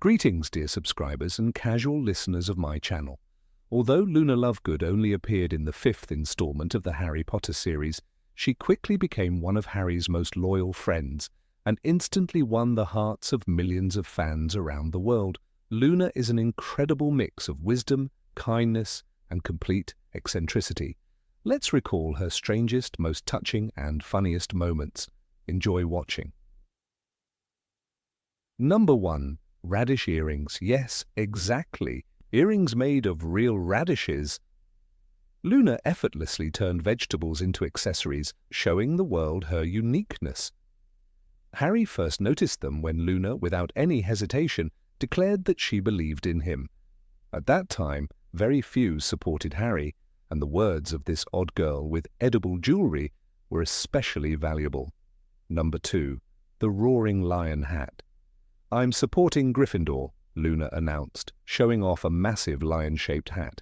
Greetings, dear subscribers and casual listeners of my channel. Although Luna Lovegood only appeared in the 5th installment of the Harry Potter series, she quickly became one of Harry's most loyal friends and instantly won the hearts of millions of fans around the world. Luna is an incredible mix of wisdom, kindness, and complete eccentricity. Let's recall her strangest, most touching, and funniest moments. Enjoy watching. Number 1. Radish earrings. Yes, exactly. Earrings made of real radishes. Luna effortlessly turned vegetables into accessories, showing the world her uniqueness. Harry first noticed them when Luna, without any hesitation, declared that she believed in him. At that time, very few supported Harry, and the words of this odd girl with edible jewelry were especially valuable. Number 2. The Roaring Lion Hat. "I'm supporting Gryffindor," Luna announced, showing off a massive lion-shaped hat.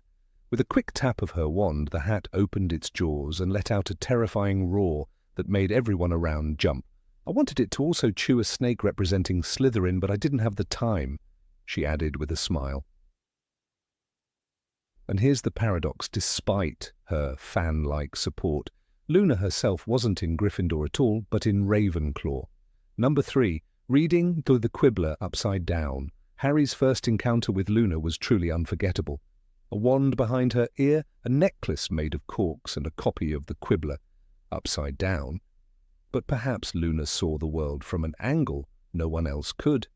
With a quick tap of her wand, the hat opened its jaws and let out a terrifying roar that made everyone around jump. "I wanted it to also chew a snake representing Slytherin, but I didn't have the time," she added with a smile. And here's the paradox: despite her fan-like support, Luna herself wasn't in Gryffindor at all, but in Ravenclaw. Number 3. Reading the Quibbler upside down. Harry's first encounter with Luna was truly unforgettable. A wand behind her ear, a necklace made of corks, and a copy of the Quibbler upside down. But perhaps Luna saw the world from an angle no one else could.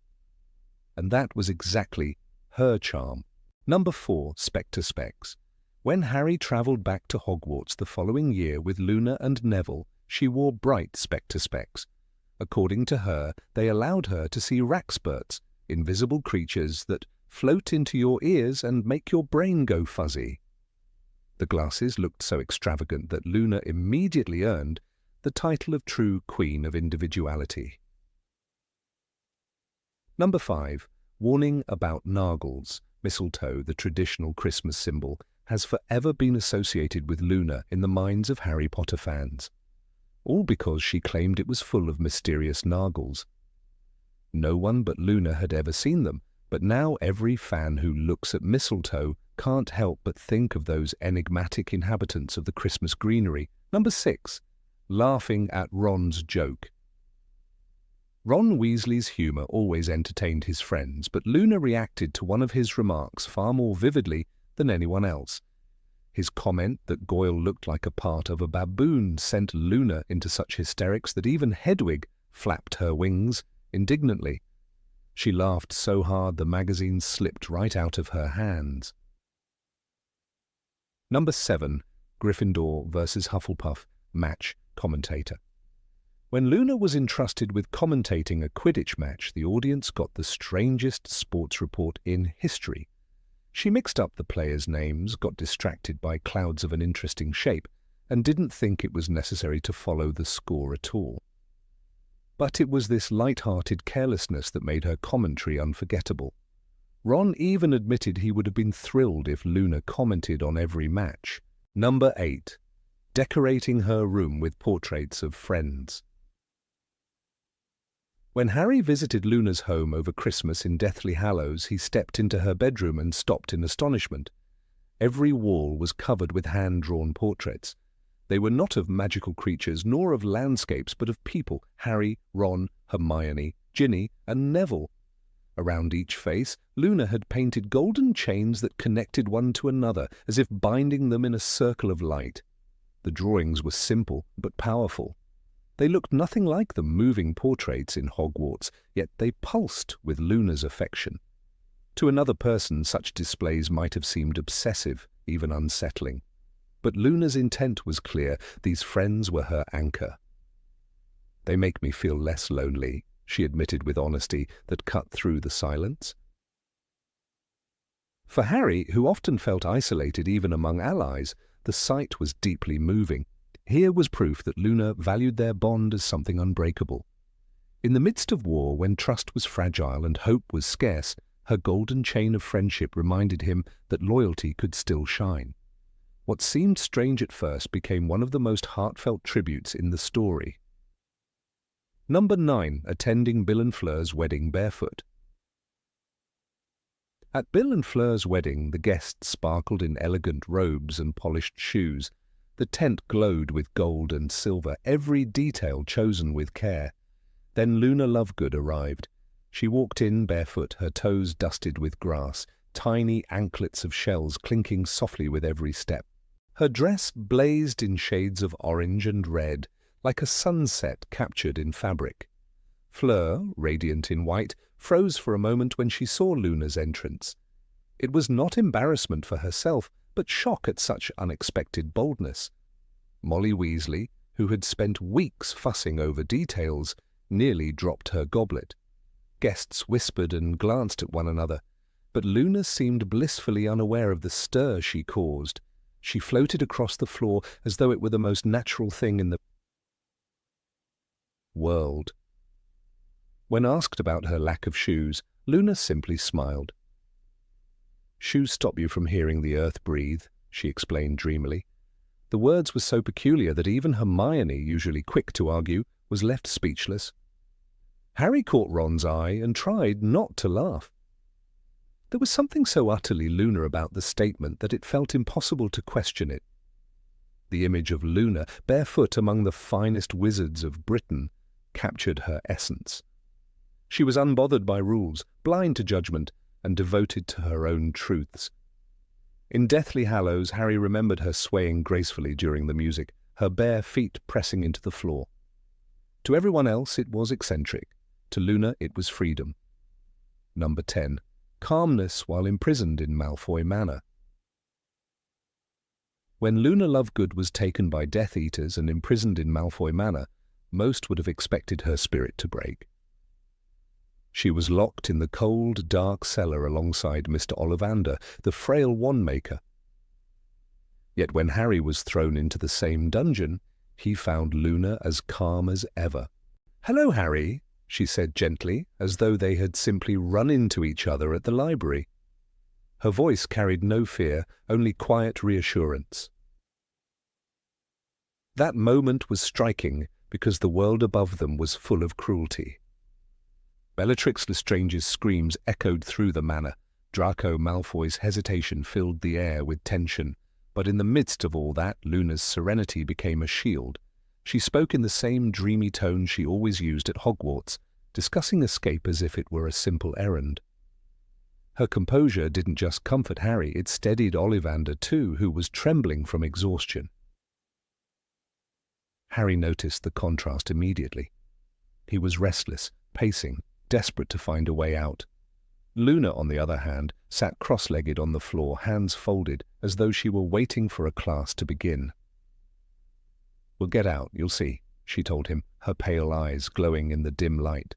And that was exactly her charm. Number 4. Spectre Specs. When Harry travelled back to Hogwarts the following year with Luna and Neville, she wore bright spectre specs. According to her, they allowed her to see rackspurts, invisible creatures that float into your ears and make your brain go fuzzy. The glasses looked so extravagant that Luna immediately earned the title of true Queen of Individuality. Number 5. Warning about Nargles. Mistletoe, the traditional Christmas symbol, has forever been associated with Luna in the minds of Harry Potter fans. All because she claimed it was full of mysterious Nargles. No one but Luna had ever seen them, but now every fan who looks at mistletoe can't help but think of those enigmatic inhabitants of the Christmas greenery. Number 6. Laughing at Ron's joke. Ron Weasley's humour always entertained his friends, but Luna reacted to one of his remarks far more vividly than anyone else. His comment that Goyle looked like a part of a baboon sent Luna into such hysterics that even Hedwig flapped her wings indignantly. She laughed so hard the magazine slipped right out of her hands. Number 7. Gryffindor versus Hufflepuff match commentator. When Luna was entrusted with commentating a Quidditch match, the audience got the strangest sports report in history. She mixed up the players' names, got distracted by clouds of an interesting shape, and didn't think it was necessary to follow the score at all. But it was this light-hearted carelessness that made her commentary unforgettable. Ron even admitted he would have been thrilled if Luna commented on every match. Number 8. Decorating her room with portraits of friends. When Harry visited Luna's home over Christmas in Deathly Hallows, he stepped into her bedroom and stopped in astonishment. Every wall was covered with hand-drawn portraits. They were not of magical creatures nor of landscapes, but of people: Harry, Ron, Hermione, Ginny, and Neville. Around each face, Luna had painted golden chains that connected one to another, as if binding them in a circle of light. The drawings were simple but powerful. They looked nothing like the moving portraits in Hogwarts, yet they pulsed with Luna's affection. To another person, such displays might have seemed obsessive, even unsettling. But Luna's intent was clear. These friends were her anchor. "They make me feel less lonely," she admitted with honesty that cut through the silence. For Harry, who often felt isolated even among allies, the sight was deeply moving. Here was proof that Luna valued their bond as something unbreakable. In the midst of war, when trust was fragile and hope was scarce, her golden chain of friendship reminded him that loyalty could still shine. What seemed strange at first became one of the most heartfelt tributes in the story. Number 9. Attending Bill and Fleur's wedding barefoot. At Bill and Fleur's wedding, the guests sparkled in elegant robes and polished shoes. The tent glowed with gold and silver, every detail chosen with care. Then Luna Lovegood arrived. She walked in barefoot, her toes dusted with grass, tiny anklets of shells clinking softly with every step. Her dress blazed in shades of orange and red, like a sunset captured in fabric. Fleur, radiant in white, froze for a moment when she saw Luna's entrance. It was not embarrassment for herself, but shock at such unexpected boldness. Molly Weasley, who had spent weeks fussing over details, nearly dropped her goblet. Guests whispered and glanced at one another, but Luna seemed blissfully unaware of the stir she caused. She floated across the floor as though it were the most natural thing in the world. When asked about her lack of shoes, Luna simply smiled. "Shoes stop you from hearing the earth breathe," she explained dreamily. The words were so peculiar that even Hermione, usually quick to argue, was left speechless. Harry caught Ron's eye and tried not to laugh. There was something so utterly lunar about the statement that it felt impossible to question it. The image of Luna, barefoot among the finest wizards of Britain, captured her essence. She was unbothered by rules, blind to judgment, and devoted to her own truths. In Deathly Hallows, Harry remembered her swaying gracefully during the music, her bare feet pressing into the floor. To everyone else it was eccentric. To Luna it was freedom. Number 10. Calmness while imprisoned in Malfoy Manor. When Luna Lovegood was taken by Death Eaters and imprisoned in Malfoy Manor, most would have expected her spirit to break. She was locked in the cold, dark cellar alongside Mr. Ollivander, the frail wand-maker. Yet when Harry was thrown into the same dungeon, he found Luna as calm as ever. "Hello, Harry," she said gently, as though they had simply run into each other at the library. Her voice carried no fear, only quiet reassurance. That moment was striking because the world above them was full of cruelty. Bellatrix Lestrange's screams echoed through the manor. Draco Malfoy's hesitation filled the air with tension. But in the midst of all that, Luna's serenity became a shield. She spoke in the same dreamy tone she always used at Hogwarts, discussing escape as if it were a simple errand. Her composure didn't just comfort Harry, it steadied Ollivander too, who was trembling from exhaustion. Harry noticed the contrast immediately. He was restless, pacing, desperate to find a way out. Luna, on the other hand, sat cross-legged on the floor, hands folded, as though she were waiting for a class to begin. "We'll get out, you'll see," she told him, her pale eyes glowing in the dim light.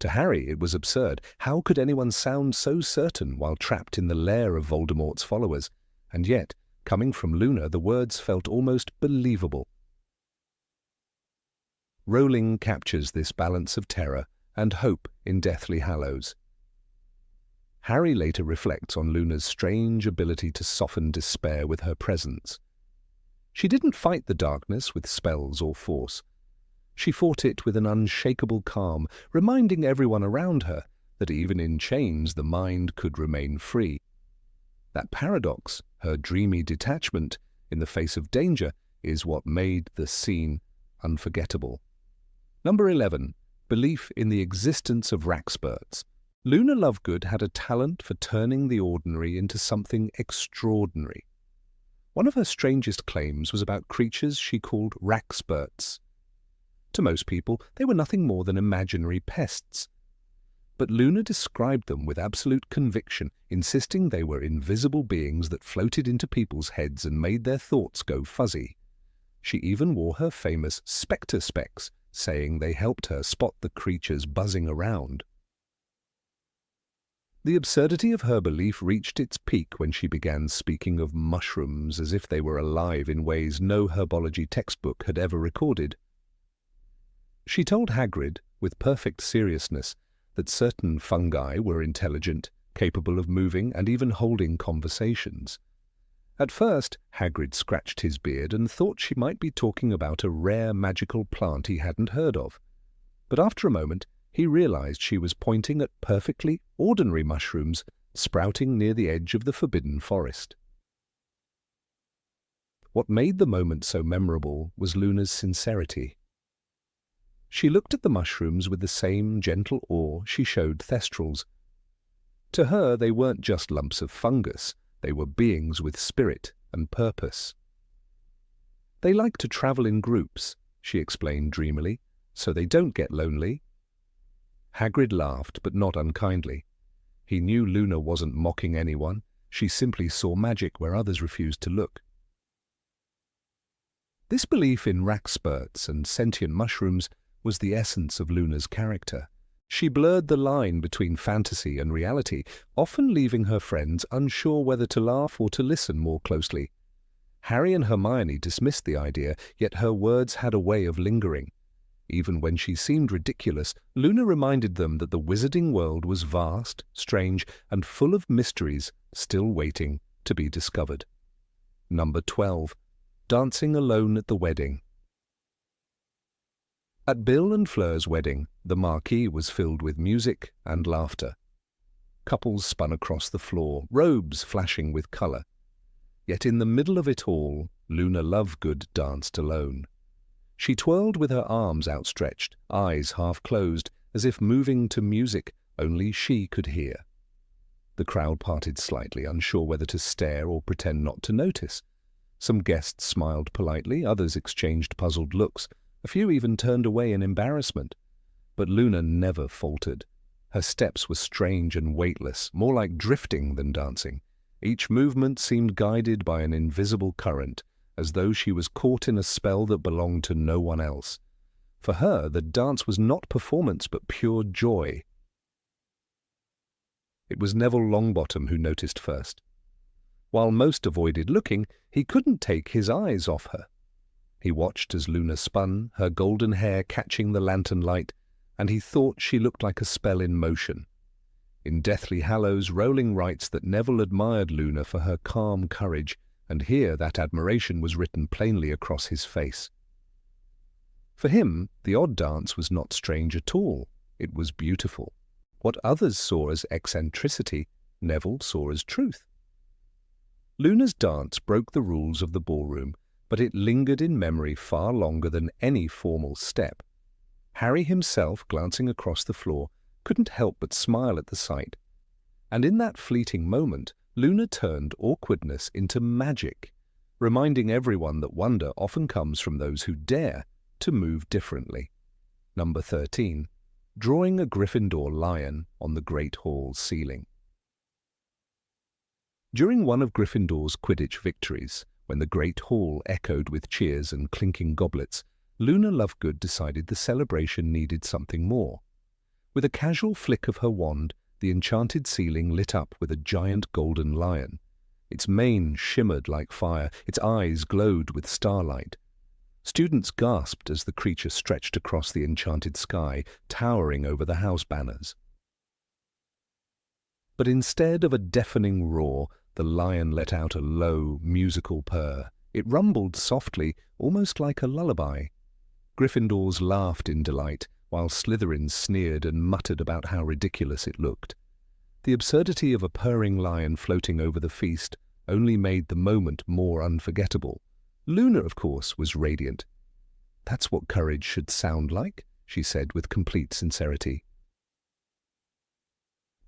To Harry it was absurd. How could anyone sound so certain while trapped in the lair of Voldemort's followers? And yet, coming from Luna, the words felt almost believable. Rowling captures this balance of terror and hope in Deathly Hallows. Harry later reflects on Luna's strange ability to soften despair with her presence. She didn't fight the darkness with spells or force. She fought it with an unshakable calm, reminding everyone around her that even in chains the mind could remain free. That paradox, her dreamy detachment in the face of danger, is what made the scene unforgettable. Number 11. Belief in the existence of Raxburts. Luna Lovegood had a talent for turning the ordinary into something extraordinary. One of her strangest claims was about creatures she called Raxburts. To most people, they were nothing more than imaginary pests. But Luna described them with absolute conviction, insisting they were invisible beings that floated into people's heads and made their thoughts go fuzzy. She even wore her famous spectre specs, saying they helped her spot the creatures buzzing around. The absurdity of her belief reached its peak when she began speaking of mushrooms as if they were alive in ways no herbology textbook had ever recorded. She told Hagrid, with perfect seriousness, that certain fungi were intelligent, capable of moving and even holding conversations. At first, Hagrid scratched his beard and thought she might be talking about a rare magical plant he hadn't heard of. But after a moment, he realized she was pointing at perfectly ordinary mushrooms sprouting near the edge of the forbidden forest. What made the moment so memorable was Luna's sincerity. She looked at the mushrooms with the same gentle awe she showed Thestrals. To her, they weren't just lumps of fungus, they were beings with spirit and purpose. They like to travel in groups, she explained dreamily, so they don't get lonely. Hagrid laughed, but not unkindly. He knew Luna wasn't mocking anyone, she simply saw magic where others refused to look. This belief in rackspurts and sentient mushrooms was the essence of Luna's character. She blurred the line between fantasy and reality, often leaving her friends unsure whether to laugh or to listen more closely. Harry and Hermione dismissed the idea, yet her words had a way of lingering. Even when she seemed ridiculous, Luna reminded them that the wizarding world was vast, strange, and full of mysteries still waiting to be discovered. Number 12. Dancing alone at the wedding. At Bill and Fleur's wedding, the marquee was filled with music and laughter. Couples spun across the floor, robes flashing with colour. Yet in the middle of it all, Luna Lovegood danced alone. She twirled with her arms outstretched, eyes half closed, as if moving to music only she could hear. The crowd parted slightly, unsure whether to stare or pretend not to notice. Some guests smiled politely, others exchanged puzzled looks. A few even turned away in embarrassment. But Luna never faltered. Her steps were strange and weightless, more like drifting than dancing. Each movement seemed guided by an invisible current, as though she was caught in a spell that belonged to no one else. For her, the dance was not performance but pure joy. It was Neville Longbottom who noticed first. While most avoided looking, he couldn't take his eyes off her. He watched as Luna spun, her golden hair catching the lantern light, and he thought she looked like a spell in motion. In Deathly Hallows, Rowling writes that Neville admired Luna for her calm courage, and here that admiration was written plainly across his face. For him, the odd dance was not strange at all. It was beautiful. What others saw as eccentricity, Neville saw as truth. Luna's dance broke the rules of the ballroom, but it lingered in memory far longer than any formal step. Harry himself, glancing across the floor, couldn't help but smile at the sight. And in that fleeting moment, Luna turned awkwardness into magic, reminding everyone that wonder often comes from those who dare to move differently. Number 13. Drawing a Gryffindor lion on the Great Hall's ceiling. During one of Gryffindor's Quidditch victories, when the Great Hall echoed with cheers and clinking goblets, Luna Lovegood decided the celebration needed something more. With a casual flick of her wand, the enchanted ceiling lit up with a giant golden lion. Its mane shimmered like fire, its eyes glowed with starlight. Students gasped as the creature stretched across the enchanted sky, towering over the house banners. But instead of a deafening roar, the lion let out a low, musical purr. It rumbled softly, almost like a lullaby. Gryffindors laughed in delight, while Slytherins sneered and muttered about how ridiculous it looked. The absurdity of a purring lion floating over the feast only made the moment more unforgettable. Luna, of course, was radiant. "That's what courage should sound like," she said with complete sincerity.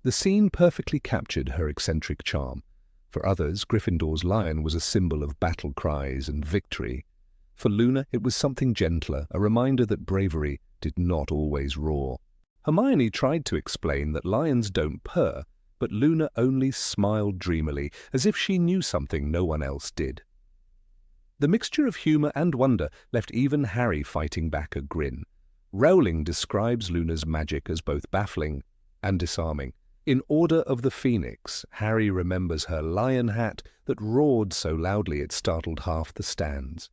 The scene perfectly captured her eccentric charm. For others, Gryffindor's lion was a symbol of battle cries and victory. For Luna, it was something gentler, a reminder that bravery did not always roar. Hermione tried to explain that lions don't purr, but Luna only smiled dreamily, as if she knew something no one else did. The mixture of humour and wonder left even Harry fighting back a grin. Rowling describes Luna's magic as both baffling and disarming. In Order of the Phoenix, Harry remembers her lion hat that roared so loudly it startled half the stands.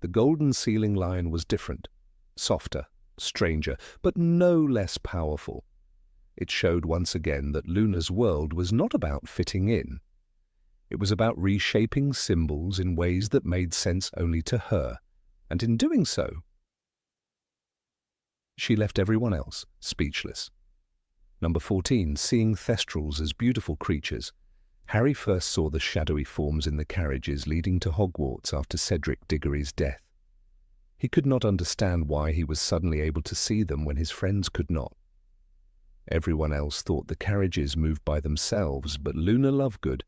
The golden ceiling lion was different, softer, stranger, but no less powerful. It showed once again that Luna's world was not about fitting in. It was about reshaping symbols in ways that made sense only to her, and in doing so, she left everyone else speechless. Number 14. Seeing Thestrals as beautiful creatures. Harry first saw the shadowy forms in the carriages leading to Hogwarts after Cedric Diggory's death. He could not understand why he was suddenly able to see them when his friends could not. Everyone else thought the carriages moved by themselves, but Luna Lovegood,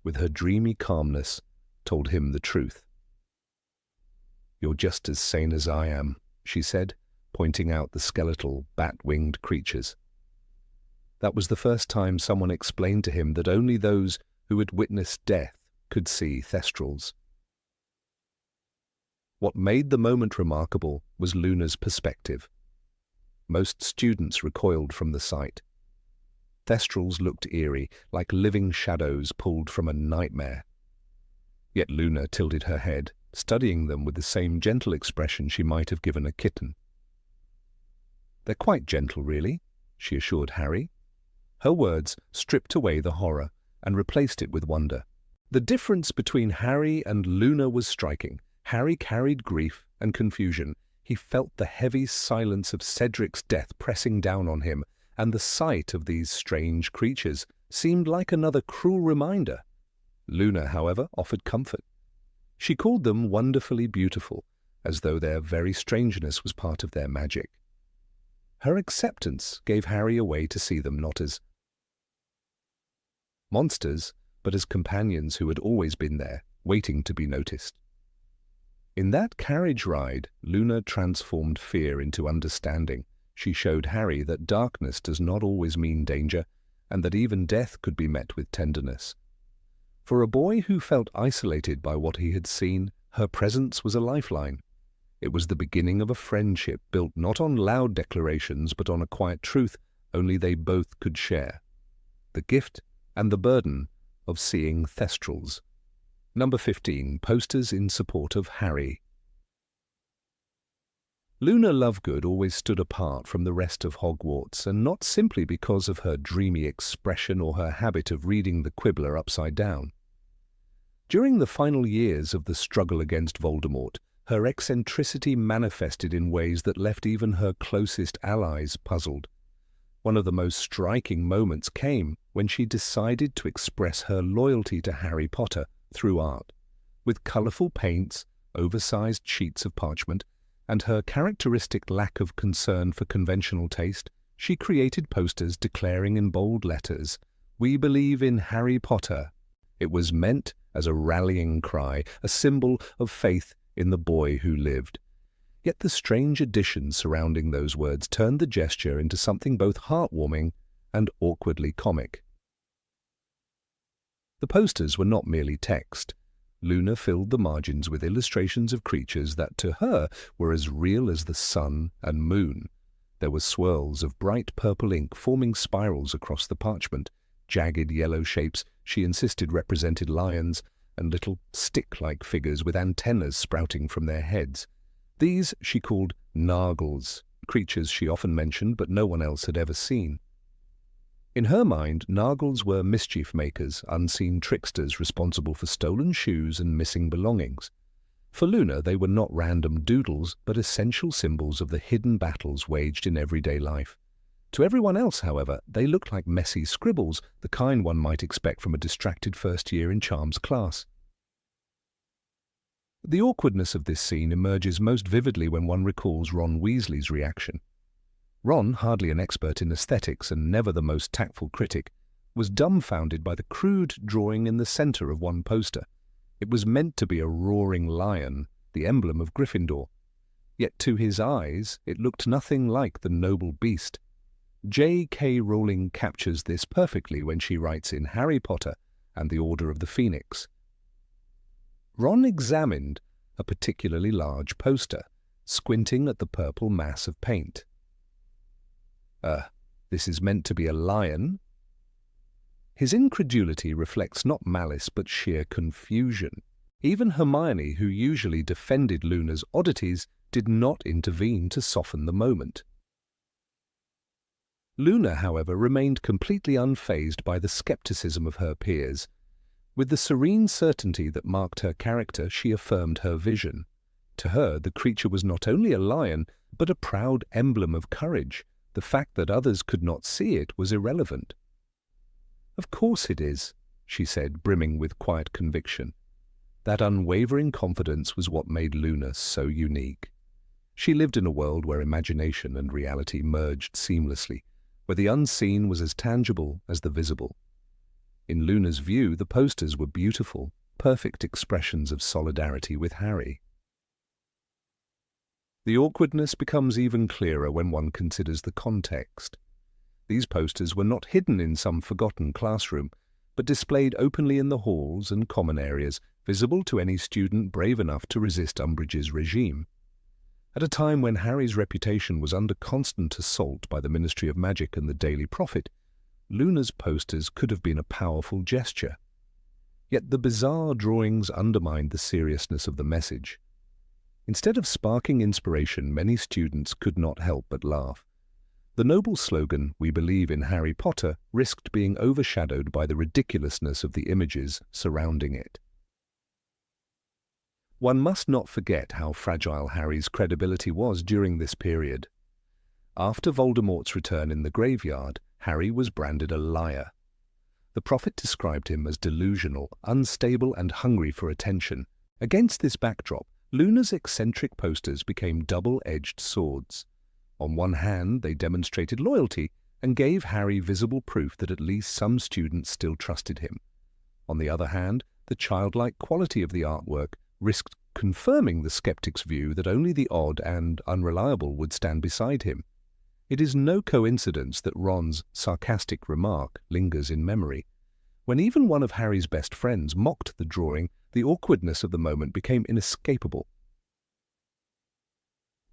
with her dreamy calmness, told him the truth. "You're just as sane as I am," she said, pointing out the skeletal, bat-winged creatures. That was the first time someone explained to him that only those who had witnessed death could see Thestrals. What made the moment remarkable was Luna's perspective. Most students recoiled from the sight. Thestrals looked eerie, like living shadows pulled from a nightmare. Yet Luna tilted her head, studying them with the same gentle expression she might have given a kitten. "They're quite gentle, really," she assured Harry. Her words stripped away the horror and replaced it with wonder. The difference between Harry and Luna was striking. Harry carried grief and confusion. He felt the heavy silence of Cedric's death pressing down on him, and the sight of these strange creatures seemed like another cruel reminder. Luna, however, offered comfort. She called them wonderfully beautiful, as though their very strangeness was part of their magic. Her acceptance gave Harry a way to see them not as monsters, but as companions who had always been there, waiting to be noticed. In that carriage ride, Luna transformed fear into understanding. She showed Harry that darkness does not always mean danger, and that even death could be met with tenderness. For a boy who felt isolated by what he had seen, her presence was a lifeline. It was the beginning of a friendship built not on loud declarations but on a quiet truth only they both could share: the gift and the burden of seeing Thestrals. Number 15. Posters in support of Harry. Luna Lovegood always stood apart from the rest of Hogwarts, and not simply because of her dreamy expression or her habit of reading the Quibbler upside down. During the final years of the struggle against Voldemort, her eccentricity manifested in ways that left even her closest allies puzzled. One of the most striking moments came when she decided to express her loyalty to Harry Potter through art. With colourful paints, oversized sheets of parchment, and her characteristic lack of concern for conventional taste, she created posters declaring in bold letters, "We believe in Harry Potter." It was meant as a rallying cry, a symbol of faith in the boy who lived. Yet the strange additions surrounding those words turned the gesture into something both heartwarming and awkwardly comic. The posters were not merely text. Luna filled the margins with illustrations of creatures that to her were as real as the sun and moon. There were swirls of bright purple ink forming spirals across the parchment, jagged yellow shapes she insisted represented lions, and little stick-like figures with antennas sprouting from their heads. These she called nargles, creatures she often mentioned but no one else had ever seen. In her mind, nargles were mischief-makers, unseen tricksters responsible for stolen shoes and missing belongings. For Luna, they were not random doodles, but essential symbols of the hidden battles waged in everyday life. To everyone else, however, they looked like messy scribbles, the kind one might expect from a distracted first year in charms class. The awkwardness of this scene emerges most vividly when one recalls Ron Weasley's reaction. Ron, hardly an expert in aesthetics and never the most tactful critic, was dumbfounded by the crude drawing in the center of one poster. It was meant to be a roaring lion, the emblem of Gryffindor. Yet to his eyes, it looked nothing like the noble beast. J.K. Rowling captures this perfectly when she writes in Harry Potter and the Order of the Phoenix. Ron examined a particularly large poster, squinting at the purple mass of paint. This is meant to be a lion?" His incredulity reflects not malice but sheer confusion. Even Hermione, who usually defended Luna's oddities, did not intervene to soften the moment. Luna, however, remained completely unfazed by the skepticism of her peers. With the serene certainty that marked her character, she affirmed her vision. To her, the creature was not only a lion, but a proud emblem of courage, The fact that others could not see it was irrelevant. "Of course it is," she said, brimming with quiet conviction. That unwavering confidence was what made Luna so unique. She lived in a world where imagination and reality merged seamlessly, where the unseen was as tangible as the visible. In Luna's view, the posters were beautiful, perfect expressions of solidarity with Harry. The awkwardness becomes even clearer when one considers the context. These posters were not hidden in some forgotten classroom, but displayed openly in the halls and common areas, visible to any student brave enough to resist Umbridge's regime. At a time when Harry's reputation was under constant assault by the Ministry of Magic and the Daily Prophet, Luna's posters could have been a powerful gesture. Yet the bizarre drawings undermined the seriousness of the message. Instead of sparking inspiration, many students could not help but laugh. The noble slogan, "We believe in Harry Potter," risked being overshadowed by the ridiculousness of the images surrounding it. One must not forget how fragile Harry's credibility was during this period. After Voldemort's return in the graveyard, Harry was branded a liar. The prophet described him as delusional, unstable, and hungry for attention. Against this backdrop, Luna's eccentric posters became double-edged swords. On one hand, they demonstrated loyalty and gave Harry visible proof that at least some students still trusted him. On the other hand, the childlike quality of the artwork risked confirming the skeptic's view that only the odd and unreliable would stand beside him. It is no coincidence that Ron's sarcastic remark lingers in memory. When even one of Harry's best friends mocked the drawing, the awkwardness of the moment became inescapable.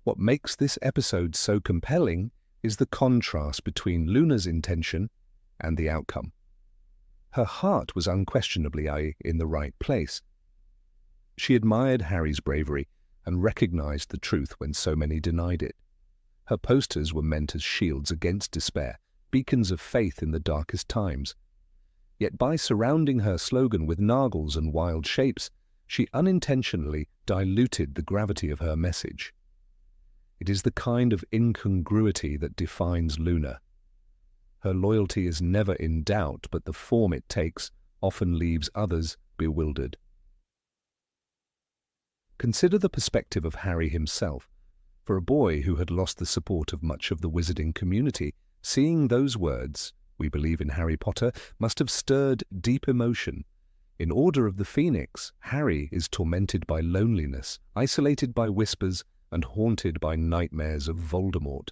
What makes this episode so compelling is the contrast between Luna's intention and the outcome. Her heart was unquestionably in the right place. She admired Harry's bravery and recognized the truth when so many denied it. Her posters were meant as shields against despair, beacons of faith in the darkest times. Yet by surrounding her slogan with nargles and wild shapes, she unintentionally diluted the gravity of her message. It is the kind of incongruity that defines Luna. Her loyalty is never in doubt, but the form it takes often leaves others bewildered. Consider the perspective of Harry himself. For a boy who had lost the support of much of the wizarding community, seeing those words, "We believe in Harry Potter," must have stirred deep emotion. In Order of the Phoenix, Harry is tormented by loneliness, isolated by whispers, and haunted by nightmares of Voldemort.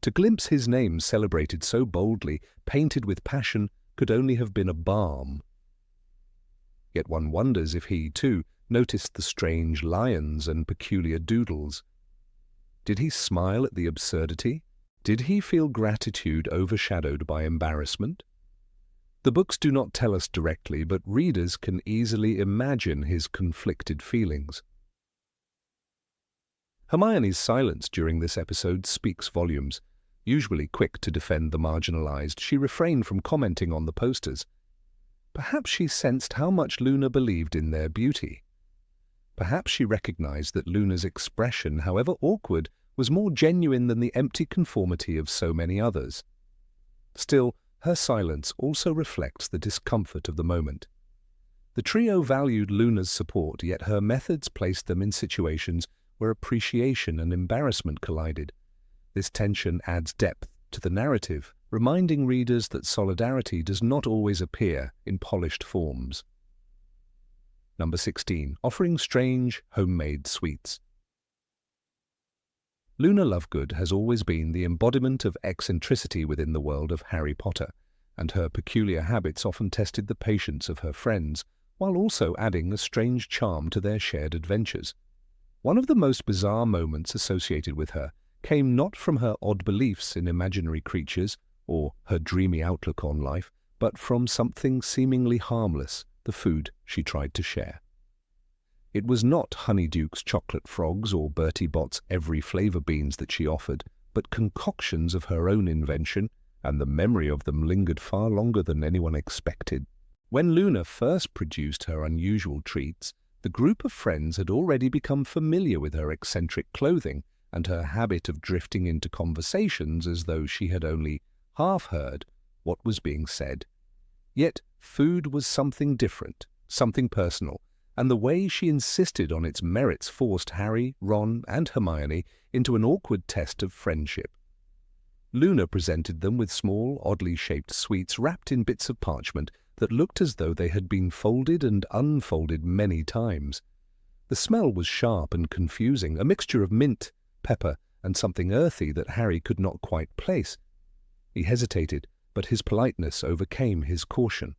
To glimpse his name celebrated so boldly, painted with passion, could only have been a balm. Yet one wonders if he, too, noticed the strange lions and peculiar doodles. Did he smile at the absurdity? Did he feel gratitude overshadowed by embarrassment? The books do not tell us directly, but readers can easily imagine his conflicted feelings. Hermione's silence during this episode speaks volumes. Usually quick to defend the marginalized, she refrained from commenting on the posters. Perhaps she sensed how much Luna believed in their beauty. Perhaps she recognized that Luna's expression, however awkward, was more genuine than the empty conformity of so many others. Still, her silence also reflects the discomfort of the moment. The trio valued Luna's support, yet her methods placed them in situations where appreciation and embarrassment collided. This tension adds depth to the narrative, reminding readers that solidarity does not always appear in polished forms. Number 16. Offering strange, homemade sweets. Luna Lovegood has always been the embodiment of eccentricity within the world of Harry Potter, and her peculiar habits often tested the patience of her friends, while also adding a strange charm to their shared adventures. One of the most bizarre moments associated with her came not from her odd beliefs in imaginary creatures or her dreamy outlook on life, but from something seemingly harmless, the food she tried to share. It was not Honeyduke's chocolate frogs or Bertie Bott's every flavor beans that she offered, but concoctions of her own invention, and the memory of them lingered far longer than anyone expected. When Luna first produced her unusual treats, the group of friends had already become familiar with her eccentric clothing and her habit of drifting into conversations as though she had only half heard what was being said. Yet food was something different, something personal, and the way she insisted on its merits forced Harry, Ron, and Hermione into an awkward test of friendship. Luna presented them with small, oddly shaped sweets wrapped in bits of parchment that looked as though they had been folded and unfolded many times. The smell was sharp and confusing, a mixture of mint, pepper, and something earthy that Harry could not quite place. He hesitated, but his politeness overcame his caution.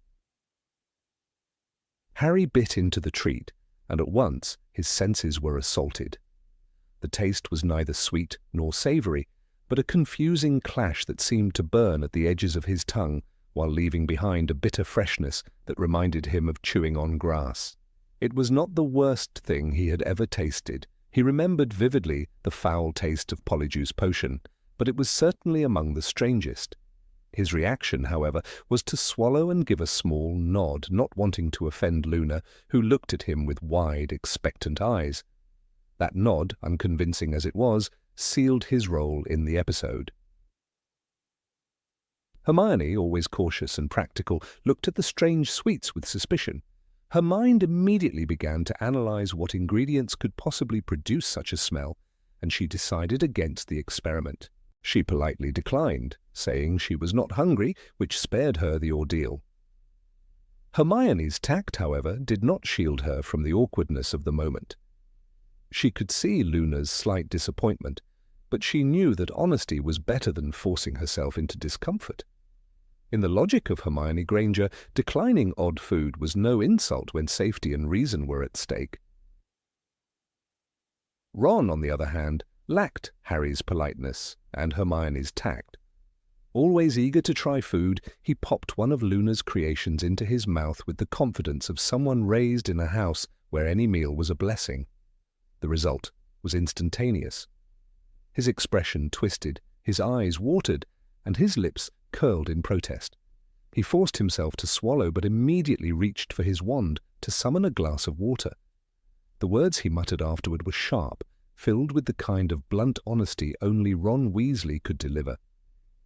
Harry bit into the treat, and at once his senses were assaulted. The taste was neither sweet nor savoury, but a confusing clash that seemed to burn at the edges of his tongue while leaving behind a bitter freshness that reminded him of chewing on grass. It was not the worst thing he had ever tasted. He remembered vividly the foul taste of Polyjuice Potion, but it was certainly among the strangest. His reaction, however, was to swallow and give a small nod, not wanting to offend Luna, who looked at him with wide, expectant eyes. That nod, unconvincing as it was, sealed his role in the episode. Hermione, always cautious and practical, looked at the strange sweets with suspicion. Her mind immediately began to analyze what ingredients could possibly produce such a smell, and she decided against the experiment. She politely declined, saying she was not hungry, which spared her the ordeal. Hermione's tact, however, did not shield her from the awkwardness of the moment. She could see Luna's slight disappointment, but she knew that honesty was better than forcing herself into discomfort. In the logic of Hermione Granger, declining odd food was no insult when safety and reason were at stake. Ron, on the other hand, lacked Harry's politeness and Hermione's tact. Always eager to try food, he popped one of Luna's creations into his mouth with the confidence of someone raised in a house where any meal was a blessing. The result was instantaneous. His expression twisted, his eyes watered, and his lips curled in protest. He forced himself to swallow, but immediately reached for his wand to summon a glass of water. The words he muttered afterward were sharp, filled with the kind of blunt honesty only Ron Weasley could deliver.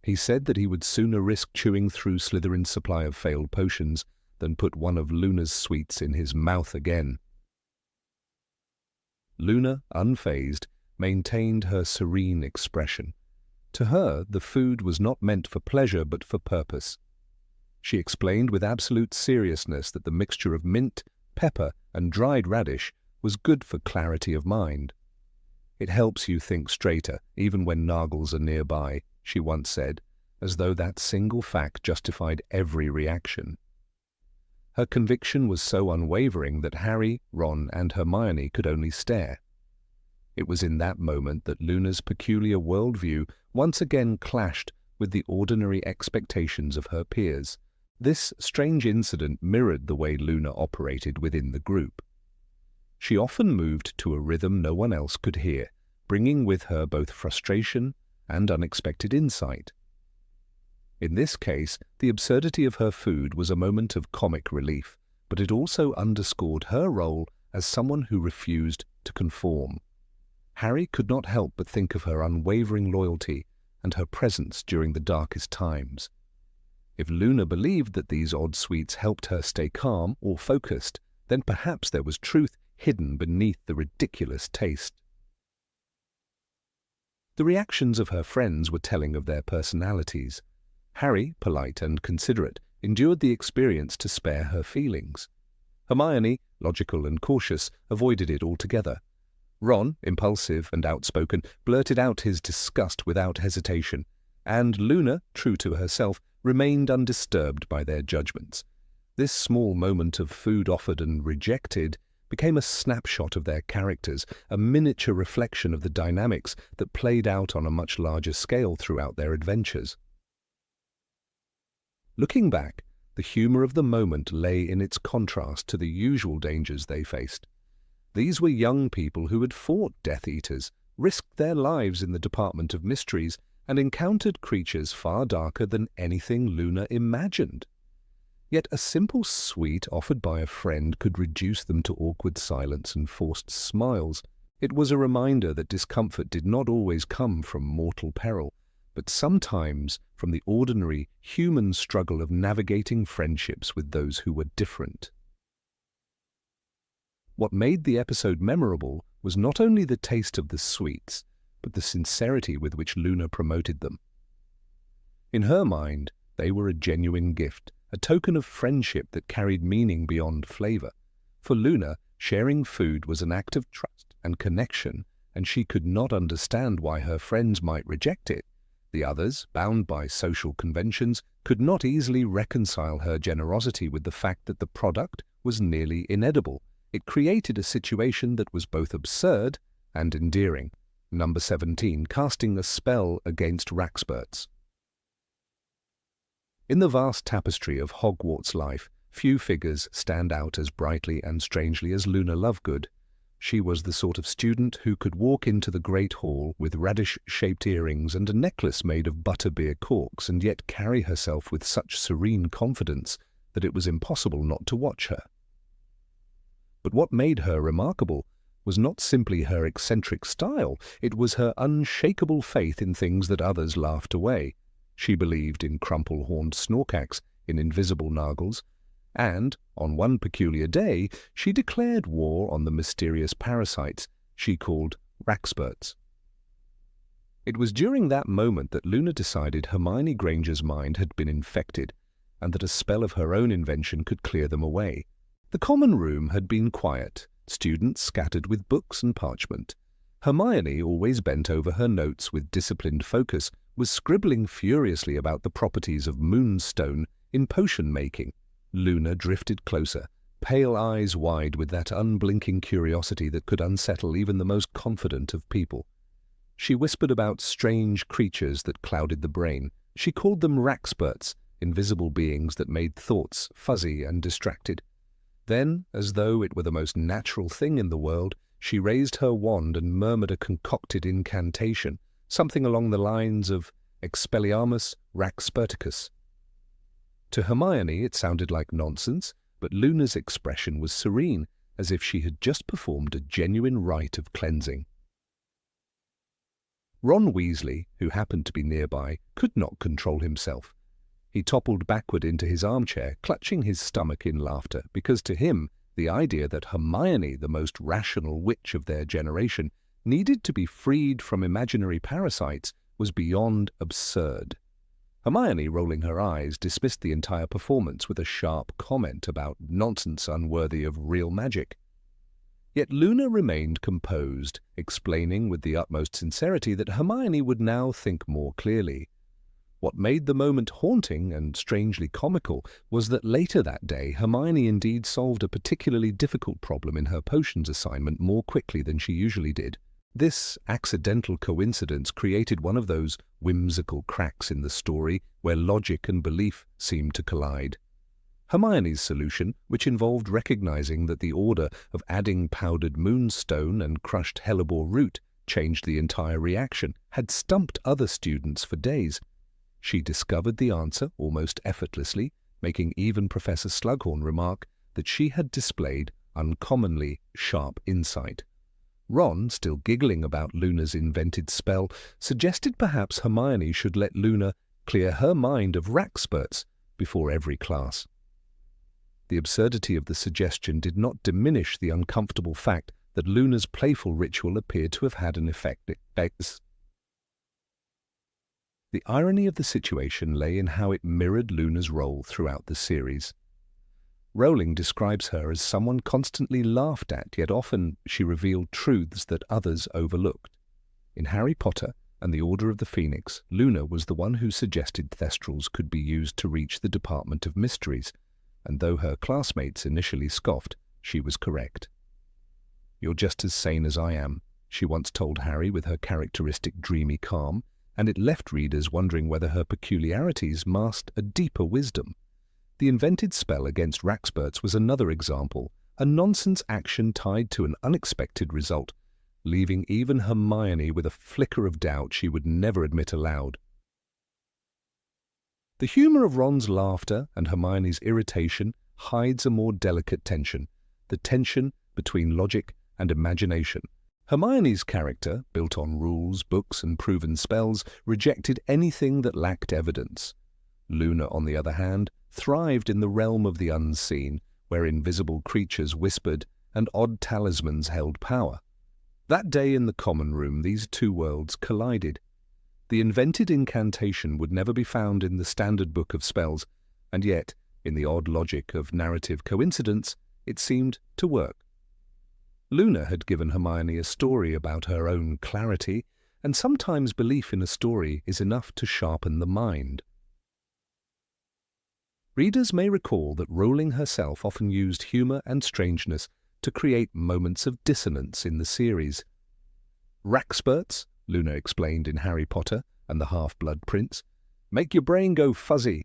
He said that he would sooner risk chewing through Slytherin's supply of failed potions than put one of Luna's sweets in his mouth again. Luna, unfazed, maintained her serene expression. To her, the food was not meant for pleasure but for purpose. She explained with absolute seriousness that the mixture of mint, pepper, and dried radish was good for clarity of mind. "It helps you think straighter, even when Nargles are nearby," she once said, as though that single fact justified every reaction. Her conviction was so unwavering that Harry, Ron, and Hermione could only stare. It was in that moment that Luna's peculiar worldview once again clashed with the ordinary expectations of her peers. This strange incident mirrored the way Luna operated within the group. She often moved to a rhythm no one else could hear, bringing with her both frustration and unexpected insight. In this case, the absurdity of her food was a moment of comic relief, but it also underscored her role as someone who refused to conform. Harry could not help but think of her unwavering loyalty and her presence during the darkest times. If Luna believed that these odd sweets helped her stay calm or focused, then perhaps there was truth hidden beneath the ridiculous taste. The reactions of her friends were telling of their personalities. Harry, polite and considerate, endured the experience to spare her feelings. Hermione, logical and cautious, avoided it altogether. Ron, impulsive and outspoken, blurted out his disgust without hesitation, and Luna, true to herself, remained undisturbed by their judgments. This small moment of food offered and rejected became a snapshot of their characters, a miniature reflection of the dynamics that played out on a much larger scale throughout their adventures. Looking back, the humour of the moment lay in its contrast to the usual dangers they faced. These were young people who had fought Death Eaters, risked their lives in the Department of Mysteries, and encountered creatures far darker than anything Luna imagined. Yet a simple sweet offered by a friend could reduce them to awkward silence and forced smiles. It was a reminder that discomfort did not always come from mortal peril, but sometimes from the ordinary human struggle of navigating friendships with those who were different. What made the episode memorable was not only the taste of the sweets, but the sincerity with which Luna promoted them. In her mind, they were a genuine gift, a token of friendship that carried meaning beyond flavor. For Luna, sharing food was an act of trust and connection, and she could not understand why her friends might reject it. The others, bound by social conventions, could not easily reconcile her generosity with the fact that the product was nearly inedible. It created a situation that was both absurd and endearing. Number 17. Casting a spell against Raxburts. In the vast tapestry of Hogwarts life, few figures stand out as brightly and strangely as Luna Lovegood. She was the sort of student who could walk into the Great Hall with radish-shaped earrings and a necklace made of butterbeer corks and yet carry herself with such serene confidence that it was impossible not to watch her. But what made her remarkable was not simply her eccentric style, it was her unshakable faith in things that others laughed away. She believed in crumple-horned snorkax, in invisible nargles, and, on one peculiar day, she declared war on the mysterious parasites she called Raxburts. It was during that moment that Luna decided Hermione Granger's mind had been infected, and that a spell of her own invention could clear them away. The common room had been quiet, students scattered with books and parchment. Hermione, always bent over her notes with disciplined focus, was scribbling furiously about the properties of moonstone in potion-making. Luna drifted closer, pale eyes wide with that unblinking curiosity that could unsettle even the most confident of people. She whispered about strange creatures that clouded the brain. She called them Raxburts, invisible beings that made thoughts fuzzy and distracted. Then, as though it were the most natural thing in the world, she raised her wand and murmured a concocted incantation, something along the lines of Expelliarmus Raxburticus. To Hermione it sounded like nonsense, but Luna's expression was serene, as if she had just performed a genuine rite of cleansing. Ron Weasley, who happened to be nearby, could not control himself. He toppled backward into his armchair, clutching his stomach in laughter, because to him the idea that Hermione, the most rational witch of their generation, needed to be freed from imaginary parasites was beyond absurd. Hermione, rolling her eyes, dismissed the entire performance with a sharp comment about nonsense unworthy of real magic. Yet Luna remained composed, explaining with the utmost sincerity that Hermione would now think more clearly. What made the moment haunting and strangely comical was that later that day Hermione indeed solved a particularly difficult problem in her potions assignment more quickly than she usually did. This accidental coincidence created one of those whimsical cracks in the story where logic and belief seemed to collide. Hermione's solution, which involved recognizing that the order of adding powdered moonstone and crushed hellebore root changed the entire reaction, had stumped other students for days. She discovered the answer almost effortlessly, making even Professor Slughorn remark that she had displayed uncommonly sharp insight. Ron, still giggling about Luna's invented spell, suggested perhaps Hermione should let Luna clear her mind of Raxburts before every class. The absurdity of the suggestion did not diminish the uncomfortable fact that Luna's playful ritual appeared to have had an effect. The irony of the situation lay in how it mirrored Luna's role throughout the series. Rowling describes her as someone constantly laughed at, yet often she revealed truths that others overlooked. In Harry Potter and the Order of the Phoenix, Luna was the one who suggested thestrals could be used to reach the Department of Mysteries, and though her classmates initially scoffed, she was correct. "You're just as sane as I am," she once told Harry with her characteristic dreamy calm, and it left readers wondering whether her peculiarities masked a deeper wisdom. The invented spell against Raxburts was another example, a nonsense action tied to an unexpected result, leaving even Hermione with a flicker of doubt she would never admit aloud. The humor of Ron's laughter and Hermione's irritation hides a more delicate tension, the tension between logic and imagination. Hermione's character, built on rules, books, and proven spells, rejected anything that lacked evidence. Luna, on the other hand, thrived in the realm of the unseen, where invisible creatures whispered and odd talismans held power. That day in the common room, these two worlds collided. The invented incantation would never be found in the standard book of spells, and yet, in the odd logic of narrative coincidence, it seemed to work. Luna had given Hermione a story about her own clarity, and sometimes belief in a story is enough to sharpen the mind. Readers may recall that Rowling herself often used humour and strangeness to create moments of dissonance in the series. "Rackspurts," Luna explained in Harry Potter and the Half-Blood Prince, "make your brain go fuzzy."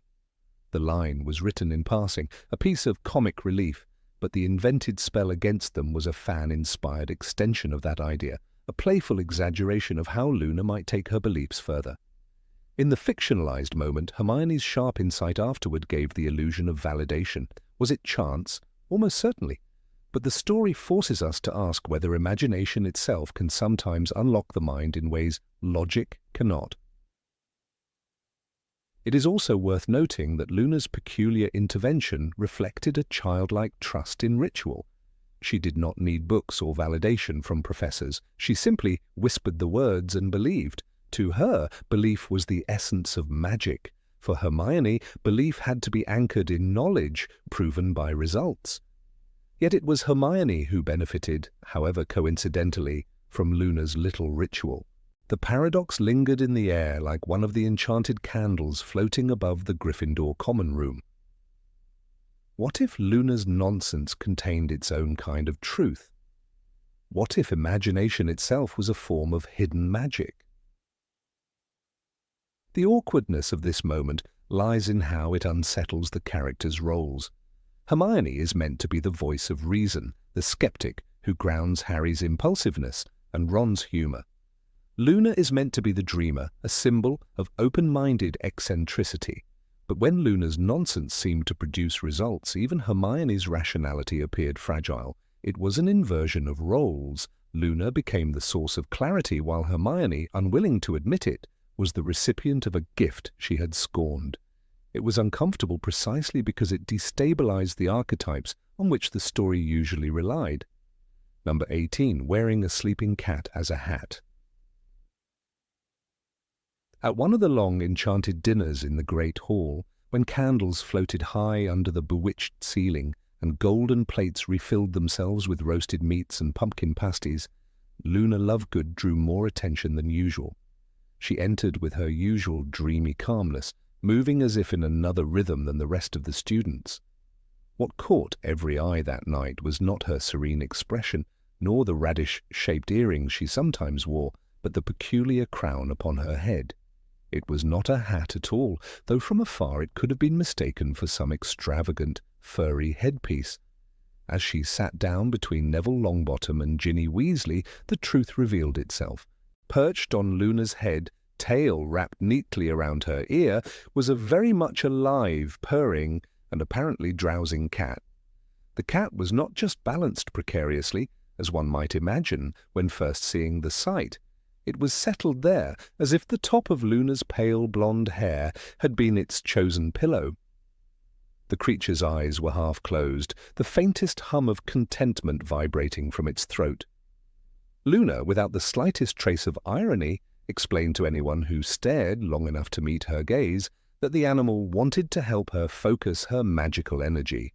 The line was written in passing, a piece of comic relief, but the invented spell against them was a fan-inspired extension of that idea, a playful exaggeration of how Luna might take her beliefs further. In the fictionalized moment, Hermione's sharp insight afterward gave the illusion of validation. Was it chance? Almost certainly. But the story forces us to ask whether imagination itself can sometimes unlock the mind in ways logic cannot. It is also worth noting that Luna's peculiar intervention reflected a childlike trust in ritual. She did not need books or validation from professors. She simply whispered the words and believed. To her, belief was the essence of magic. For Hermione, belief had to be anchored in knowledge, proven by results. Yet it was Hermione who benefited, however coincidentally, from Luna's little ritual. The paradox lingered in the air like one of the enchanted candles floating above the Gryffindor common room. What if Luna's nonsense contained its own kind of truth? What if imagination itself was a form of hidden magic? The awkwardness of this moment lies in how it unsettles the characters' roles. Hermione is meant to be the voice of reason, the skeptic who grounds Harry's impulsiveness and Ron's humour. Luna is meant to be the dreamer, a symbol of open-minded eccentricity. But when Luna's nonsense seemed to produce results, even Hermione's rationality appeared fragile. It was an inversion of roles. Luna became the source of clarity, while Hermione, unwilling to admit it, was the recipient of a gift she had scorned. It was uncomfortable precisely because it destabilized the archetypes on which the story usually relied. Number 18. Wearing a sleeping cat as a hat. At one of the long enchanted dinners in the Great Hall, when candles floated high under the bewitched ceiling and golden plates refilled themselves with roasted meats and pumpkin pasties, Luna Lovegood drew more attention than usual. She entered with her usual dreamy calmness, moving as if in another rhythm than the rest of the students. What caught every eye that night was not her serene expression, nor the radish-shaped earrings she sometimes wore, but the peculiar crown upon her head. It was not a hat at all, though from afar it could have been mistaken for some extravagant, furry headpiece. As she sat down between Neville Longbottom and Ginny Weasley, the truth revealed itself. Perched on Luna's head, tail wrapped neatly around her ear, was a very much alive, purring, and apparently drowsing cat. The cat was not just balanced precariously, as one might imagine when first seeing the sight. It was settled there, as if the top of Luna's pale blonde hair had been its chosen pillow. The creature's eyes were half closed, the faintest hum of contentment vibrating from its throat. Luna, without the slightest trace of irony, explained to anyone who stared long enough to meet her gaze that the animal wanted to help her focus her magical energy.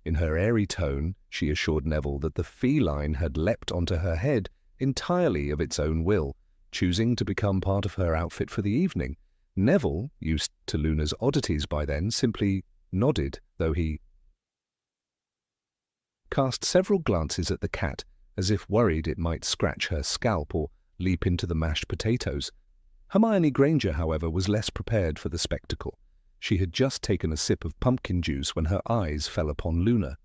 In her airy tone, she assured Neville that the feline had leapt onto her head entirely of its own will, choosing to become part of her outfit for the evening. Neville, used to Luna's oddities by then, simply nodded, though he cast several glances at the cat, as if worried it might scratch her scalp or leap into the mashed potatoes. Hermione Granger, however, was less prepared for the spectacle. She had just taken a sip of pumpkin juice when her eyes fell upon Luna.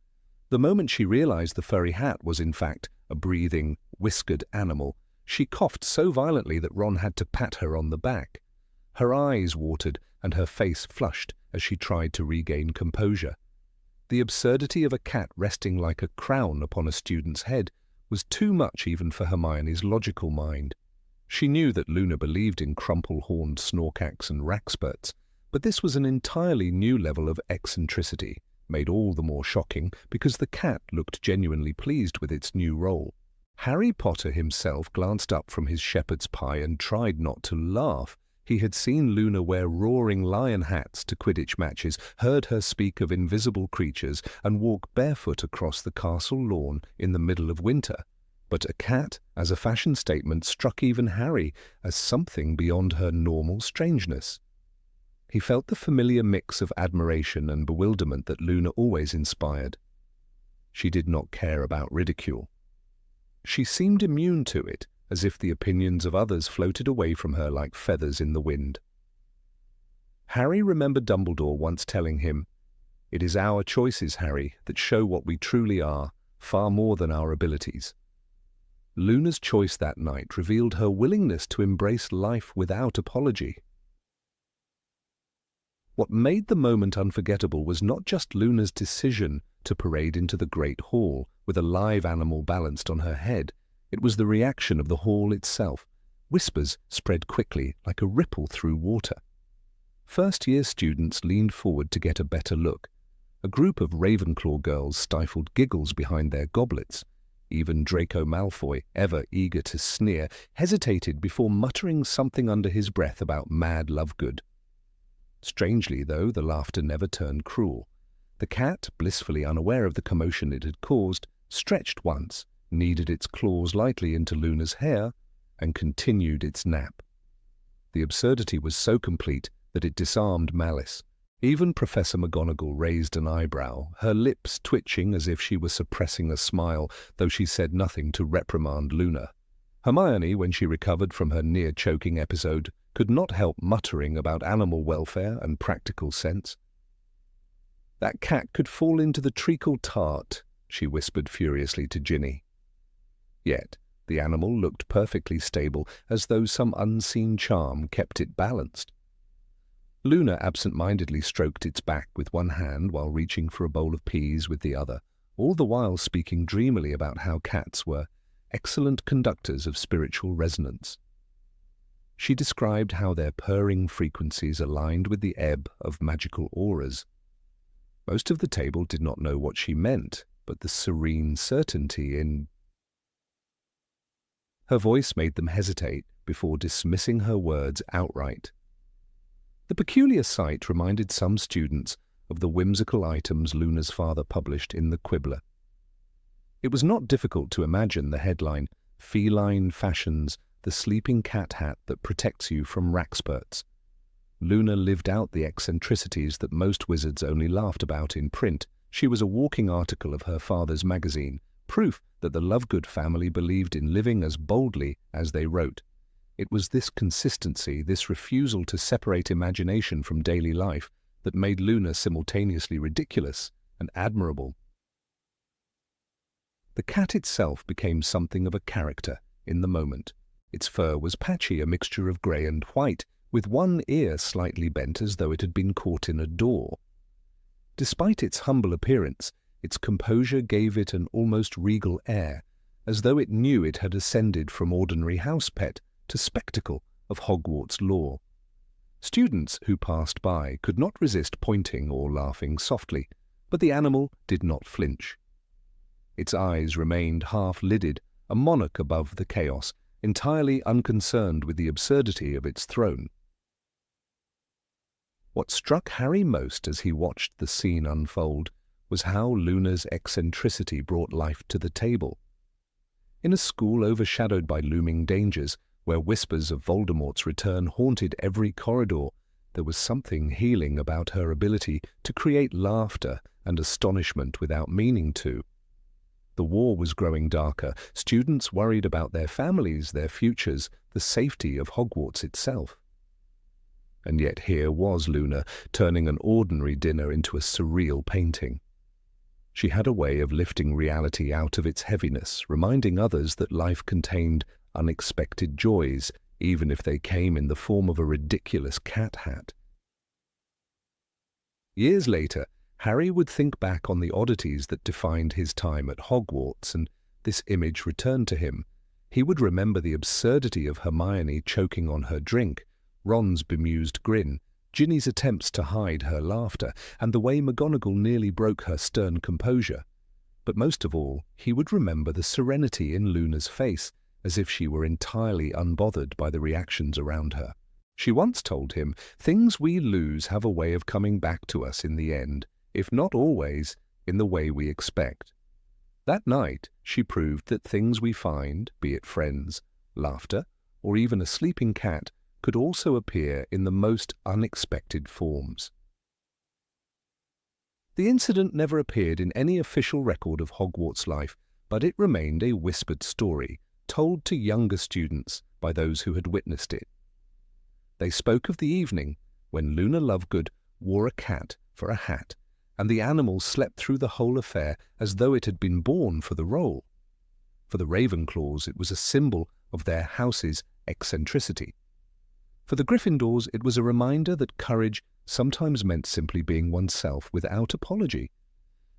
The moment she realized the furry hat was in fact a breathing, whiskered animal, she coughed so violently that Ron had to pat her on the back. Her eyes watered and her face flushed as she tried to regain composure. The absurdity of a cat resting like a crown upon a student's head was too much even for Hermione's logical mind. She knew that Luna believed in crumple-horned Snorkax and Raxperts, but this was an entirely new level of eccentricity, made all the more shocking because the cat looked genuinely pleased with its new role. Harry Potter himself glanced up from his shepherd's pie and tried not to laugh. He had seen Luna wear roaring lion hats to Quidditch matches, heard her speak of invisible creatures, and walk barefoot across the castle lawn in the middle of winter. But a cat, as a fashion statement, struck even Harry as something beyond her normal strangeness. He felt the familiar mix of admiration and bewilderment that Luna always inspired. She did not care about ridicule. She seemed immune to it, as if the opinions of others floated away from her like feathers in the wind. Harry remembered Dumbledore once telling him, "It is our choices, Harry, that show what we truly are, far more than our abilities." Luna's choice that night revealed her willingness to embrace life without apology. What made the moment unforgettable was not just Luna's decision to parade into the Great Hall with a live animal balanced on her head. It was the reaction of the hall itself. Whispers spread quickly like a ripple through water. First-year students leaned forward to get a better look. A group of Ravenclaw girls stifled giggles behind their goblets. Even Draco Malfoy, ever eager to sneer, hesitated before muttering something under his breath about mad Lovegood. Strangely, though, the laughter never turned cruel. The cat, blissfully unaware of the commotion it had caused, stretched once, kneaded its claws lightly into Luna's hair, and continued its nap. The absurdity was so complete that it disarmed malice. Even Professor McGonagall raised an eyebrow, her lips twitching as if she were suppressing a smile, though she said nothing to reprimand Luna. Hermione, when she recovered from her near-choking episode, could not help muttering about animal welfare and practical sense. "That cat could fall into the treacle tart," she whispered furiously to Ginny. Yet the animal looked perfectly stable, as though some unseen charm kept it balanced. Luna absent-mindedly stroked its back with one hand while reaching for a bowl of peas with the other, all the while speaking dreamily about how cats were excellent conductors of spiritual resonance. She described how their purring frequencies aligned with the ebb of magical auras. Most of the table did not know what she meant, but the serene certainty in her voice made them hesitate before dismissing her words outright. The peculiar sight reminded some students of the whimsical items Luna's father published in the Quibbler. It was not difficult to imagine the headline, "Feline Fashions, the sleeping cat hat that protects you from Raxperts." Luna lived out the eccentricities that most wizards only laughed about in print. She was a walking article of her father's magazine, proof that the Lovegood family believed in living as boldly as they wrote. It was this consistency, this refusal to separate imagination from daily life, that made Luna simultaneously ridiculous and admirable. The cat itself became something of a character in the moment. Its fur was patchy, a mixture of grey and white, with one ear slightly bent as though it had been caught in a door. Despite its humble appearance, its composure gave it an almost regal air, as though it knew it had ascended from ordinary house pet to spectacle of Hogwarts lore. Students who passed by could not resist pointing or laughing softly, but the animal did not flinch. Its eyes remained half-lidded, a monarch above the chaos, entirely unconcerned with the absurdity of its throne. What struck Harry most as he watched the scene unfold was how Luna's eccentricity brought life to the table. In a school overshadowed by looming dangers, where whispers of Voldemort's return haunted every corridor, there was something healing about her ability to create laughter and astonishment without meaning to. The war was growing darker. Students worried about their families, their futures, the safety of Hogwarts itself. And yet here was Luna, turning an ordinary dinner into a surreal painting. She had a way of lifting reality out of its heaviness, reminding others that life contained unexpected joys, even if they came in the form of a ridiculous cat hat. Years later, Harry would think back on the oddities that defined his time at Hogwarts and This image returned to him. He would remember the absurdity of Hermione choking on her drink, Ron's bemused grin, Ginny's attempts to hide her laughter, and the way McGonagall nearly broke her stern composure. But most of all, he would remember the serenity in Luna's face, as if she were entirely unbothered by the reactions around her. She once told him, "Things we lose have a way of coming back to us in the end, if not always, in the way we expect." That night, she proved that things we find, be it friends, laughter, or even a sleeping cat, could also appear in the most unexpected forms. The incident never appeared in any official record of Hogwarts life, but it remained a whispered story, told to younger students by those who had witnessed it. They spoke of the evening when Luna Lovegood wore a cat for a hat, and the animal slept through the whole affair as though it had been born for the role. For the Ravenclaws, it was a symbol of their house's eccentricity. For the Gryffindors, it was a reminder that courage sometimes meant simply being oneself without apology.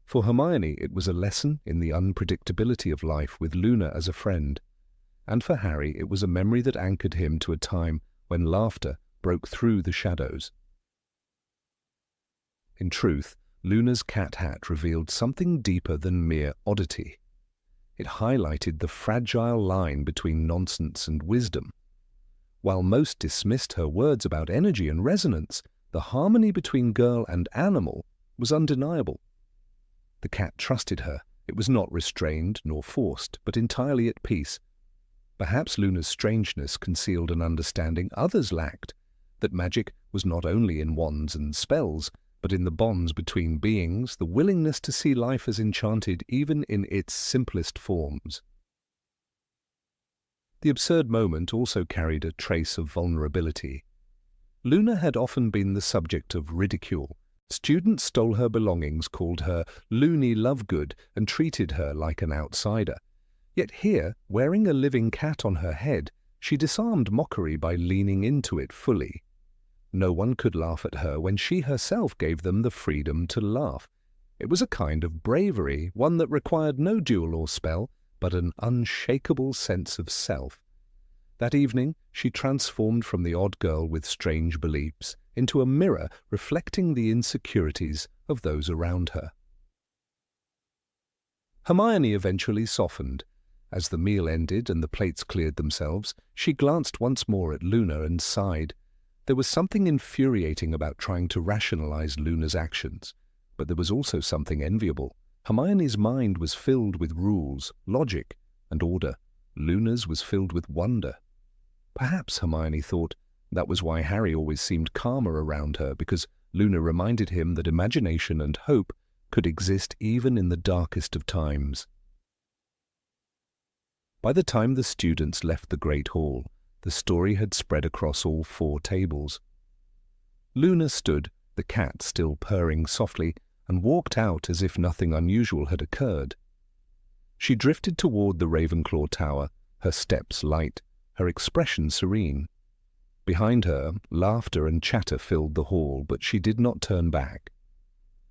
For Hermione, it was a lesson in the unpredictability of life with Luna as a friend. And for Harry, it was a memory that anchored him to a time when laughter broke through the shadows. In truth, Luna's cat hat revealed something deeper than mere oddity. It highlighted the fragile line between nonsense and wisdom. While most dismissed her words about energy and resonance, the harmony between girl and animal was undeniable. The cat trusted her. It was not restrained nor forced, but entirely at peace. Perhaps Luna's strangeness concealed an understanding others lacked, that magic was not only in wands and spells, but in the bonds between beings, the willingness to see life as enchanted even in its simplest forms. The absurd moment also carried a trace of vulnerability. Luna had often been the subject of ridicule. Students stole her belongings, called her Loony Lovegood, and treated her like an outsider. Yet here, wearing a living cat on her head, she disarmed mockery by leaning into it fully. No one could laugh at her when she herself gave them the freedom to laugh. It was a kind of bravery, one that required no duel or spell, but an unshakable sense of self. That evening, she transformed from the odd girl with strange beliefs into a mirror reflecting the insecurities of those around her. Hermione eventually softened. As the meal ended and the plates cleared themselves, she glanced once more at Luna and sighed. There was something infuriating about trying to rationalize Luna's actions, but there was also something enviable. Hermione's mind was filled with rules, logic, and order. Luna's was filled with wonder. Perhaps, Hermione thought, that was why Harry always seemed calmer around her, because Luna reminded him that imagination and hope could exist even in the darkest of times. By the time the students left the Great Hall, the story had spread across all 4 tables. Luna stood, the cat still purring softly, and walked out as if nothing unusual had occurred. She drifted toward the Ravenclaw Tower, her steps light, her expression serene. Behind her, laughter and chatter filled the hall, but she did not turn back.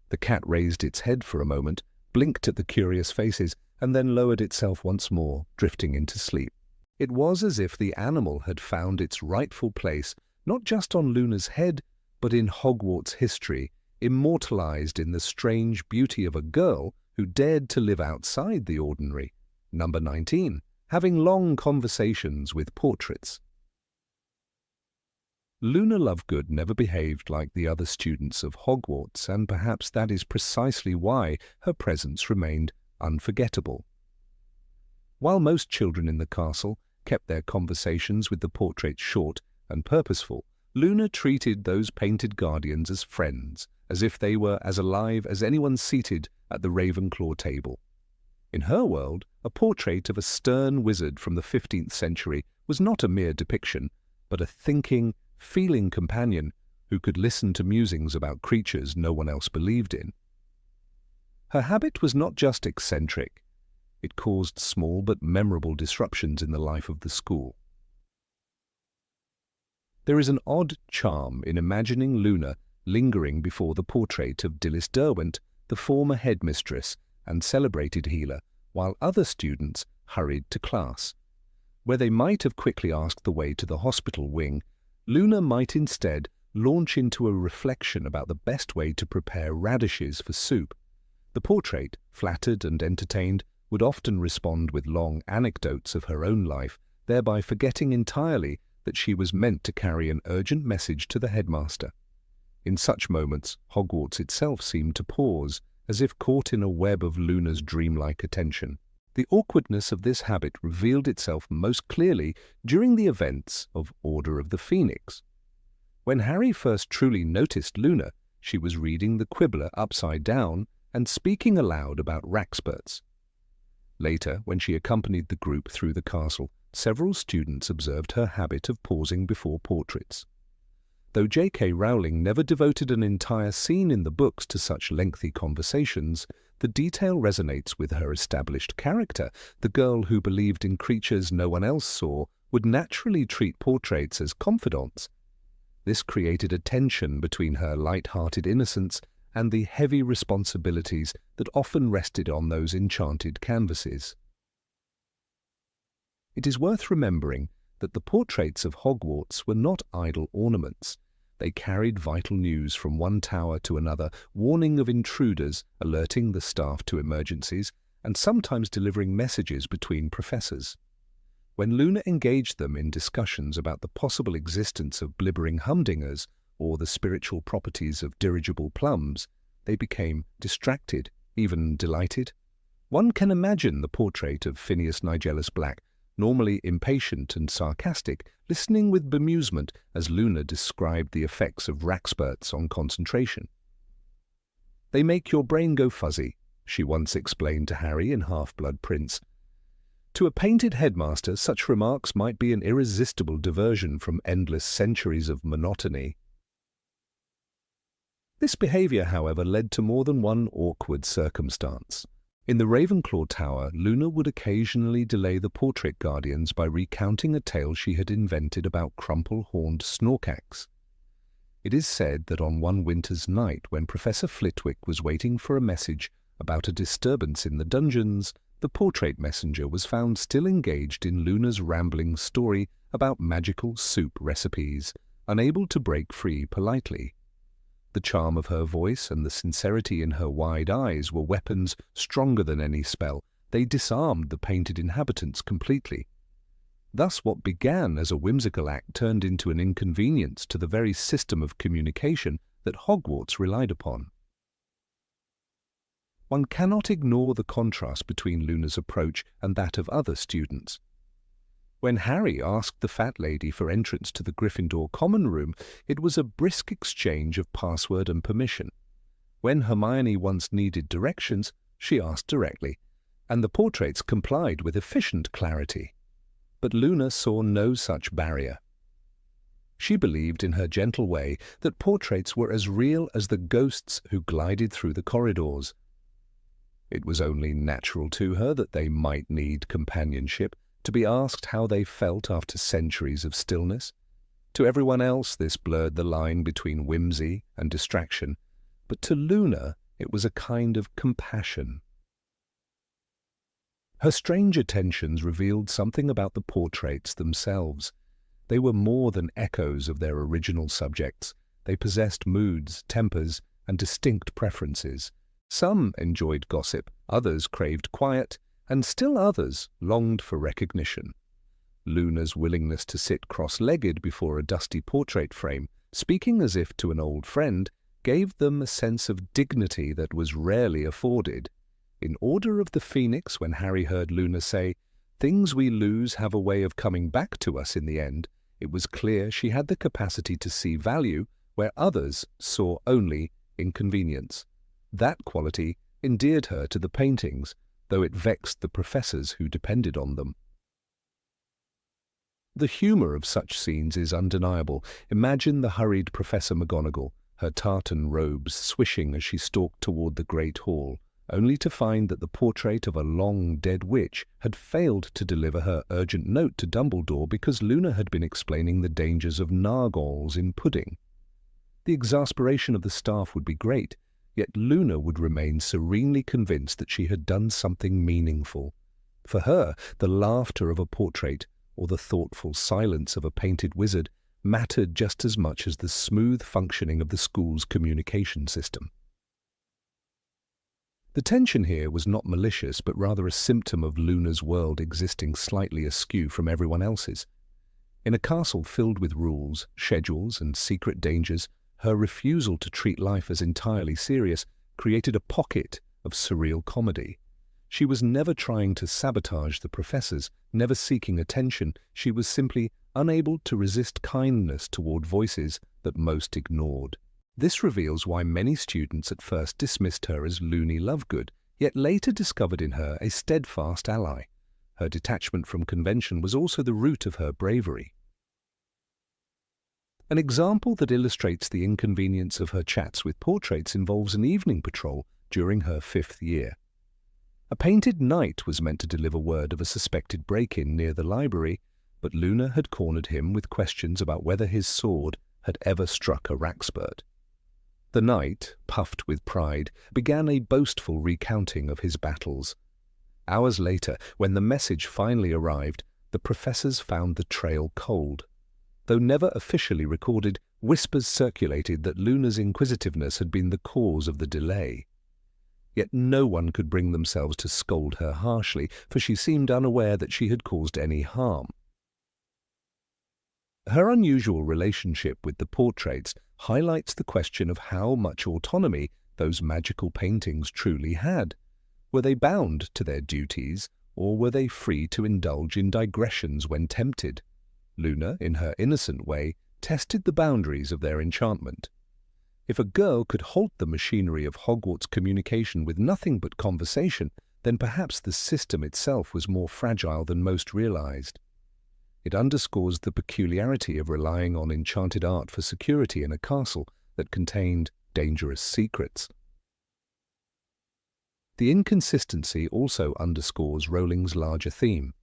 The cat raised its head for a moment, blinked at the curious faces, and then lowered itself once more, drifting into sleep. It was as if the animal had found its rightful place, not just on Luna's head, but in Hogwarts history, immortalized in the strange beauty of a girl who dared to live outside the ordinary. Number 19, having long conversations with portraits. Luna Lovegood never behaved like the other students of Hogwarts, and perhaps that is precisely why her presence remained unforgettable. While most children in the castle kept their conversations with the portraits short and purposeful, Luna treated those painted guardians as friends, as if they were as alive as anyone seated at the Ravenclaw table. In her world, a portrait of a stern wizard from the 15th century was not a mere depiction, but a thinking, feeling companion who could listen to musings about creatures no one else believed in. Her habit was not just eccentric. It caused small but memorable disruptions in the life of the school. There is an odd charm in imagining Luna lingering before the portrait of Dilys Derwent, the former headmistress and celebrated healer, while other students hurried to class. Where they might have quickly asked the way to the hospital wing, Luna might instead launch into a reflection about the best way to prepare radishes for soup. The portrait, flattered and entertained, would often respond with long anecdotes of her own life, thereby forgetting entirely that she was meant to carry an urgent message to the headmaster. In such moments, Hogwarts itself seemed to pause, as if caught in a web of Luna's dreamlike attention. The awkwardness of this habit revealed itself most clearly during the events of Order of the Phoenix. When Harry first truly noticed Luna, she was reading the Quibbler upside down and speaking aloud about Raxburts. Later, when she accompanied the group through the castle, several students observed her habit of pausing before portraits. Though J.K. Rowling never devoted an entire scene in the books to such lengthy conversations, the detail resonates with her established character. The girl who believed in creatures no one else saw would naturally treat portraits as confidants. This created a tension between her light-hearted innocence and the heavy responsibilities that often rested on those enchanted canvases. It is worth remembering that the portraits of Hogwarts were not idle ornaments. They carried vital news from one tower to another, warning of intruders, alerting the staff to emergencies, and sometimes delivering messages between professors. When Luna engaged them in discussions about the possible existence of blibbering humdingers or the spiritual properties of dirigible plums, they became distracted, even delighted. One can imagine the portrait of Phineas Nigellus Black, normally impatient and sarcastic, listening with bemusement as Luna described the effects of Raxburts on concentration. "They make your brain go fuzzy," she once explained to Harry in Half-Blood Prince. To a painted headmaster, such remarks might be an irresistible diversion from endless centuries of monotony. This behavior, however, led to more than one awkward circumstance. In the Ravenclaw Tower, Luna would occasionally delay the portrait guardians by recounting a tale she had invented about crumple-horned Snorkax. It is said that on one winter's night, when Professor Flitwick was waiting for a message about a disturbance in the dungeons, the portrait messenger was found still engaged in Luna's rambling story about magical soup recipes, unable to break free politely. The charm of her voice and the sincerity in her wide eyes were weapons stronger than any spell. They disarmed the painted inhabitants completely. Thus what began as a whimsical act turned into an inconvenience to the very system of communication that Hogwarts relied upon. One cannot ignore the contrast between Luna's approach and that of other students. When Harry asked the fat lady for entrance to the Gryffindor common room, it was a brisk exchange of password and permission. When Hermione once needed directions, she asked directly, and the portraits complied with efficient clarity. But Luna saw no such barrier. She believed in her gentle way that portraits were as real as the ghosts who glided through the corridors. It was only natural to her that they might need companionship, to be asked how they felt after centuries of stillness. To everyone else this blurred the line between whimsy and distraction, but to Luna it was a kind of compassion. Her strange attentions revealed something about the portraits themselves. They were more than echoes of their original subjects. They possessed moods, tempers, and distinct preferences. Some enjoyed gossip, others craved quiet, and still others longed for recognition. Luna's willingness to sit cross-legged before a dusty portrait frame, speaking as if to an old friend, gave them a sense of dignity that was rarely afforded. In Order of the Phoenix, when Harry heard Luna say, "Things we lose have a way of coming back to us in the end," it was clear she had the capacity to see value where others saw only inconvenience. That quality endeared her to the paintings, though it vexed the professors who depended on them. The humour of such scenes is undeniable. Imagine the hurried Professor McGonagall, her tartan robes swishing as she stalked toward the great hall, only to find that the portrait of a long-dead witch had failed to deliver her urgent note to Dumbledore because Luna had been explaining the dangers of nargholes in pudding. The exasperation of the staff would be great, Yet Luna would remain serenely convinced that she had done something meaningful. For her, the laughter of a portrait or the thoughtful silence of a painted wizard mattered just as much as the smooth functioning of the school's communication system. The tension here was not malicious, but rather a symptom of Luna's world existing slightly askew from everyone else's. In a castle filled with rules, schedules, and secret dangers, her refusal to treat life as entirely serious created a pocket of surreal comedy. She was never trying to sabotage the professors, never seeking attention. She was simply unable to resist kindness toward voices that most ignored. This reveals why many students at first dismissed her as loony Lovegood, yet later discovered in her a steadfast ally. Her detachment from convention was also the root of her bravery. An example that illustrates the inconvenience of her chats with portraits involves an evening patrol during her 5th year. A painted knight was meant to deliver word of a suspected break-in near the library, but Luna had cornered him with questions about whether his sword had ever struck a rackspurt. The knight, puffed with pride, began a boastful recounting of his battles. Hours later, when the message finally arrived, the professors found the trail cold. Though never officially recorded, whispers circulated that Luna's inquisitiveness had been the cause of the delay. Yet no one could bring themselves to scold her harshly, for she seemed unaware that she had caused any harm. Her unusual relationship with the portraits highlights the question of how much autonomy those magical paintings truly had. Were they bound to their duties, or were they free to indulge in digressions when tempted? Luna, in her innocent way, tested the boundaries of their enchantment. If a girl could halt the machinery of Hogwarts communication with nothing but conversation, then perhaps the system itself was more fragile than most realized. It underscores the peculiarity of relying on enchanted art for security in a castle that contained dangerous secrets. The inconsistency also underscores Rowling's larger theme,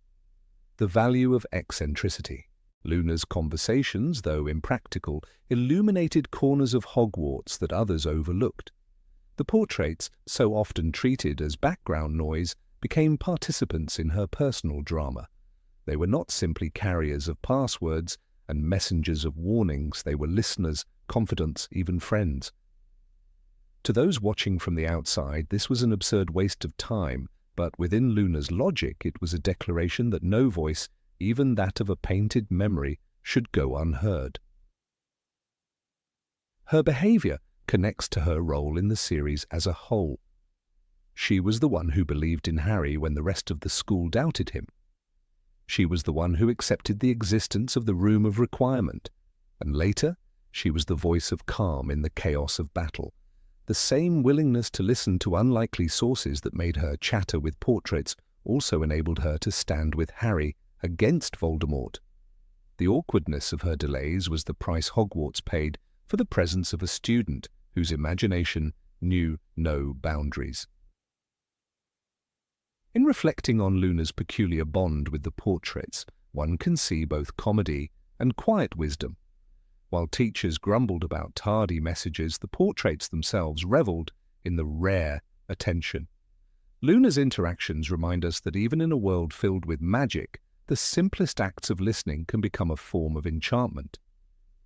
the value of eccentricity. Luna's conversations, though impractical, illuminated corners of Hogwarts that others overlooked. The portraits, so often treated as background noise, became participants in her personal drama. They were not simply carriers of passwords and messengers of warnings. They were listeners, confidants, even friends. To those watching from the outside, this was an absurd waste of time, but within Luna's logic, it was a declaration that no voice, even that of a painted memory, should go unheard. Her behavior connects to her role in the series as a whole. She was the one who believed in Harry when the rest of the school doubted him. She was the one who accepted the existence of the Room of Requirement, and later she was the voice of calm in the chaos of battle. The same willingness to listen to unlikely sources that made her chatter with portraits also enabled her to stand with Harry against Voldemort. The awkwardness of her delays was the price Hogwarts paid for the presence of a student whose imagination knew no boundaries. In reflecting on Luna's peculiar bond with the portraits, one can see both comedy and quiet wisdom. While teachers grumbled about tardy messages, the portraits themselves revelled in the rare attention. Luna's interactions remind us that even in a world filled with magic, the simplest acts of listening can become a form of enchantment.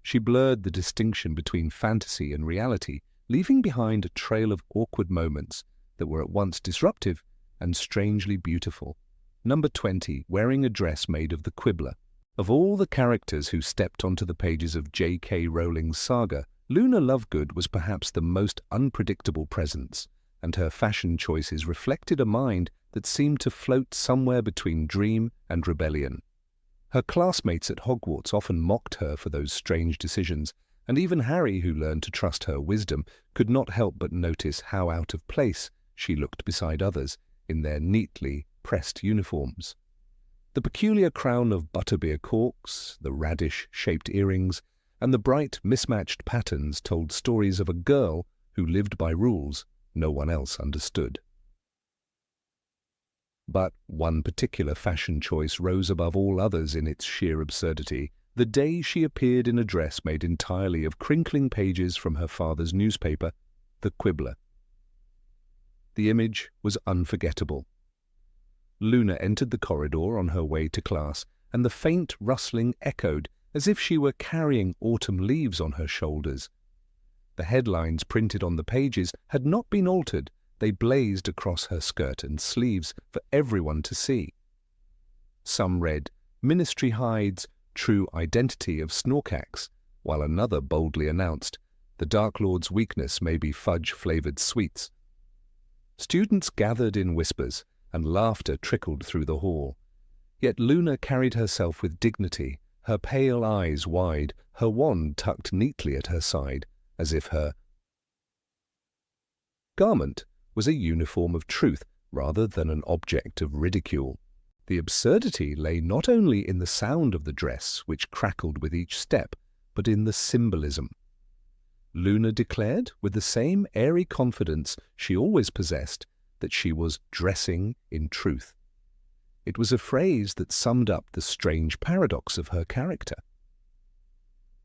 She blurred the distinction between fantasy and reality, leaving behind a trail of awkward moments that were at once disruptive and strangely beautiful. Number 20, wearing a dress made of the Quibbler. Of all the characters who stepped onto the pages of J.K. Rowling's saga, Luna Lovegood was perhaps the most unpredictable presence, and her fashion choices reflected a mind that seemed to float somewhere between dream and rebellion. Her classmates at Hogwarts often mocked her for those strange decisions, and even Harry, who learned to trust her wisdom, could not help but notice how out of place she looked beside others in their neatly pressed uniforms. The peculiar crown of butterbeer corks, the radish-shaped earrings, and the bright, mismatched patterns told stories of a girl who lived by rules no one else understood. But one particular fashion choice rose above all others in its sheer absurdity, the day she appeared in a dress made entirely of crinkling pages from her father's newspaper, The Quibbler. The image was unforgettable. Luna entered the corridor on her way to class, and the faint rustling echoed as if she were carrying autumn leaves on her shoulders. The headlines printed on the pages had not been altered. They blazed across her skirt and sleeves for everyone to see. Some read, "Ministry hides true identity of Snorkax," while another boldly announced, "The Dark Lord's weakness may be fudge-flavored sweets." Students gathered in whispers, and laughter trickled through the hall. Yet Luna carried herself with dignity, her pale eyes wide, her wand tucked neatly at her side, as if her garment was a uniform of truth rather than an object of ridicule. The absurdity lay not only in the sound of the dress, which crackled with each step, but in the symbolism. Luna declared, with the same airy confidence she always possessed, that she was dressing in truth. It was a phrase that summed up the strange paradox of her character.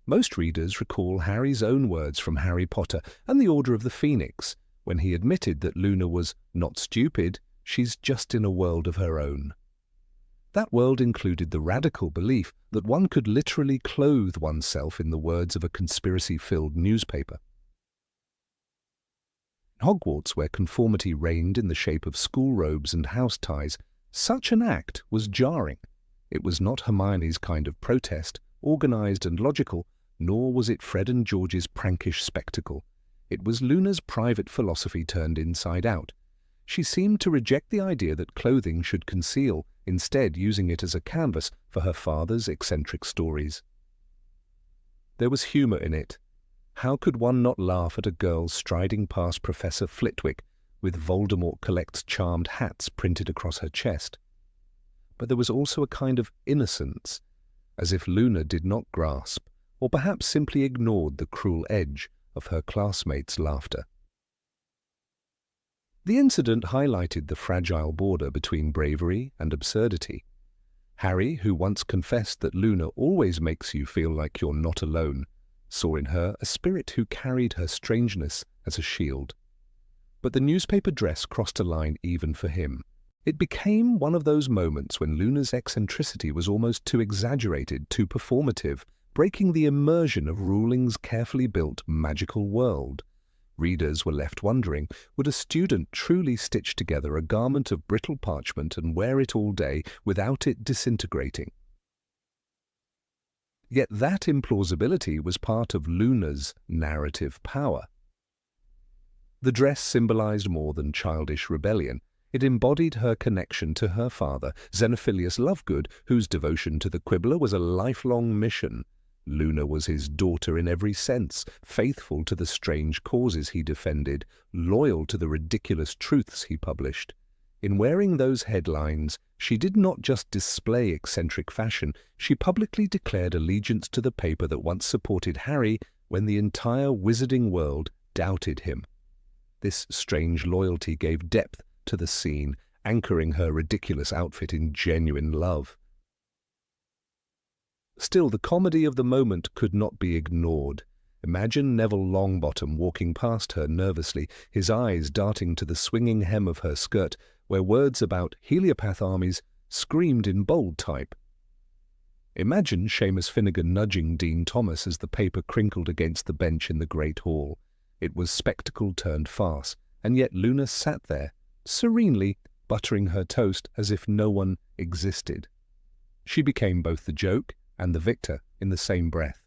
Most readers recall Harry's own words from Harry Potter and the Order of the Phoenix, when he admitted that Luna was not stupid, she's just in a world of her own. That world included the radical belief that one could literally clothe oneself in the words of a conspiracy-filled newspaper. In Hogwarts, where conformity reigned in the shape of school robes and house ties, such an act was jarring. It was not Hermione's kind of protest, organized and logical, nor was it Fred and George's prankish spectacle. It was Luna's private philosophy turned inside out. She seemed to reject the idea that clothing should conceal, instead using it as a canvas for her father's eccentric stories. There was humour in it. How could one not laugh at a girl striding past Professor Flitwick with Voldemort collects charmed hats printed across her chest? But there was also a kind of innocence, as if Luna did not grasp, or perhaps simply ignored the cruel edge of her classmates' laughter. The incident highlighted the fragile border between bravery and absurdity. Harry, who once confessed that Luna always makes you feel like you're not alone, saw in her a spirit who carried her strangeness as a shield. But the newspaper dress crossed a line even for him. It became one of those moments when Luna's eccentricity was almost too exaggerated, too performative, breaking the immersion of Rowling's carefully built magical world. Readers were left wondering, would a student truly stitch together a garment of brittle parchment and wear it all day without it disintegrating? Yet that implausibility was part of Luna's narrative power. The dress symbolized more than childish rebellion. It embodied her connection to her father, Xenophilius Lovegood, whose devotion to the Quibbler was a lifelong mission. Luna was his daughter in every sense, faithful to the strange causes he defended, loyal to the ridiculous truths he published. In wearing those headlines, she did not just display eccentric fashion, she publicly declared allegiance to the paper that once supported Harry when the entire wizarding world doubted him. This strange loyalty gave depth to the scene, anchoring her ridiculous outfit in genuine love. Still, the comedy of the moment could not be ignored. Imagine Neville Longbottom walking past her nervously, his eyes darting to the swinging hem of her skirt, where words about heliopath armies screamed in bold type. Imagine Seamus Finnegan nudging Dean Thomas as the paper crinkled against the bench in the Great Hall. It was spectacle turned farce, and yet Luna sat there, serenely buttering her toast as if no one existed. She became both the joke and the victor in the same breath.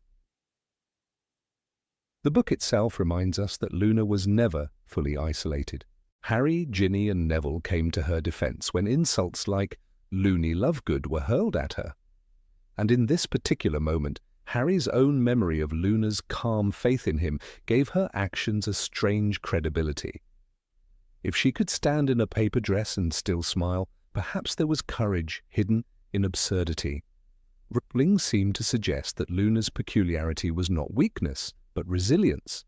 The book itself reminds us that Luna was never fully isolated. Harry, Ginny, and Neville came to her defense when insults like "Loony Lovegood" were hurled at her. And in this particular moment, Harry's own memory of Luna's calm faith in him gave her actions a strange credibility. If she could stand in a paper dress and still smile, perhaps there was courage hidden in absurdity. Rowling seemed to suggest that Luna's peculiarity was not weakness, but resilience.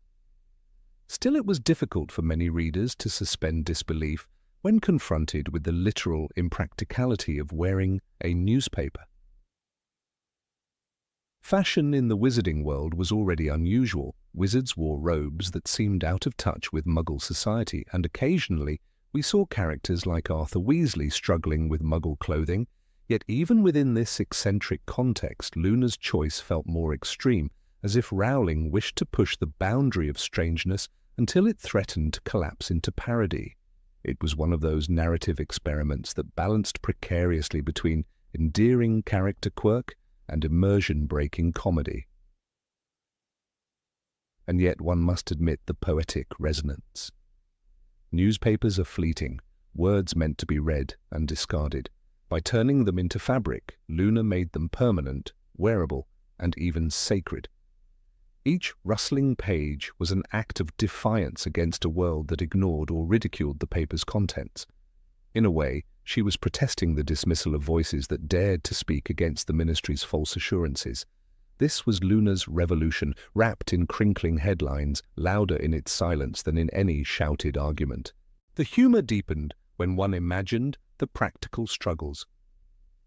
Still, it was difficult for many readers to suspend disbelief when confronted with the literal impracticality of wearing a newspaper. Fashion in the wizarding world was already unusual. Wizards wore robes that seemed out of touch with Muggle society and occasionally We saw characters like Arthur Weasley struggling with Muggle clothing, yet even within this eccentric context, Luna's choice felt more extreme, as if Rowling wished to push the boundary of strangeness until it threatened to collapse into parody. It was one of those narrative experiments that balanced precariously between endearing character quirk and immersion-breaking comedy. And yet one must admit the poetic resonance. Newspapers are fleeting, words meant to be read and discarded. By turning them into fabric, Luna made them permanent, wearable, and even sacred. Each rustling page was an act of defiance against a world that ignored or ridiculed the paper's contents. In a way, she was protesting the dismissal of voices that dared to speak against the Ministry's false assurances. This was Luna's revolution, wrapped in crinkling headlines, louder in its silence than in any shouted argument. The humor deepened when one imagined the practical struggles.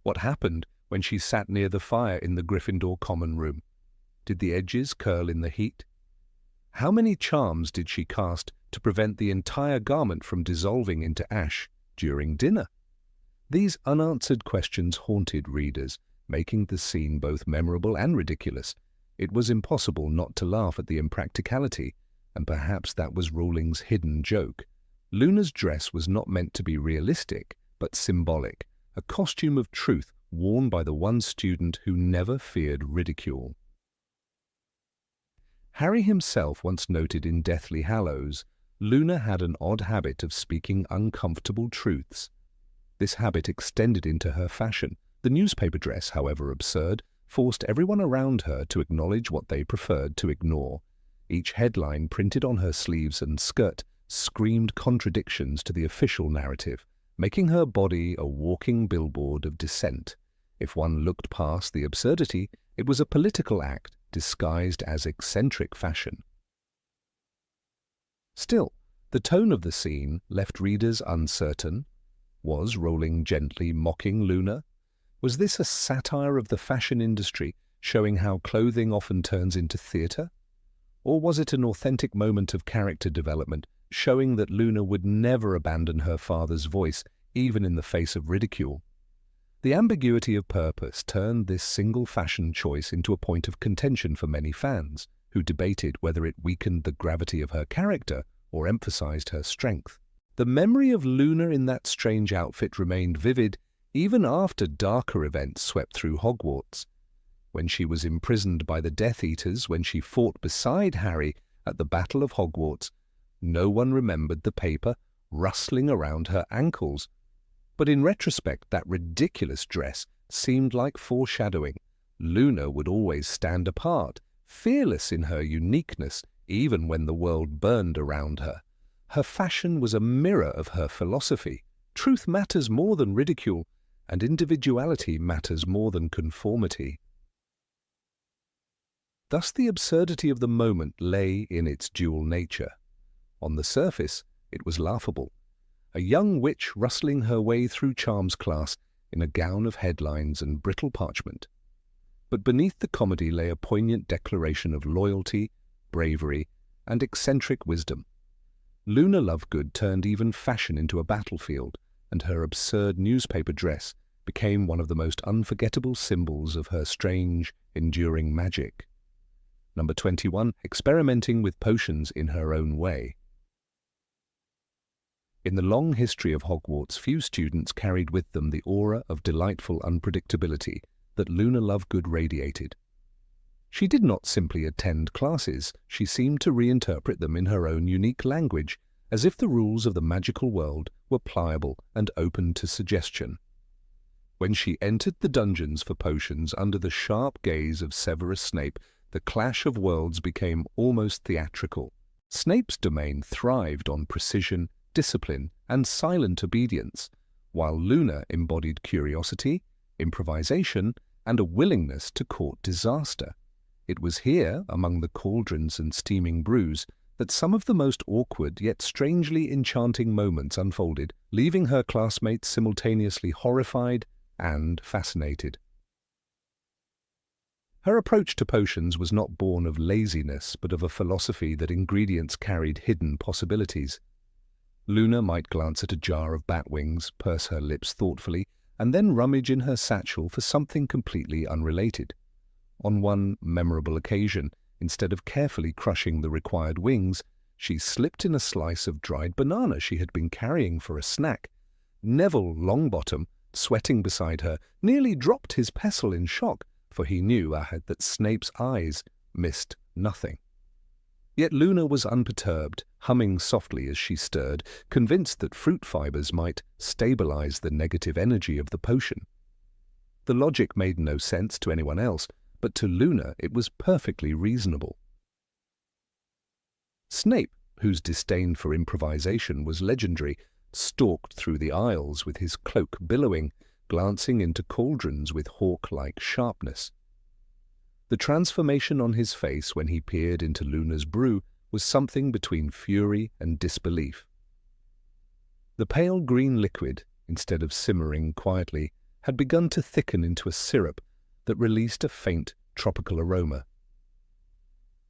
What happened when she sat near the fire in the Gryffindor common room? Did the edges curl in the heat? How many charms did she cast to prevent the entire garment from dissolving into ash during dinner? These unanswered questions haunted readers, making the scene both memorable and ridiculous. It was impossible not to laugh at the impracticality, and perhaps that was Rowling's hidden joke. Luna's dress was not meant to be realistic, but symbolic, a costume of truth worn by the one student who never feared ridicule. Harry himself once noted in Deathly Hallows, Luna had an odd habit of speaking uncomfortable truths. This habit extended into her fashion. The newspaper dress, however absurd, forced everyone around her to acknowledge what they preferred to ignore. Each headline printed on her sleeves and skirt screamed contradictions to the official narrative, making her body a walking billboard of dissent. If one looked past the absurdity, it was a political act disguised as eccentric fashion. Still, the tone of the scene left readers uncertain. Was Rowling gently mocking Luna? Was this a satire of the fashion industry, showing how clothing often turns into theatre? Or was it an authentic moment of character development, showing that Luna would never abandon her father's voice, even in the face of ridicule? The ambiguity of purpose turned this single fashion choice into a point of contention for many fans, who debated whether it weakened the gravity of her character or emphasized her strength. The memory of Luna in that strange outfit remained vivid even after darker events swept through Hogwarts. When she was imprisoned by the Death Eaters, when she fought beside Harry at the Battle of Hogwarts, no one remembered the paper rustling around her ankles. But in retrospect, that ridiculous dress seemed like foreshadowing. Luna would always stand apart, fearless in her uniqueness, even when the world burned around her. Her fashion was a mirror of her philosophy. Truth matters more than ridicule, and individuality matters more than conformity. Thus the absurdity of the moment lay in its dual nature. On the surface, it was laughable. A young witch rustling her way through charms class in a gown of headlines and brittle parchment. But beneath the comedy lay a poignant declaration of loyalty, bravery, and eccentric wisdom. Luna Lovegood turned even fashion into a battlefield, and her absurd newspaper dress became one of the most unforgettable symbols of her strange, enduring magic. Number 21, experimenting with potions in her own way. In the long history of Hogwarts, few students carried with them the aura of delightful unpredictability that Luna Lovegood radiated. She did not simply attend classes, she seemed to reinterpret them in her own unique language, as if the rules of the magical world were pliable and open to suggestion. When she entered the dungeons for potions under the sharp gaze of Severus Snape, the clash of worlds became almost theatrical. Snape's domain thrived on precision, discipline, and silent obedience, while Luna embodied curiosity, improvisation, and a willingness to court disaster. It was here, among the cauldrons and steaming brews, that some of the most awkward yet strangely enchanting moments unfolded, leaving her classmates simultaneously horrified and fascinated. Her approach to potions was not born of laziness, but of a philosophy that ingredients carried hidden possibilities. Luna might glance at a jar of bat wings, purse her lips thoughtfully, and then rummage in her satchel for something completely unrelated. On one memorable occasion, instead of carefully crushing the required wings, she slipped in a slice of dried banana she had been carrying for a snack. Neville Longbottom, sweating beside her, nearly dropped his pestle in shock, for he knew that Snape's eyes missed nothing. Yet Luna was unperturbed, humming softly as she stirred, convinced that fruit fibers might stabilize the negative energy of the potion. The logic made no sense to anyone else, but to Luna it was perfectly reasonable. Snape, whose disdain for improvisation was legendary, stalked through the aisles with his cloak billowing, glancing into cauldrons with hawk-like sharpness. The transformation on his face when he peered into Luna's brew was something between fury and disbelief. The pale green liquid, instead of simmering quietly, had begun to thicken into a syrup that released a faint tropical aroma.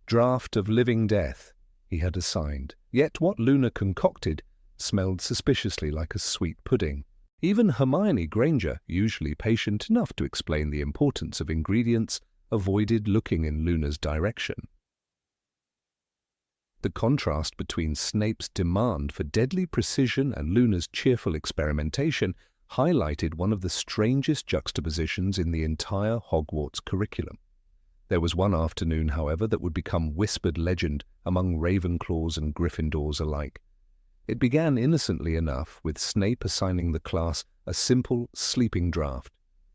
Draught of living death, he had assigned, yet what Luna concocted smelled suspiciously like a sweet pudding. Even Hermione Granger, usually patient enough to explain the importance of ingredients, avoided looking in Luna's direction. The contrast between Snape's demand for deadly precision and Luna's cheerful experimentation highlighted one of the strangest juxtapositions in the entire Hogwarts curriculum. There was one afternoon, however, that would become whispered legend among Ravenclaws and Gryffindors alike. It began innocently enough, with Snape assigning the class a simple sleeping draught.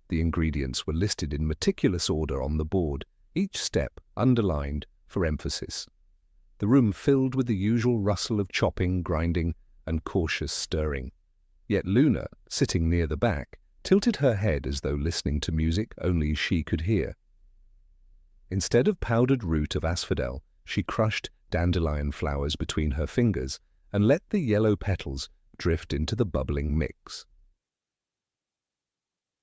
The ingredients were listed in meticulous order on the board, each step underlined for emphasis. The room filled with the usual rustle of chopping, grinding, and cautious stirring. Yet Luna, sitting near the back, tilted her head as though listening to music only she could hear. Instead of powdered root of asphodel, she crushed dandelion flowers between her fingers and let the yellow petals drift into the bubbling mix.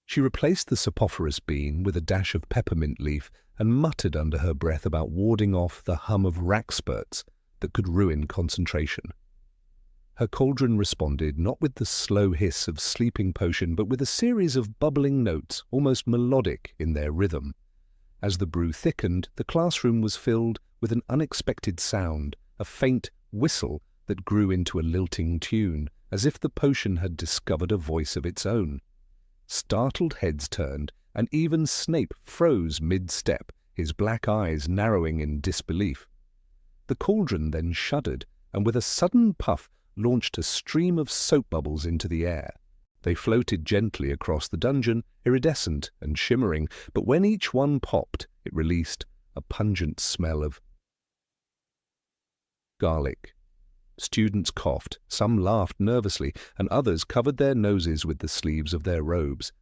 She replaced the saprophoros bean with a dash of peppermint leaf and muttered under her breath about warding off the hum of rack-spurts that could ruin concentration. Her cauldron responded not with the slow hiss of sleeping potion, but with a series of bubbling notes, almost melodic in their rhythm. As the brew thickened, the classroom was filled with an unexpected sound, a faint whistle that grew into a lilting tune, as if the potion had discovered a voice of its own. Startled heads turned, and even Snape froze mid-step, his black eyes narrowing in disbelief. The cauldron then shuddered, and with a sudden puff launched a stream of soap bubbles into the air. They floated gently across the dungeon, iridescent and shimmering, but when each one popped, it released a pungent smell of garlic. Students coughed, some laughed nervously, and others covered their noses with the sleeves of their robes.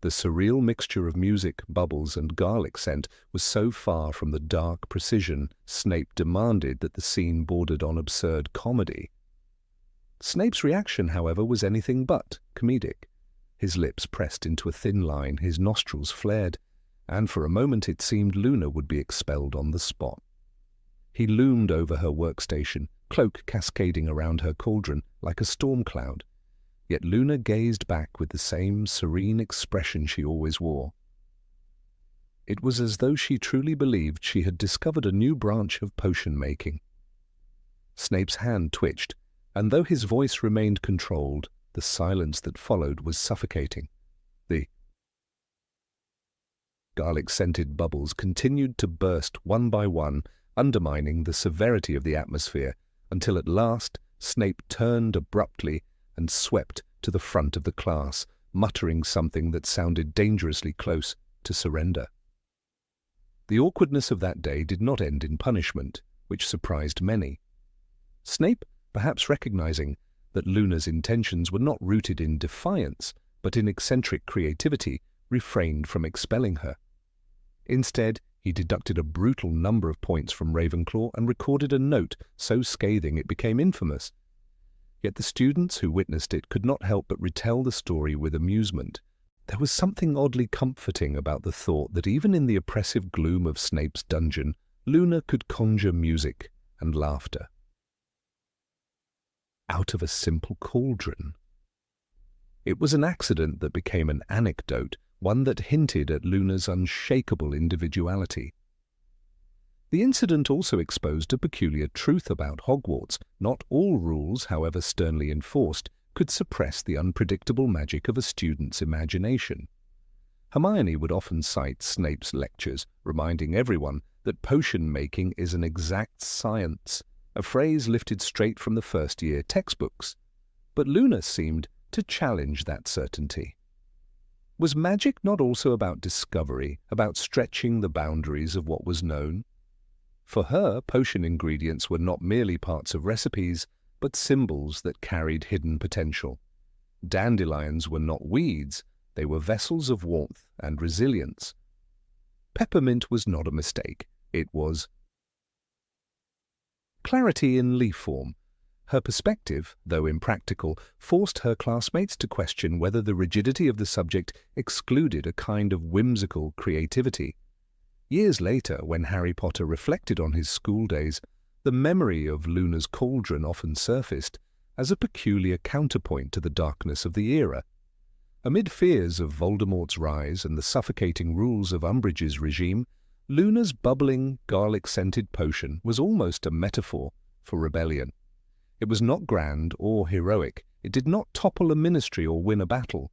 The surreal mixture of music, bubbles, and garlic scent was so far from the dark precision Snape demanded that the scene bordered on absurd comedy. Snape's reaction, however, was anything but comedic. His lips pressed into a thin line, his nostrils flared, and for a moment it seemed Luna would be expelled on the spot. He loomed over her workstation, cloak cascading around her cauldron like a storm cloud. Yet Luna gazed back with the same serene expression she always wore. It was as though she truly believed she had discovered a new branch of potion-making. Snape's hand twitched, and though his voice remained controlled, the silence that followed was suffocating. The garlic-scented bubbles continued to burst one by one, undermining the severity of the atmosphere, until at last Snape turned abruptly and swept to the front of the class, muttering something that sounded dangerously close to surrender. The awkwardness of that day did not end in punishment, which surprised many. Snape, perhaps recognizing that Luna's intentions were not rooted in defiance, but in eccentric creativity, refrained from expelling her. Instead, he deducted a brutal number of points from Ravenclaw and recorded a note so scathing it became infamous. Yet the students who witnessed it could not help but retell the story with amusement. There was something oddly comforting about the thought that even in the oppressive gloom of Snape's dungeon, Luna could conjure music and laughter. out of a simple cauldron. It was an accident that became an anecdote, one that hinted at Luna's unshakable individuality. The incident also exposed a peculiar truth about Hogwarts. Not all rules, however sternly enforced, could suppress the unpredictable magic of a student's imagination. Hermione would often cite Snape's lectures, reminding everyone that potion-making is an exact science, a phrase lifted straight from the first-year textbooks. But Luna seemed to challenge that certainty. Was magic not also about discovery, about stretching the boundaries of what was known? For her, potion ingredients were not merely parts of recipes, but symbols that carried hidden potential. Dandelions were not weeds, they were vessels of warmth and resilience. Peppermint was not a mistake, it was clarity in leaf form. Her perspective, though impractical, forced her classmates to question whether the rigidity of the subject excluded a kind of whimsical creativity. Years later, when Harry Potter reflected on his school days, the memory of Luna's cauldron often surfaced as a peculiar counterpoint to the darkness of the era. Amid fears of Voldemort's rise and the suffocating rules of Umbridge's regime, Luna's bubbling, garlic-scented potion was almost a metaphor for rebellion. It was not grand or heroic, it did not topple a ministry or win a battle,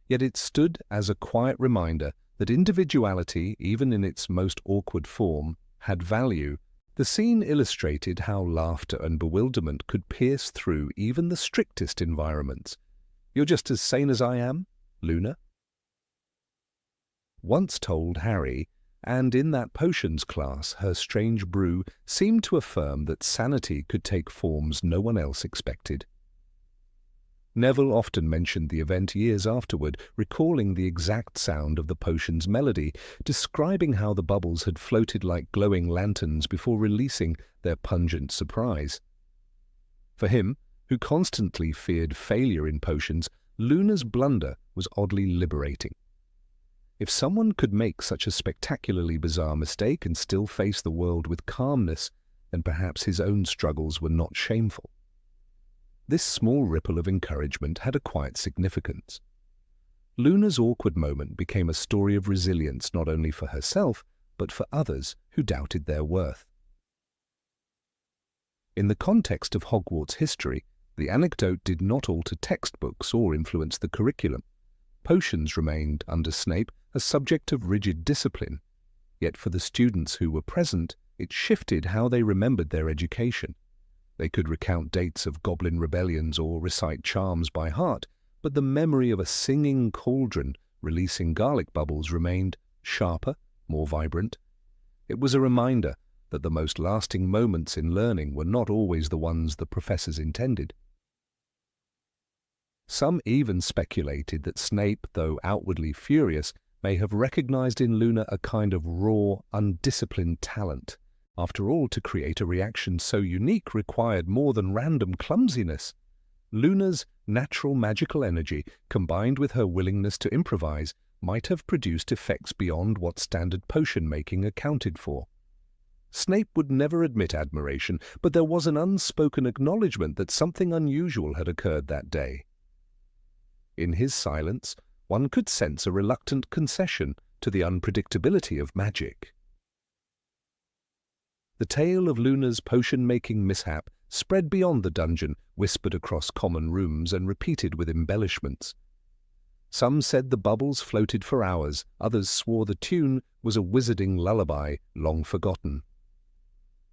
yet it stood as a quiet reminder that individuality, even in its most awkward form, had value. The scene illustrated how laughter and bewilderment could pierce through even the strictest environments. "You're just as sane as I am, Luna?" once told Harry, and in that potions class her strange brew seemed to affirm that sanity could take forms no one else expected. Neville often mentioned the event years afterward, recalling the exact sound of the potion's melody, describing how the bubbles had floated like glowing lanterns before releasing their pungent surprise. For him, who constantly feared failure in potions, Luna's blunder was oddly liberating. If someone could make such a spectacularly bizarre mistake and still face the world with calmness, then perhaps his own struggles were not shameful. This small ripple of encouragement had a quiet significance. Luna's awkward moment became a story of resilience not only for herself, but for others who doubted their worth. In the context of Hogwarts history, the anecdote did not alter textbooks or influence the curriculum. Potions remained, under Snape, a subject of rigid discipline. Yet for the students who were present, it shifted how they remembered their education. They could recount dates of goblin rebellions or recite charms by heart, but the memory of a singing cauldron releasing garlic bubbles remained sharper, more vibrant. It was a reminder that the most lasting moments in learning were not always the ones the professors intended. Some even speculated that Snape, though outwardly furious, may have recognized in Luna a kind of raw, undisciplined talent. After all, to create a reaction so unique required more than random clumsiness. Luna's natural magical energy, combined with her willingness to improvise, might have produced effects beyond what standard potion-making accounted for. Snape would never admit admiration, but there was an unspoken acknowledgement that something unusual had occurred that day. In his silence, one could sense a reluctant concession to the unpredictability of magic. The tale of Luna's potion-making mishap spread beyond the dungeon, whispered across common rooms and repeated with embellishments. Some said the bubbles floated for hours, others swore the tune was a wizarding lullaby long forgotten.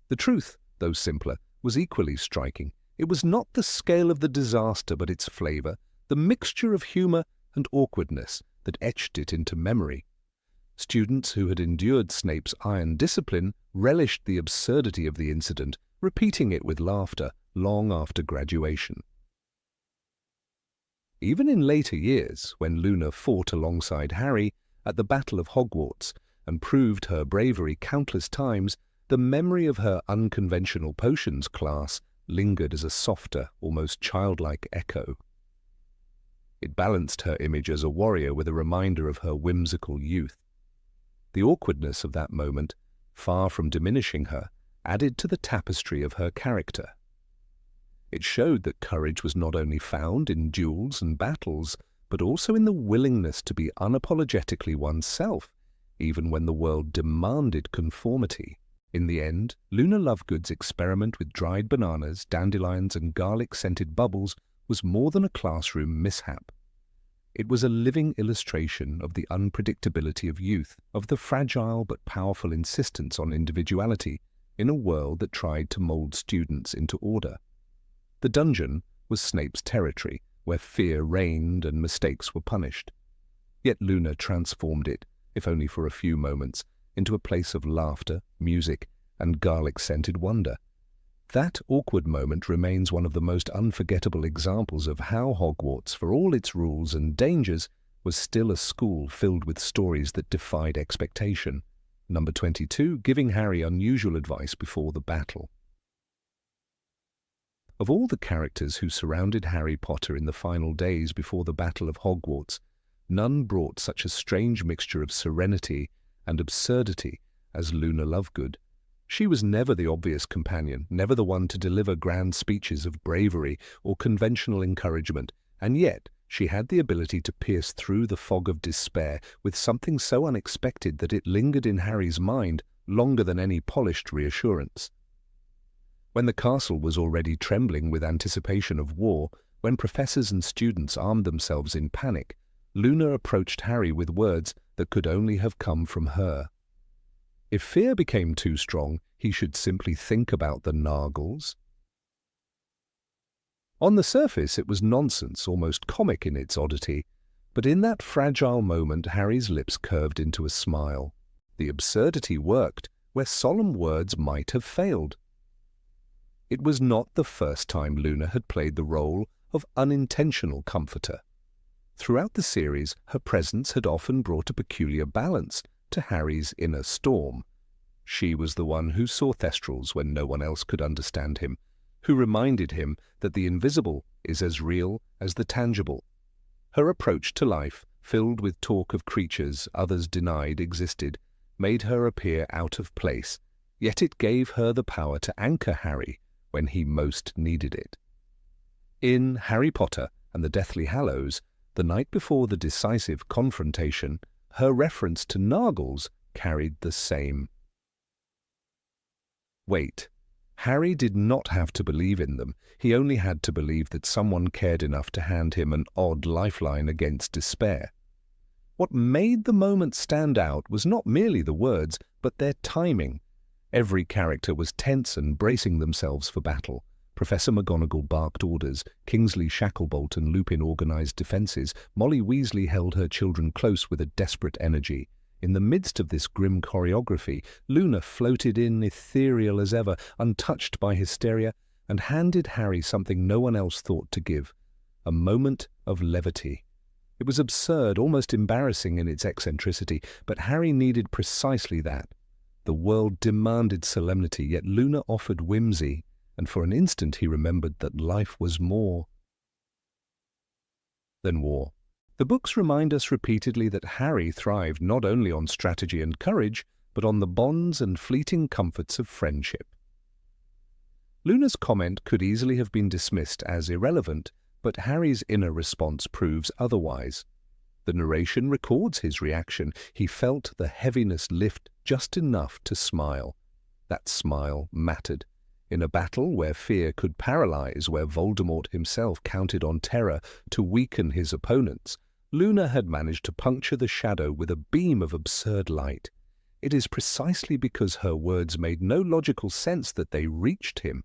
The truth, though simpler, was equally striking. It was not the scale of the disaster but its flavour, the mixture of humour and awkwardness that etched it into memory. Students who had endured Snape's iron discipline relished the absurdity of the incident, repeating it with laughter long after graduation. Even in later years, when Luna fought alongside Harry at the Battle of Hogwarts and proved her bravery countless times, the memory of her unconventional potions class lingered as a softer, almost childlike echo. It balanced her image as a warrior with a reminder of her whimsical youth. The awkwardness of that moment, far from diminishing her, added to the tapestry of her character. It showed that courage was not only found in duels and battles, but also in the willingness to be unapologetically oneself, even when the world demanded conformity. In the end, Luna Lovegood's experiment with dried bananas, dandelions, and garlic-scented bubbles was more than a classroom mishap. It was a living illustration of the unpredictability of youth, of the fragile but powerful insistence on individuality in a world that tried to mold students into order. The dungeon was Snape's territory, where fear reigned and mistakes were punished. Yet Luna transformed it, if only for a few moments, into a place of laughter, music, and garlic-scented wonder. That awkward moment remains one of the most unforgettable examples of how Hogwarts, for all its rules and dangers, was still a school filled with stories that defied expectation. Number 22, giving Harry unusual advice before the battle. Of all the characters who surrounded Harry Potter in the final days before the Battle of Hogwarts, none brought such a strange mixture of serenity and absurdity as Luna Lovegood. She was never the obvious companion, never the one to deliver grand speeches of bravery or conventional encouragement, and yet she had the ability to pierce through the fog of despair with something so unexpected that it lingered in Harry's mind longer than any polished reassurance. When the castle was already trembling with anticipation of war, when professors and students armed themselves in panic, Luna approached Harry with words that could only have come from her. If fear became too strong, he should simply think about the Nargles. On the surface, it was nonsense, almost comic in its oddity, but in that fragile moment Harry's lips curved into a smile. The absurdity worked where solemn words might have failed. It was not the first time Luna had played the role of unintentional comforter. Throughout the series, her presence had often brought a peculiar balance to Harry's inner storm. She was the one who saw Thestrals when no one else could understand him, who reminded him that the invisible is as real as the tangible. Her approach to life, filled with talk of creatures others denied existed, made her appear out of place, yet it gave her the power to anchor Harry when he most needed it. In Harry Potter and the Deathly Hallows, the night before the decisive confrontation, her reference to Nargles carried the same weight. Harry did not have to believe in them. He only had to believe that someone cared enough to hand him an odd lifeline against despair. What made the moment stand out was not merely the words, but their timing. Every character was tense and bracing themselves for battle. Professor McGonagall barked orders, Kingsley Shacklebolt and Lupin organized defenses, Molly Weasley held her children close with a desperate energy. In the midst of this grim choreography, Luna floated in, ethereal as ever, untouched by hysteria, and handed Harry something no one else thought to give: a moment of levity. It was absurd, almost embarrassing in its eccentricity, but Harry needed precisely that. The world demanded solemnity, yet Luna offered whimsy, and for an instant he remembered that life was more than war. The books remind us repeatedly that Harry thrived not only on strategy and courage, but on the bonds and fleeting comforts of friendship. Luna's comment could easily have been dismissed as irrelevant, but Harry's inner response proves otherwise. The narration records his reaction. He felt the heaviness lift just enough to smile. That smile mattered. In a battle where fear could paralyze, where Voldemort himself counted on terror to weaken his opponents, Luna had managed to puncture the shadow with a beam of absurd light. It is precisely because her words made no logical sense that they reached him.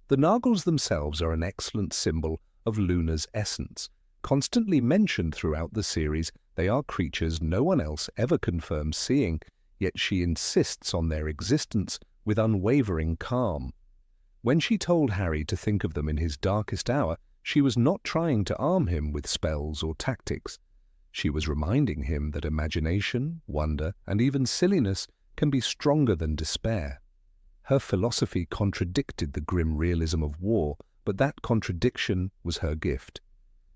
The Nargles themselves are an excellent symbol of Luna's essence. Constantly mentioned throughout the series, they are creatures no one else ever confirms seeing, yet she insists on their existence with unwavering calm. When she told Harry to think of them in his darkest hour, she was not trying to arm him with spells or tactics. She was reminding him that imagination, wonder, and even silliness can be stronger than despair. Her philosophy contradicted the grim realism of war, but that contradiction was her gift.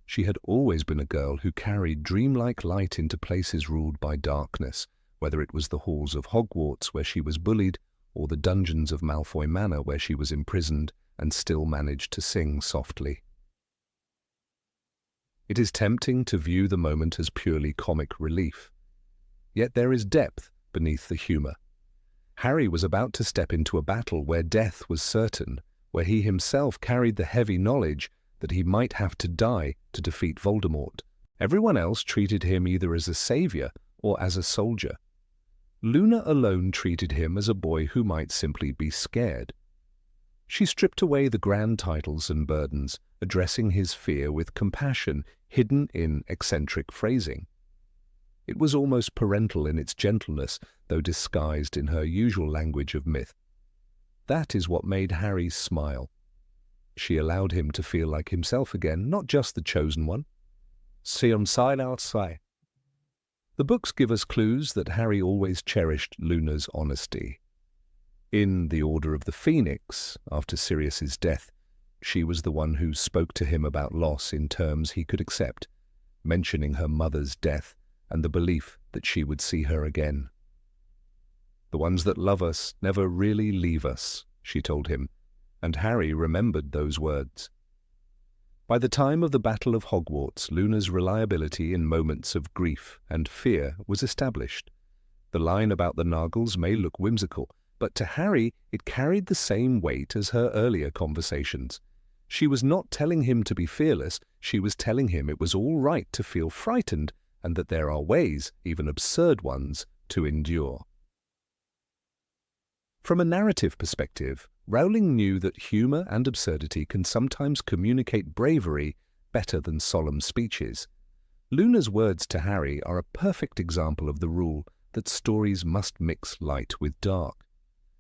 She had always been a girl who carried dreamlike light into places ruled by darkness, whether it was the halls of Hogwarts where she was bullied, or the dungeons of Malfoy Manor where she was imprisoned, and still managed to sing softly. It is tempting to view the moment as purely comic relief. Yet there is depth beneath the humour. Harry was about to step into a battle where death was certain, where he himself carried the heavy knowledge that he might have to die to defeat Voldemort. Everyone else treated him either as a saviour or as a soldier. Luna alone treated him as a boy who might simply be scared. She stripped away the grand titles and burdens, addressing his fear with compassion hidden in eccentric phrasing. It was almost parental in its gentleness, though disguised in her usual language of myth. That is what made Harry smile. She allowed him to feel like himself again, not just the chosen one. See him side outside. The books give us clues that Harry always cherished Luna's honesty. In The Order of the Phoenix, after Sirius's death, she was the one who spoke to him about loss in terms he could accept, mentioning her mother's death and the belief that she would see her again. "The ones that love us never really leave us," she told him, and Harry remembered those words. By the time of the Battle of Hogwarts, Luna's reliability in moments of grief and fear was established. The line about the Nargles may look whimsical, but to Harry it carried the same weight as her earlier conversations. She was not telling him to be fearless, she was telling him it was all right to feel frightened and that there are ways, even absurd ones, to endure. From a narrative perspective, Rowling knew that humour and absurdity can sometimes communicate bravery better than solemn speeches. Luna's words to Harry are a perfect example of the rule that stories must mix light with dark.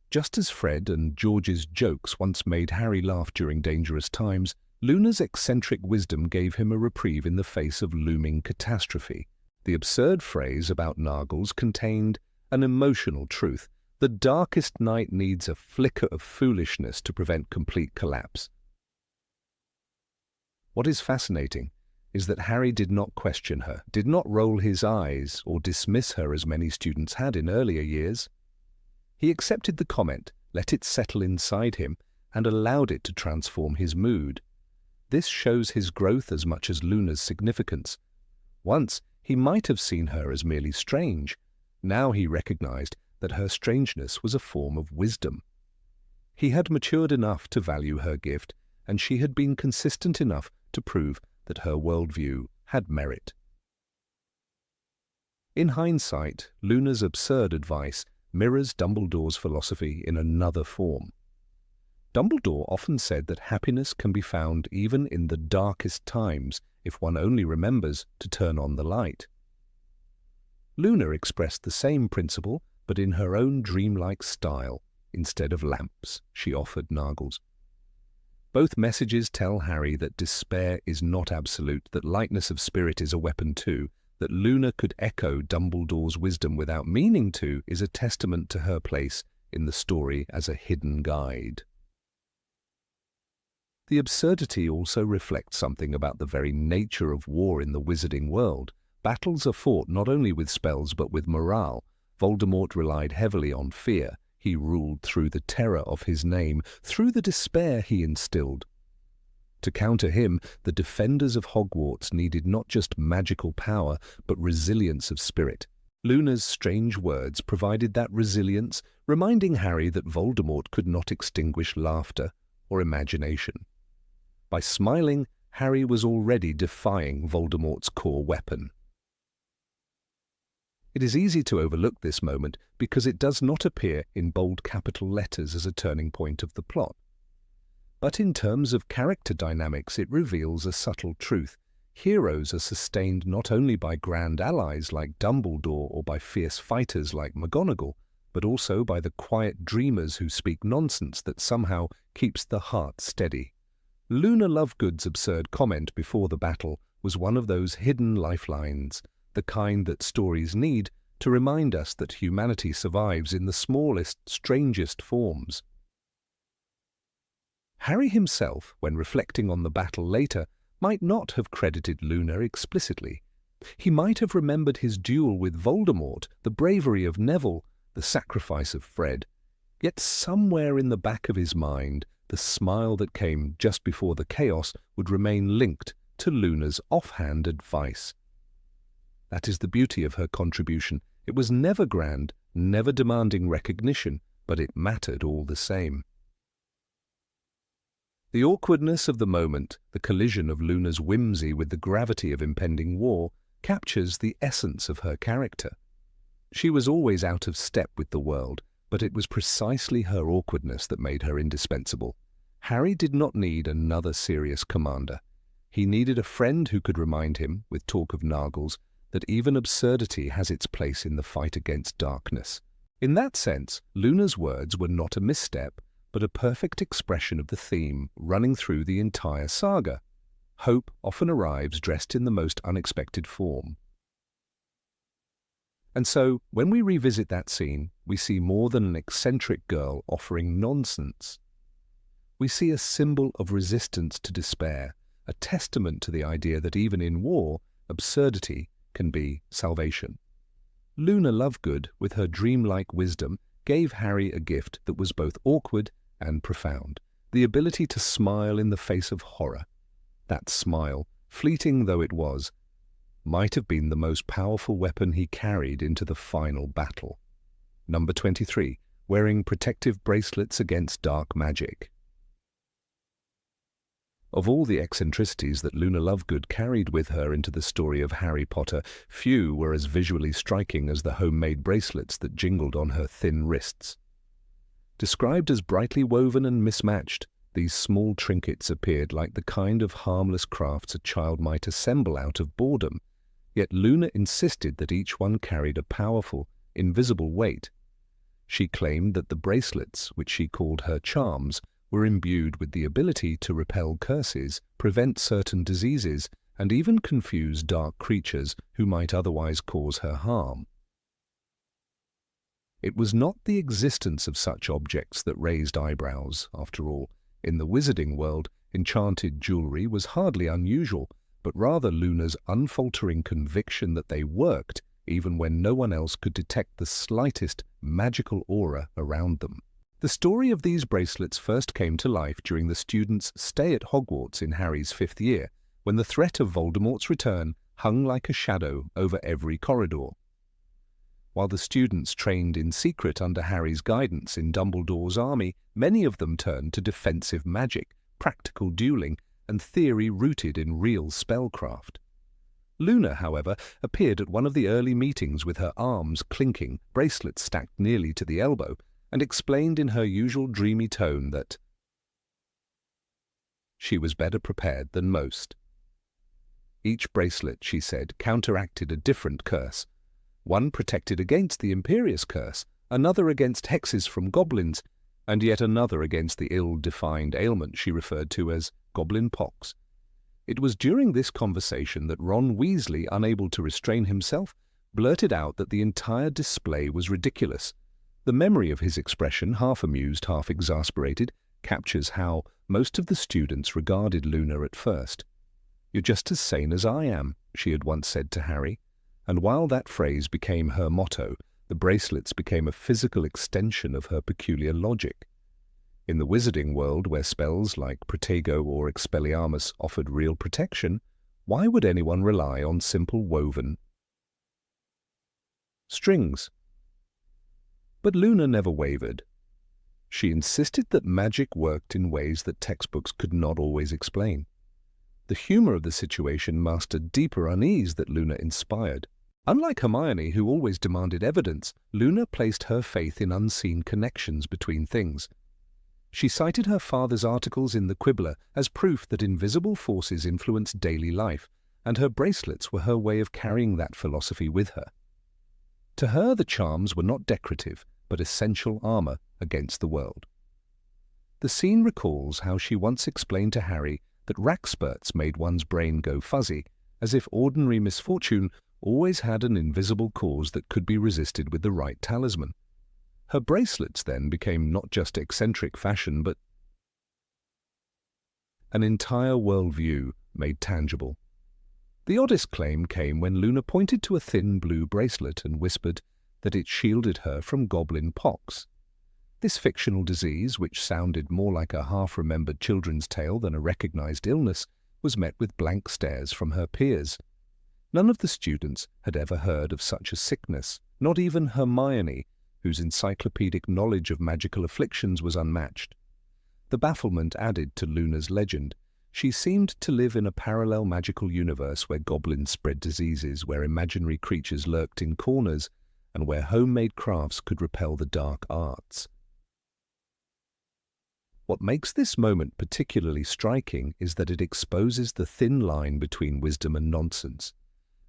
Just as Fred and George's jokes once made Harry laugh during dangerous times, Luna's eccentric wisdom gave him a reprieve in the face of looming catastrophe. The absurd phrase about Nargles contained an emotional truth. The darkest night needs a flicker of foolishness to prevent complete collapse. What is fascinating is that Harry did not question her, did not roll his eyes or dismiss her as many students had in earlier years. He accepted the comment, let it settle inside him, and allowed it to transform his mood. This shows his growth as much as Luna's significance. Once, he might have seen her as merely strange. Now he recognized that her strangeness was a form of wisdom. He had matured enough to value her gift, and she had been consistent enough to prove that her worldview had merit. In hindsight, Luna's absurd advice mirrors Dumbledore's philosophy in another form. Dumbledore often said that happiness can be found even in the darkest times if one only remembers to turn on the light. Luna expressed the same principle, but in her own dreamlike style. Instead of lamps, she offered Nargles. Both messages tell Harry that despair is not absolute, that lightness of spirit is a weapon too, that Luna could echo Dumbledore's wisdom without meaning to is a testament to her place in the story as a hidden guide. The absurdity also reflects something about the very nature of war in the wizarding world. Battles are fought not only with spells but with morale. Voldemort relied heavily on fear. He ruled through the terror of his name, through the despair he instilled. To counter him, the defenders of Hogwarts needed not just magical power, but resilience of spirit. Luna's strange words provided that resilience, reminding Harry that Voldemort could not extinguish laughter or imagination. By smiling, Harry was already defying Voldemort's core weapon. It is easy to overlook this moment because it does not appear in bold capital letters as a turning point of the plot. But in terms of character dynamics, it reveals a subtle truth. Heroes are sustained not only by grand allies like Dumbledore or by fierce fighters like McGonagall, but also by the quiet dreamers who speak nonsense that somehow keeps the heart steady. Luna Lovegood's absurd comment before the battle was one of those hidden lifelines, the kind that stories need to remind us that humanity survives in the smallest, strangest forms. Harry himself, when reflecting on the battle later, might not have credited Luna explicitly. He might have remembered his duel with Voldemort, the bravery of Neville, the sacrifice of Fred. Yet somewhere in the back of his mind, the smile that came just before the chaos would remain linked to Luna's offhand advice. That is the beauty of her contribution. It was never grand, never demanding recognition, but it mattered all the same. The awkwardness of the moment, the collision of Luna's whimsy with the gravity of impending war, captures the essence of her character. She was always out of step with the world, but it was precisely her awkwardness that made her indispensable. Harry did not need another serious commander. He needed a friend who could remind him, with talk of Nargles, that even absurdity has its place in the fight against darkness. In that sense, Luna's words were not a misstep, but a perfect expression of the theme running through the entire saga. Hope often arrives dressed in the most unexpected form. And so, when we revisit that scene, we see more than an eccentric girl offering nonsense. We see a symbol of resistance to despair, a testament to the idea that even in war, absurdity can be salvation. Luna Lovegood, with her dreamlike wisdom, gave Harry a gift that was both awkward and profound, the ability to smile in the face of horror. That smile, fleeting though it was, might have been the most powerful weapon he carried into the final battle. Number 23. Wearing protective bracelets against dark magic. Of all the eccentricities that Luna Lovegood carried with her into the story of Harry Potter, few were as visually striking as the homemade bracelets that jingled on her thin wrists. Described as brightly woven and mismatched, these small trinkets appeared like the kind of harmless crafts a child might assemble out of boredom, yet Luna insisted that each one carried a powerful, invisible weight. She claimed that the bracelets, which she called her charms, were imbued with the ability to repel curses, prevent certain diseases, and even confuse dark creatures who might otherwise cause her harm. It was not the existence of such objects that raised eyebrows, after all. In the wizarding world, enchanted jewelry was hardly unusual, but rather Luna's unfaltering conviction that they worked, even when no one else could detect the slightest magical aura around them. The story of these bracelets first came to life during the students' stay at Hogwarts in Harry's 5th year, when the threat of Voldemort's return hung like a shadow over every corridor. While the students trained in secret under Harry's guidance in Dumbledore's army, many of them turned to defensive magic, practical dueling, and theory rooted in real spellcraft. Luna, however, appeared at one of the early meetings with her arms clinking, bracelets stacked nearly to the elbow, and explained in her usual dreamy tone that she was better prepared than most. Each bracelet, she said, counteracted a different curse. One protected against the Imperious Curse, another against hexes from goblins, and yet another against the ill-defined ailment she referred to as goblin pox. It was during this conversation that Ron Weasley, unable to restrain himself, blurted out that the entire display was ridiculous. The memory of his expression, half amused, half exasperated, captures how most of the students regarded Luna at first. "You're just as sane as I am," she had once said to Harry, and while that phrase became her motto, the bracelets became a physical extension of her peculiar logic. In the wizarding world, where spells like Protego or Expelliarmus offered real protection, why would anyone rely on simple woven strings? But Luna never wavered. She insisted that magic worked in ways that textbooks could not always explain. The humor of the situation masked a deeper unease that Luna inspired. Unlike Hermione, who always demanded evidence, Luna placed her faith in unseen connections between things. She cited her father's articles in the Quibbler as proof that invisible forces influence daily life, and her bracelets were her way of carrying that philosophy with her. To her, the charms were not decorative, but essential armor against the world. The scene recalls how she once explained to Harry that rack spurts made one's brain go fuzzy, as if ordinary misfortune always had an invisible cause that could be resisted with the right talisman. Her bracelets then became not just eccentric fashion, but an entire worldview made tangible. The oddest claim came when Luna pointed to a thin blue bracelet and whispered that it shielded her from goblin pox. This fictional disease, which sounded more like a half-remembered children's tale than a recognized illness, was met with blank stares from her peers. None of the students had ever heard of such a sickness, not even Hermione, whose encyclopedic knowledge of magical afflictions was unmatched. The bafflement added to Luna's legend. She seemed to live in a parallel magical universe where goblins spread diseases, where imaginary creatures lurked in corners, and where homemade crafts could repel the dark arts. What makes this moment particularly striking is that it exposes the thin line between wisdom and nonsense.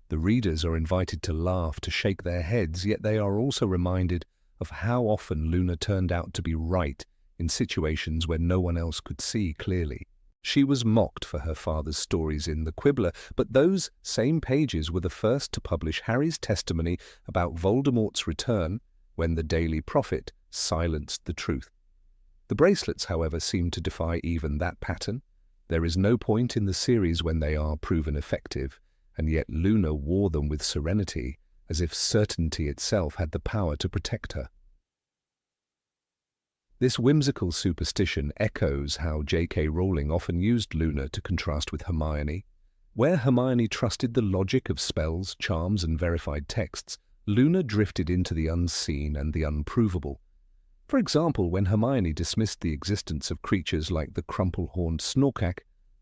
The readers are invited to laugh, to shake their heads, yet they are also reminded of how often Luna turned out to be right in situations where no one else could see clearly. She was mocked for her father's stories in The Quibbler, but those same pages were the first to publish Harry's testimony about Voldemort's return when the Daily Prophet silenced the truth. The bracelets, however, seem to defy even that pattern. There is no point in the series when they are proven effective, and yet Luna wore them with serenity, as if certainty itself had the power to protect her. This whimsical superstition echoes how J.K. Rowling often used Luna to contrast with Hermione. Where Hermione trusted the logic of spells, charms, and verified texts, Luna drifted into the unseen and the unprovable. For example, when Hermione dismissed the existence of creatures like the crumple-horned Snorkack,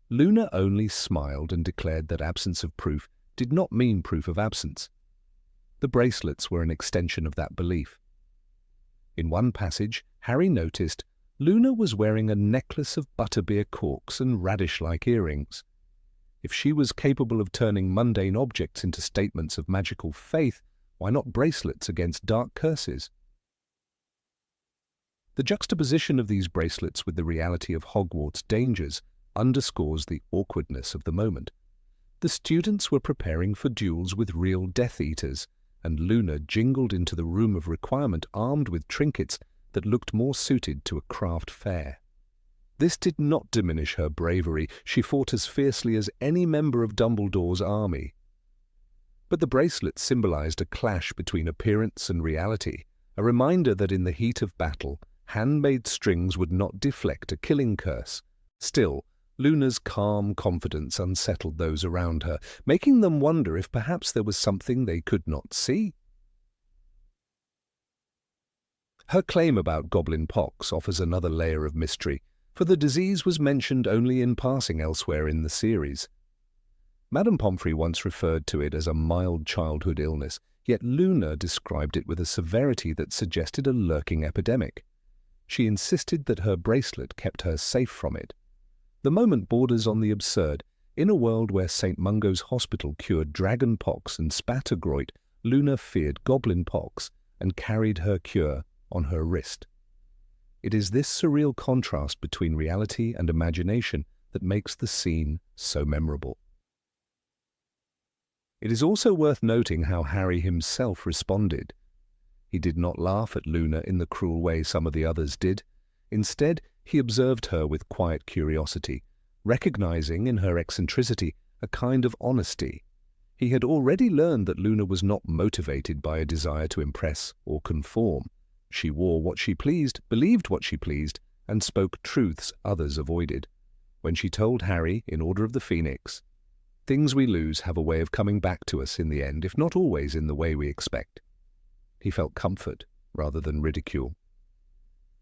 Luna only smiled and declared that absence of proof did not mean proof of absence. The bracelets were an extension of that belief. In one passage, Harry noticed Luna was wearing a necklace of butterbeer corks and radish-like earrings. If she was capable of turning mundane objects into statements of magical faith, why not bracelets against dark curses? The juxtaposition of these bracelets with the reality of Hogwarts dangers underscores the awkwardness of the moment. The students were preparing for duels with real Death Eaters, and Luna jingled into the room of requirement armed with trinkets that looked more suited to a craft fair. This did not diminish her bravery. She fought as fiercely as any member of Dumbledore's army. But the bracelet symbolized a clash between appearance and reality, a reminder that in the heat of battle, handmade strings would not deflect a killing curse. Still, Luna's calm confidence unsettled those around her, making them wonder if perhaps there was something they could not see. Her claim about goblin pox offers another layer of mystery, for the disease was mentioned only in passing elsewhere in the series. Madame Pomfrey once referred to it as a mild childhood illness, yet Luna described it with a severity that suggested a lurking epidemic. She insisted that her bracelet kept her safe from it. The moment borders on the absurd. In a world where St. Mungo's hospital cured dragon pox and spattergroit, Luna feared goblin pox and carried her cure on her wrist. It is this surreal contrast between reality and imagination that makes the scene so memorable. It is also worth noting how Harry himself responded. He did not laugh at Luna in the cruel way some of the others did. Instead, he observed her with quiet curiosity, recognizing in her eccentricity a kind of honesty. He had already learned that Luna was not motivated by a desire to impress or conform. She wore what she pleased, believed what she pleased, and spoke truths others avoided. When she told Harry, in Order of the Phoenix, "Things we lose have a way of coming back to us in the end, if not always in the way we expect," he felt comfort rather than ridicule.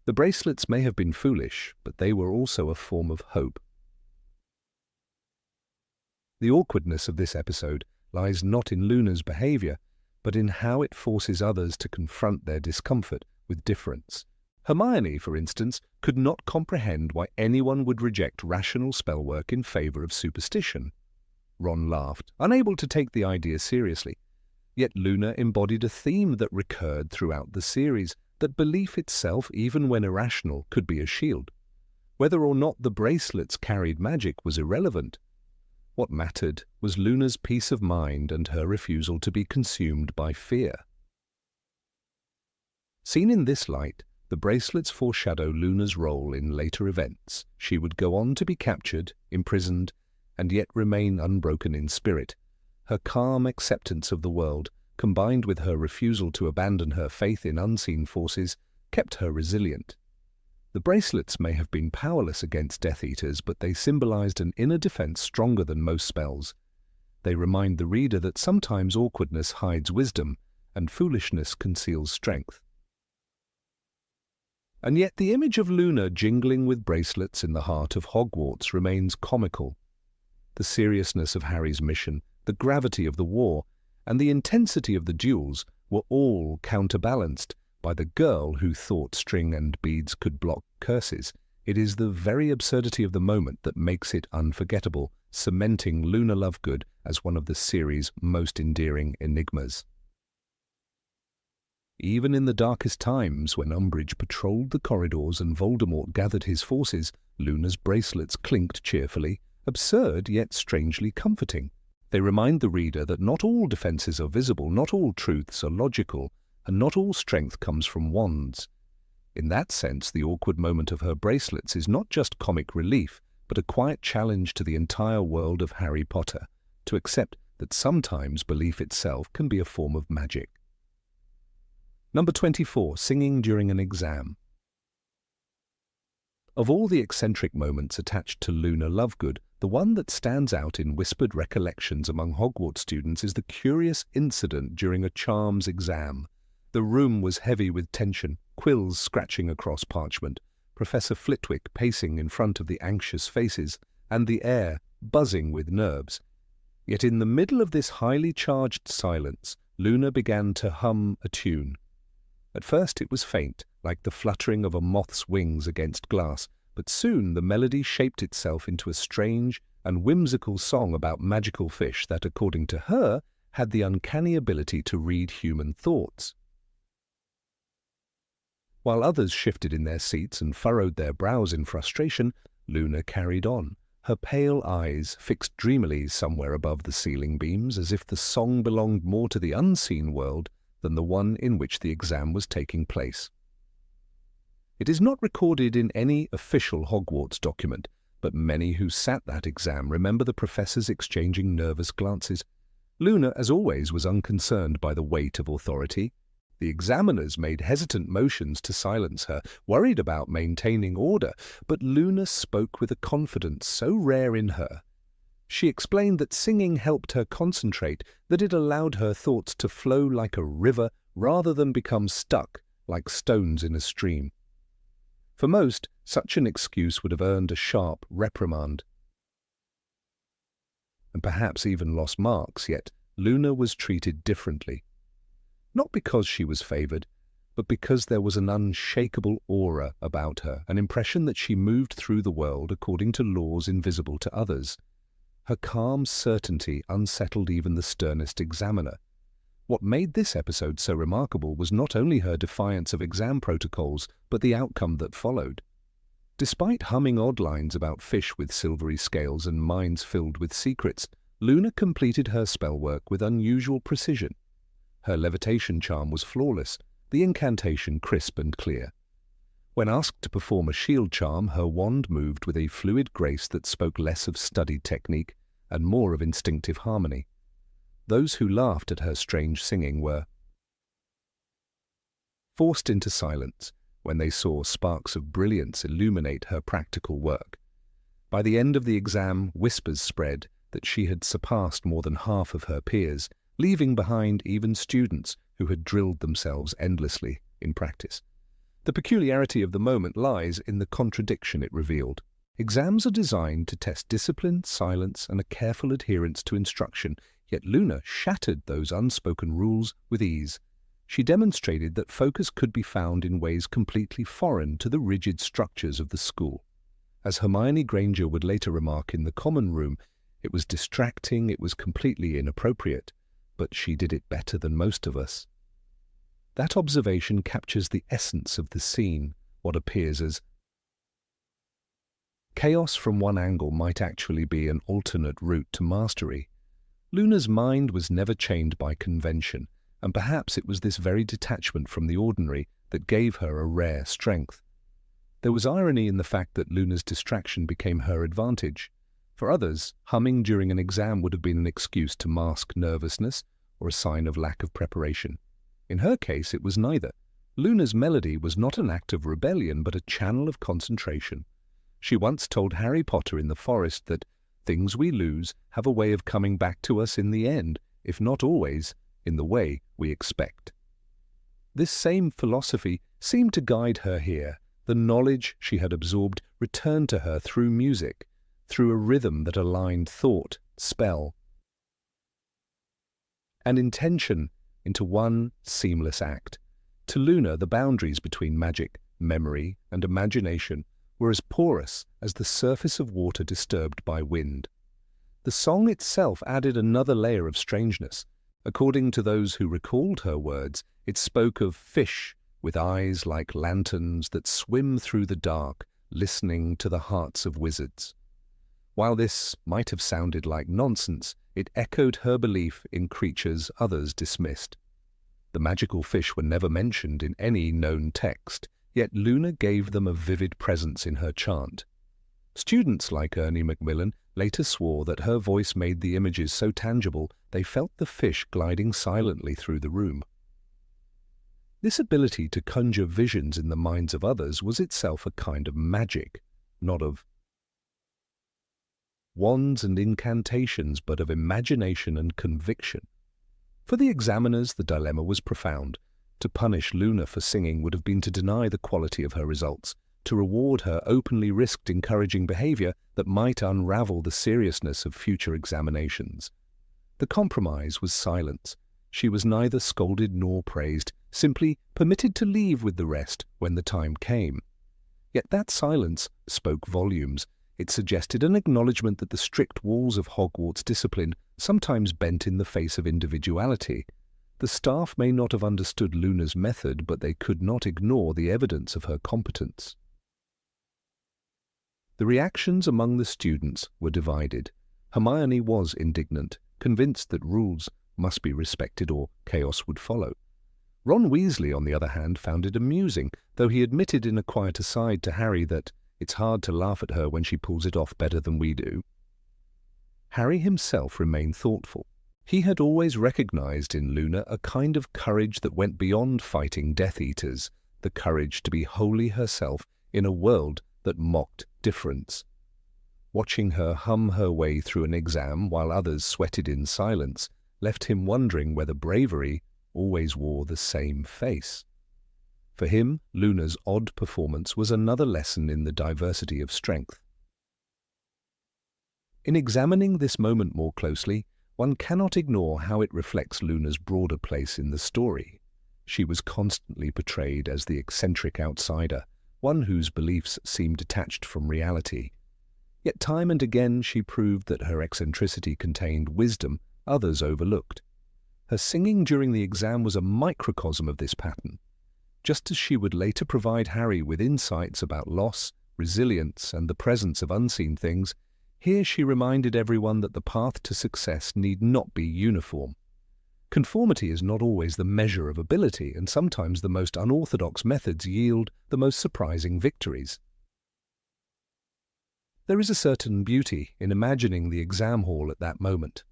The bracelets may have been foolish, but they were also a form of hope. The awkwardness of this episode lies not in Luna's behavior, but in how it forces others to confront their discomfort with difference. Hermione, for instance, could not comprehend why anyone would reject rational spellwork in favor of superstition. Ron laughed, unable to take the idea seriously. Yet Luna embodied a theme that recurred throughout the series, that belief itself, even when irrational, could be a shield. Whether or not the bracelets carried magic was irrelevant. What mattered was Luna's peace of mind and her refusal to be consumed by fear. Seen in this light, the bracelets foreshadow Luna's role in later events. She would go on to be captured, imprisoned, and yet remain unbroken in spirit. Her calm acceptance of the world, combined with her refusal to abandon her faith in unseen forces, kept her resilient. The bracelets may have been powerless against Death Eaters, but they symbolized an inner defense stronger than most spells. They remind the reader that sometimes awkwardness hides wisdom, and foolishness conceals strength. And yet the image of Luna jingling with bracelets in the heart of Hogwarts remains comical. The seriousness of Harry's mission, the gravity of the war, and the intensity of the duels were all counterbalanced by the girl who thought string and beads could block curses. It is the very absurdity of the moment that makes it unforgettable, cementing Luna Lovegood as one of the series' most endearing enigmas. Even in the darkest times, when Umbridge patrolled the corridors and Voldemort gathered his forces, Luna's bracelets clinked cheerfully, absurd yet strangely comforting. They remind the reader that not all defenses are visible, not all truths are logical, and not all strength comes from wands. In that sense, the awkward moment of her bracelets is not just comic relief, but a quiet challenge to the entire world of Harry Potter, to accept that sometimes belief itself can be a form of magic. Number 24. Singing during an exam. Of all the eccentric moments attached to Luna Lovegood, the one that stands out in whispered recollections among Hogwarts students is the curious incident during a charms exam. The room was heavy with tension, quills scratching across parchment, Professor Flitwick pacing in front of the anxious faces, and the air buzzing with nerves. Yet in the middle of this highly charged silence, Luna began to hum a tune. At first it was faint, like the fluttering of a moth's wings against glass, but soon the melody shaped itself into a strange and whimsical song about magical fish that, according to her, had the uncanny ability to read human thoughts. While others shifted in their seats and furrowed their brows in frustration, Luna carried on, her pale eyes fixed dreamily somewhere above the ceiling beams, as if the song belonged more to the unseen world than the one in which the exam was taking place. It is not recorded in any official Hogwarts document, but many who sat that exam remember the professors exchanging nervous glances. Luna, as always, was unconcerned by the weight of authority. The examiners made hesitant motions to silence her, worried about maintaining order, but Luna spoke with a confidence so rare in her. She explained that singing helped her concentrate, that it allowed her thoughts to flow like a river rather than become stuck like stones in a stream. For most, such an excuse would have earned a sharp reprimand, and perhaps even lost marks, yet Luna was treated differently. Not because she was favoured, but because there was an unshakable aura about her, an impression that she moved through the world according to laws invisible to others. Her calm certainty unsettled even the sternest examiner. What made this episode so remarkable was not only her defiance of exam protocols, but the outcome that followed. Despite humming odd lines about fish with silvery scales and minds filled with secrets, Luna completed her spell work with unusual precision. Her levitation charm was flawless, the incantation crisp and clear. When asked to perform a shield charm, her wand moved with a fluid grace that spoke less of studied technique and more of instinctive harmony. Those who laughed at her strange singing were forced into silence when they saw sparks of brilliance illuminate her practical work. By the end of the exam, whispers spread that she had surpassed more than half of her peers, leaving behind even students who had drilled themselves endlessly in practice. The peculiarity of the moment lies in the contradiction it revealed. Exams are designed to test discipline, silence, and a careful adherence to instruction, yet Luna shattered those unspoken rules with ease. She demonstrated that focus could be found in ways completely foreign to the rigid structures of the school. As Hermione Granger would later remark in the common room, it was distracting, it was completely inappropriate, but she did it better than most of us. That observation captures the essence of the scene. What appears as chaos from one angle might actually be an alternate route to mastery. Luna's mind was never chained by convention, and perhaps it was this very detachment from the ordinary that gave her a rare strength. There was irony in the fact that Luna's distraction became her advantage. For others, humming during an exam would have been an excuse to mask nervousness or a sign of lack of preparation. In her case, it was neither. Luna's melody was not an act of rebellion, but a channel of concentration. She once told Harry Potter in the forest that things we lose have a way of coming back to us in the end, if not always, in the way we expect. This same philosophy seemed to guide her here. The knowledge she had absorbed returned to her through music, through a rhythm that aligned thought, spell, and intention into one seamless act. To Luna, the boundaries between magic, memory, and imagination were as porous as the surface of water disturbed by wind. The song itself added another layer of strangeness. According to those who recalled her words, it spoke of fish with eyes like lanterns that swim through the dark, listening to the hearts of wizards. While this might have sounded like nonsense, it echoed her belief in creatures others dismissed. The magical fish were never mentioned in any known text, yet Luna gave them a vivid presence in her chant. Students like Ernie Macmillan later swore that her voice made the images so tangible they felt the fish gliding silently through the room. This ability to conjure visions in the minds of others was itself a kind of magic, not of wands and incantations, but of imagination and conviction. For the examiners, the dilemma was profound. To punish Luna for singing would have been to deny the quality of her results. To reward her openly risked encouraging behavior that might unravel the seriousness of future examinations. The compromise was silence. She was neither scolded nor praised, simply permitted to leave with the rest when the time came. Yet that silence spoke volumes. It suggested an acknowledgement that the strict walls of Hogwarts discipline sometimes bent in the face of individuality. The staff may not have understood Luna's method, but they could not ignore the evidence of her competence. The reactions among the students were divided. Hermione was indignant, convinced that rules must be respected or chaos would follow. Ron Weasley, on the other hand, found it amusing, though he admitted in a quiet aside to Harry that it's hard to laugh at her when she pulls it off better than we do. Harry himself remained thoughtful. He had always recognized in Luna a kind of courage that went beyond fighting Death Eaters, the courage to be wholly herself in a world that mocked difference. Watching her hum her way through an exam while others sweated in silence left him wondering whether bravery always wore the same face. For him, Luna's odd performance was another lesson in the diversity of strength. In examining this moment more closely, one cannot ignore how it reflects Luna's broader place in the story. She was constantly portrayed as the eccentric outsider, one whose beliefs seemed detached from reality. Yet time and again she proved that her eccentricity contained wisdom others overlooked. Her singing during the exam was a microcosm of this pattern. Just as she would later provide Harry with insights about loss, resilience, and the presence of unseen things, here she reminded everyone that the path to success need not be uniform. Conformity is not always the measure of ability, and sometimes the most unorthodox methods yield the most surprising victories. There is a certain beauty in imagining the exam hall at that moment.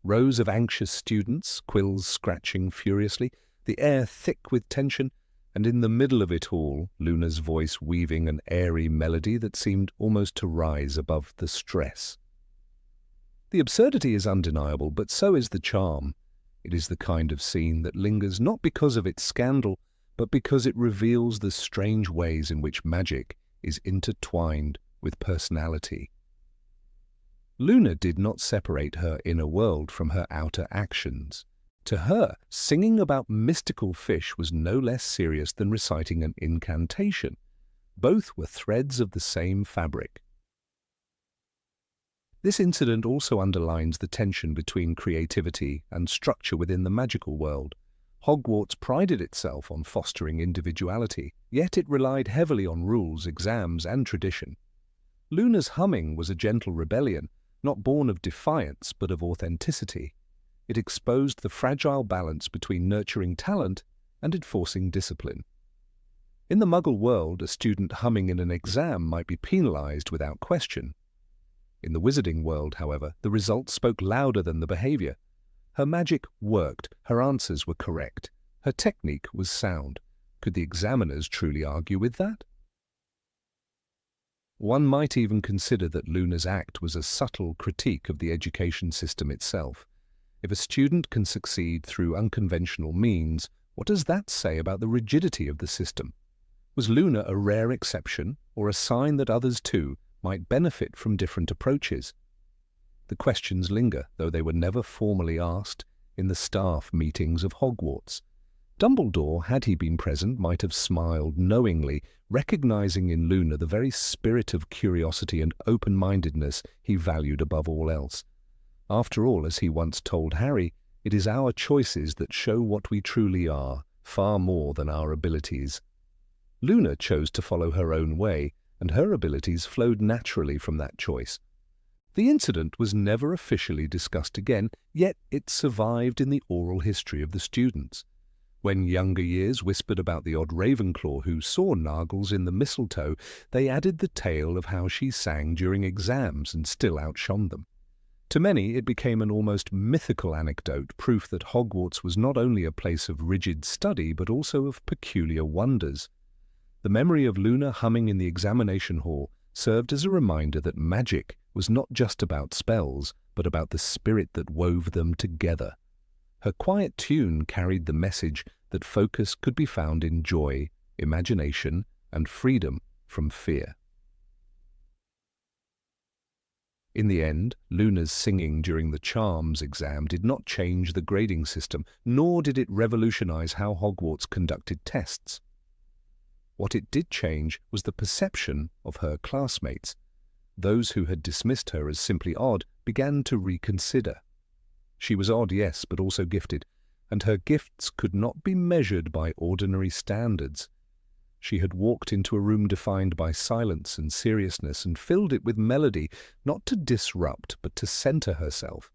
Rows of anxious students, quills scratching furiously, the air thick with tension, and in the middle of it all, Luna's voice weaving an airy melody that seemed almost to rise above the stress. The absurdity is undeniable, but so is the charm. It is the kind of scene that lingers not because of its scandal, but because it reveals the strange ways in which magic is intertwined with personality. Luna did not separate her inner world from her outer actions. To her, singing about mystical fish was no less serious than reciting an incantation. Both were threads of the same fabric. This incident also underlines the tension between creativity and structure within the magical world. Hogwarts prided itself on fostering individuality, yet it relied heavily on rules, exams, and tradition. Luna's humming was a gentle rebellion, not born of defiance but of authenticity. It exposed the fragile balance between nurturing talent and enforcing discipline. In the Muggle world, a student humming in an exam might be penalized without question. In the Wizarding world, however, the results spoke louder than the behavior. Her magic worked, her answers were correct, her technique was sound. Could the examiners truly argue with that? One might even consider that Luna's act was a subtle critique of the education system itself. If a student can succeed through unconventional means, what does that say about the rigidity of the system? Was Luna a rare exception, or a sign that others too might benefit from different approaches? The questions linger, though they were never formally asked, in the staff meetings of Hogwarts. Dumbledore, had he been present, might have smiled knowingly, recognizing in Luna the very spirit of curiosity and open-mindedness he valued above all else. After all, as he once told Harry, it is our choices that show what we truly are, far more than our abilities. Luna chose to follow her own way, and her abilities flowed naturally from that choice. The incident was never officially discussed again, yet it survived in the oral history of the students. When younger years whispered about the odd Ravenclaw who saw Nargles in the mistletoe, they added the tale of how she sang during exams and still outshone them. To many, it became an almost mythical anecdote, proof that Hogwarts was not only a place of rigid study, but also of peculiar wonders. The memory of Luna humming in the examination hall served as a reminder that magic was not just about spells, but about the spirit that wove them together. Her quiet tune carried the message that focus could be found in joy, imagination, and freedom from fear. In the end, Luna's singing during the Charms exam did not change the grading system, nor did it revolutionize how Hogwarts conducted tests. What it did change was the perception of her classmates. Those who had dismissed her as simply odd began to reconsider. She was odd, yes, but also gifted, and her gifts could not be measured by ordinary standards. She had walked into a room defined by silence and seriousness and filled it with melody, not to disrupt, but to center herself.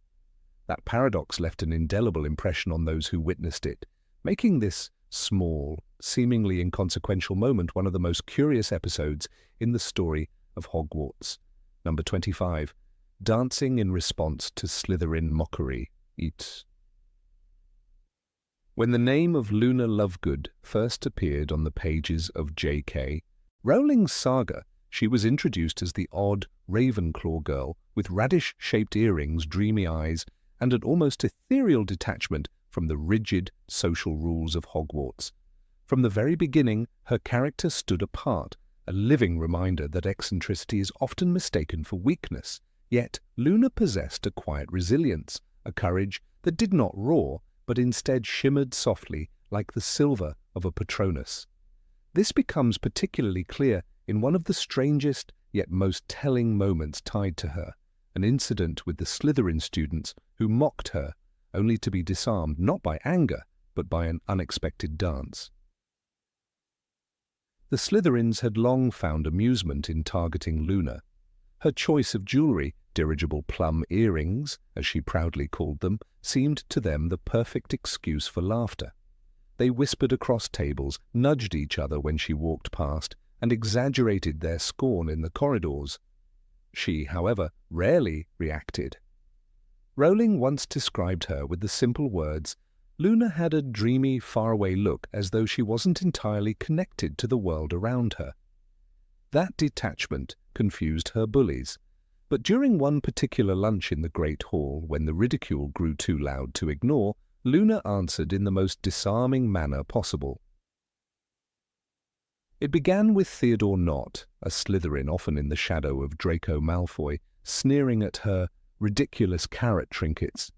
That paradox left an indelible impression on those who witnessed it, making this small, seemingly inconsequential moment one of the most curious episodes in the story of Hogwarts. Number 25. Dancing in response to Slytherin mockery. When the name of Luna Lovegood first appeared on the pages of J.K. Rowling's saga, she was introduced as the odd Ravenclaw girl with radish-shaped earrings, dreamy eyes, and an almost ethereal detachment from the rigid social rules of Hogwarts. From the very beginning, her character stood apart, a living reminder that eccentricity is often mistaken for weakness. Yet Luna possessed a quiet resilience, a courage that did not roar, but instead shimmered softly like the silver of a Patronus. This becomes particularly clear in one of the strangest yet most telling moments tied to her, an incident with the Slytherin students who mocked her, only to be disarmed not by anger, but by an unexpected dance. The Slytherins had long found amusement in targeting Luna. Her choice of jewelry, dirigible plum earrings, as she proudly called them, seemed to them the perfect excuse for laughter. They whispered across tables, nudged each other when she walked past, and exaggerated their scorn in the corridors. She, however, rarely reacted. Rowling once described her with the simple words, "Luna had a dreamy, faraway look as though she wasn't entirely connected to the world around her." That detachment confused her bullies. But during one particular lunch in the Great Hall, when the ridicule grew too loud to ignore, Luna answered in the most disarming manner possible. It began with Theodore Nott, a Slytherin often in the shadow of Draco Malfoy, sneering at her ridiculous carrot trinkets.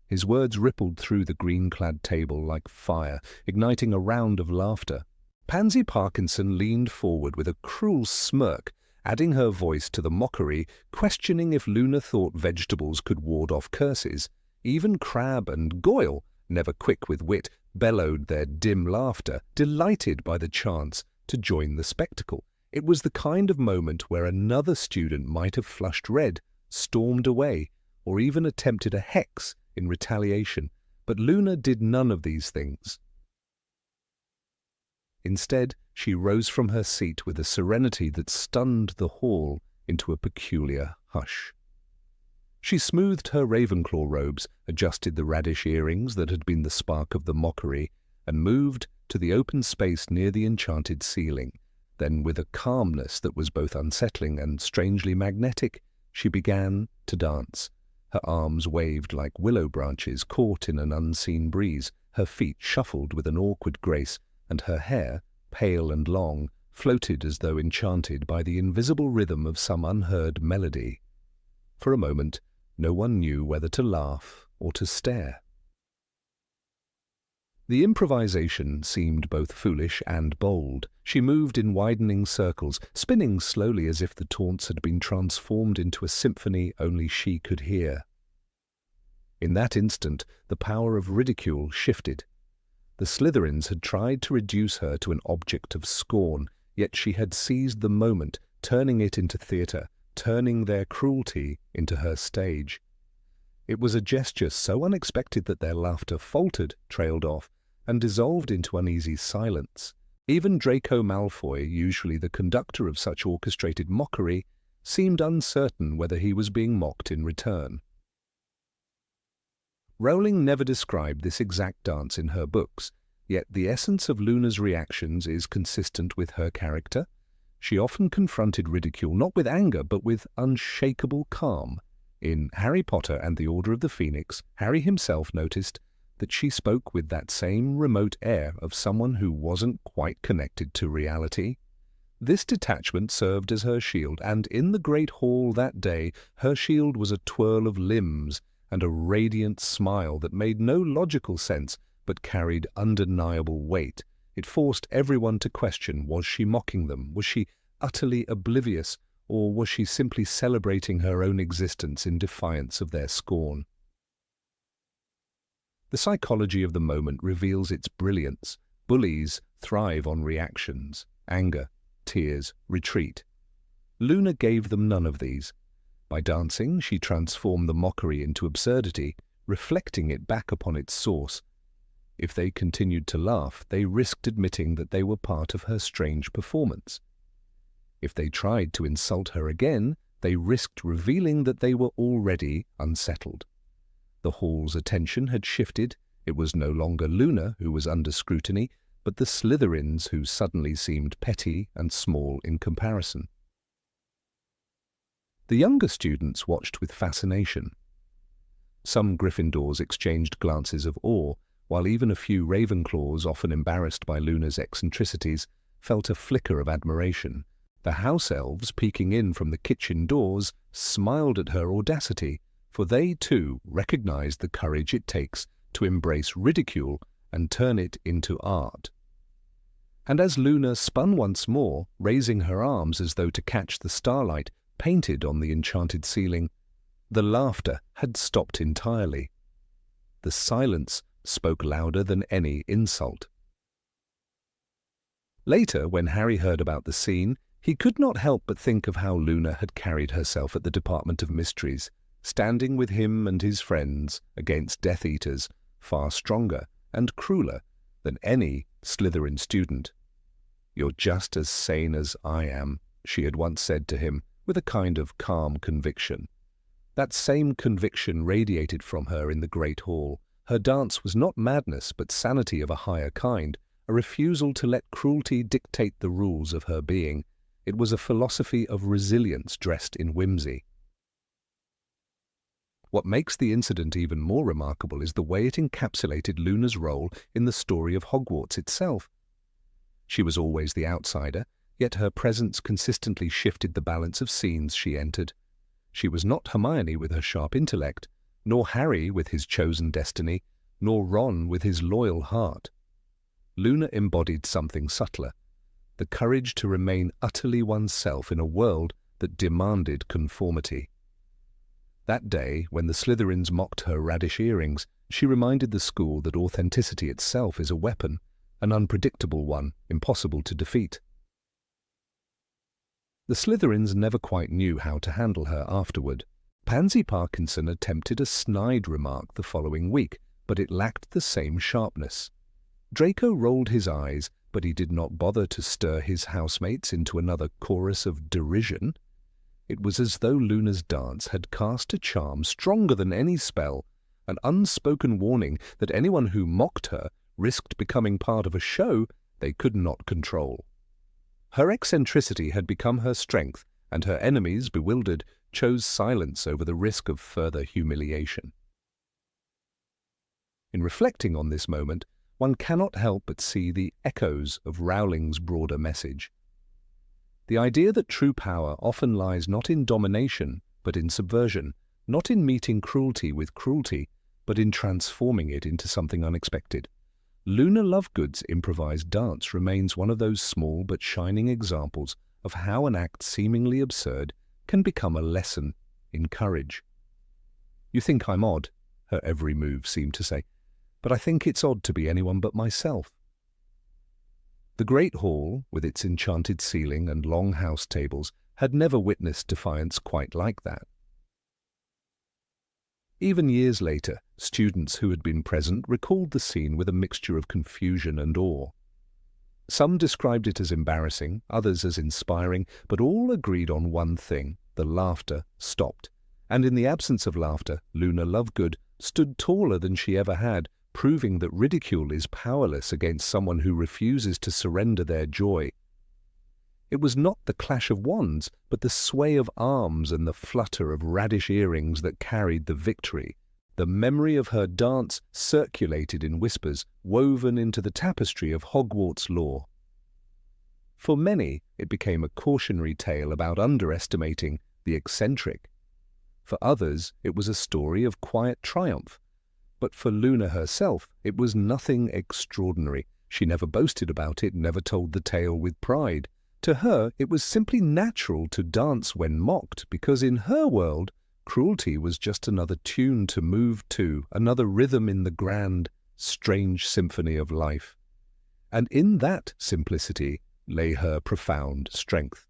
His words rippled through the green-clad table like fire, igniting a round of laughter. Pansy Parkinson leaned forward with a cruel smirk, adding her voice to the mockery, questioning if Luna thought vegetables could ward off curses. Even Crabbe and Goyle, never quick with wit, bellowed their dim laughter, delighted by the chance to join the spectacle. It was the kind of moment where another student might have flushed red, stormed away, or even attempted a hex in retaliation, but Luna did none of these things. Instead, she rose from her seat with a serenity that stunned the hall into a peculiar hush. She smoothed her Ravenclaw robes, adjusted the radish earrings that had been the spark of the mockery, and moved to the open space near the enchanted ceiling. Then, with a calmness that was both unsettling and strangely magnetic, she began to dance. Her arms waved like willow branches caught in an unseen breeze, her feet shuffled with an awkward grace, and her hair, pale and long, floated as though enchanted by the invisible rhythm of some unheard melody. For a moment, no one knew whether to laugh or to stare. The improvisation seemed both foolish and bold. She moved in widening circles, spinning slowly as if the taunts had been transformed into a symphony only she could hear. In that instant, the power of ridicule shifted. The Slytherins had tried to reduce her to an object of scorn, yet she had seized the moment, turning it into theatre, turning their cruelty into her stage. It was a gesture so unexpected that their laughter faltered, trailed off, and dissolved into uneasy silence. Even Draco Malfoy, usually the conductor of such orchestrated mockery, seemed uncertain whether he was being mocked in return. Rowling never described this exact dance in her books, yet the essence of Luna's reactions is consistent with her character. She often confronted ridicule not with anger but with unshakable calm. In Harry Potter and the Order of the Phoenix, Harry himself noticed that she spoke with that same remote air of someone who wasn't quite connected to reality. This detachment served as her shield, and in the great hall that day her shield was a twirl of limbs and a radiant smile that made no logical sense but carried undeniable weight. It forced everyone to question, was she mocking them? Was she utterly oblivious? Or was she simply celebrating her own existence in defiance of their scorn? The psychology of the moment reveals its brilliance. Bullies thrive on reactions: anger, tears, retreat. Luna gave them none of these. By dancing, she transformed the mockery into absurdity, reflecting it back upon its source. If they continued to laugh, they risked admitting that they were part of her strange performance. If they tried to insult her again, they risked revealing that they were already unsettled. The hall's attention had shifted. It was no longer Luna who was under scrutiny, but the Slytherins who suddenly seemed petty and small in comparison. The younger students watched with fascination. Some Gryffindors exchanged glances of awe, while even a few Ravenclaws, often embarrassed by Luna's eccentricities, felt a flicker of admiration. The house elves, peeking in from the kitchen doors, smiled at her audacity, for they too recognized the courage it takes to embrace ridicule and turn it into art. And as Luna spun once more, raising her arms as though to catch the starlight painted on the enchanted ceiling, the laughter had stopped entirely. The silence spoke louder than any insult. Later, when Harry heard about the scene, he could not help but think of how Luna had carried herself at the Department of Mysteries, standing with him and his friends against Death Eaters, far stronger and crueler than any Slytherin student. "You're just as sane as I am," she had once said to him, with a kind of calm conviction. That same conviction radiated from her in the Great Hall. Her dance was not madness, but sanity of a higher kind, a refusal to let cruelty dictate the rules of her being. It was a philosophy of resilience dressed in whimsy. What makes the incident even more remarkable is the way it encapsulated Luna's role in the story of Hogwarts itself. She was always the outsider, yet her presence consistently shifted the balance of scenes she entered. She was not Hermione with her sharp intellect, nor Harry with his chosen destiny, nor Ron with his loyal heart. Luna embodied something subtler, the courage to remain utterly oneself in a world that demanded conformity. That day, when the Slytherins mocked her radish earrings, she reminded the school that authenticity itself is a weapon, an unpredictable one, impossible to defeat. The Slytherins never quite knew how to handle her afterward. Pansy Parkinson attempted a snide remark the following week, but it lacked the same sharpness. Draco rolled his eyes, but he did not bother to stir his housemates into another chorus of derision. It was as though Luna's dance had cast a charm stronger than any spell, an unspoken warning that anyone who mocked her risked becoming part of a show they could not control. Her eccentricity had become her strength, and her enemies, bewildered, chose silence over the risk of further humiliation. In reflecting on this moment, one cannot help but see the echoes of Rowling's broader message. The idea that true power often lies not in domination, but in subversion, not in meeting cruelty with cruelty, but in transforming it into something unexpected. Luna Lovegood's improvised dance remains one of those small but shining examples of how an act seemingly absurd can become a lesson in courage. "You think I'm odd," her every move seemed to say, "but I think it's odd to be anyone but myself." The great hall, with its enchanted ceiling and long house tables, had never witnessed defiance quite like that. Even years later, students who had been present recalled the scene with a mixture of confusion and awe. Some described it as embarrassing, others as inspiring, but all agreed on one thing: the laughter stopped. And in the absence of laughter, Luna Lovegood stood taller than she ever had, proving that ridicule is powerless against someone who refuses to surrender their joy. It was not the clash of wands, but the sway of arms and the flutter of radish earrings that carried the victory. The memory of her dance circulated in whispers, woven into the tapestry of Hogwarts lore. For many, it became a cautionary tale about underestimating the eccentric. For others, it was a story of quiet triumph. But for Luna herself, it was nothing extraordinary. She never boasted about it, never told the tale with pride. To her, it was simply natural to dance when mocked, because in her world, cruelty was just another tune to move to, another rhythm in the grand, strange symphony of life. And in that simplicity lay her profound strength.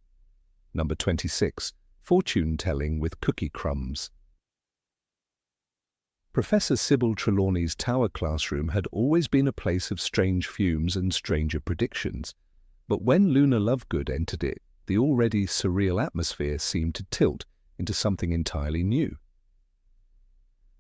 Number 26. Fortune-telling with cookie crumbs. Professor Sybil Trelawney's tower classroom had always been a place of strange fumes and stranger predictions. But when Luna Lovegood entered it, the already surreal atmosphere seemed to tilt into something entirely new.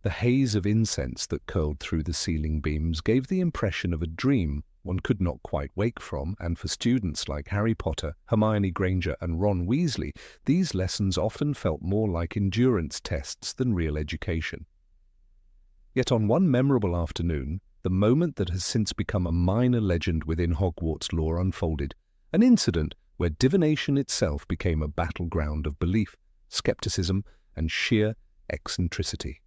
The haze of incense that curled through the ceiling beams gave the impression of a dream one could not quite wake from, and for students like Harry Potter, Hermione Granger, and Ron Weasley, these lessons often felt more like endurance tests than real education. Yet on one memorable afternoon, the moment that has since become a minor legend within Hogwarts lore unfolded, an incident where divination itself became a battleground of belief, skepticism, and sheer eccentricity.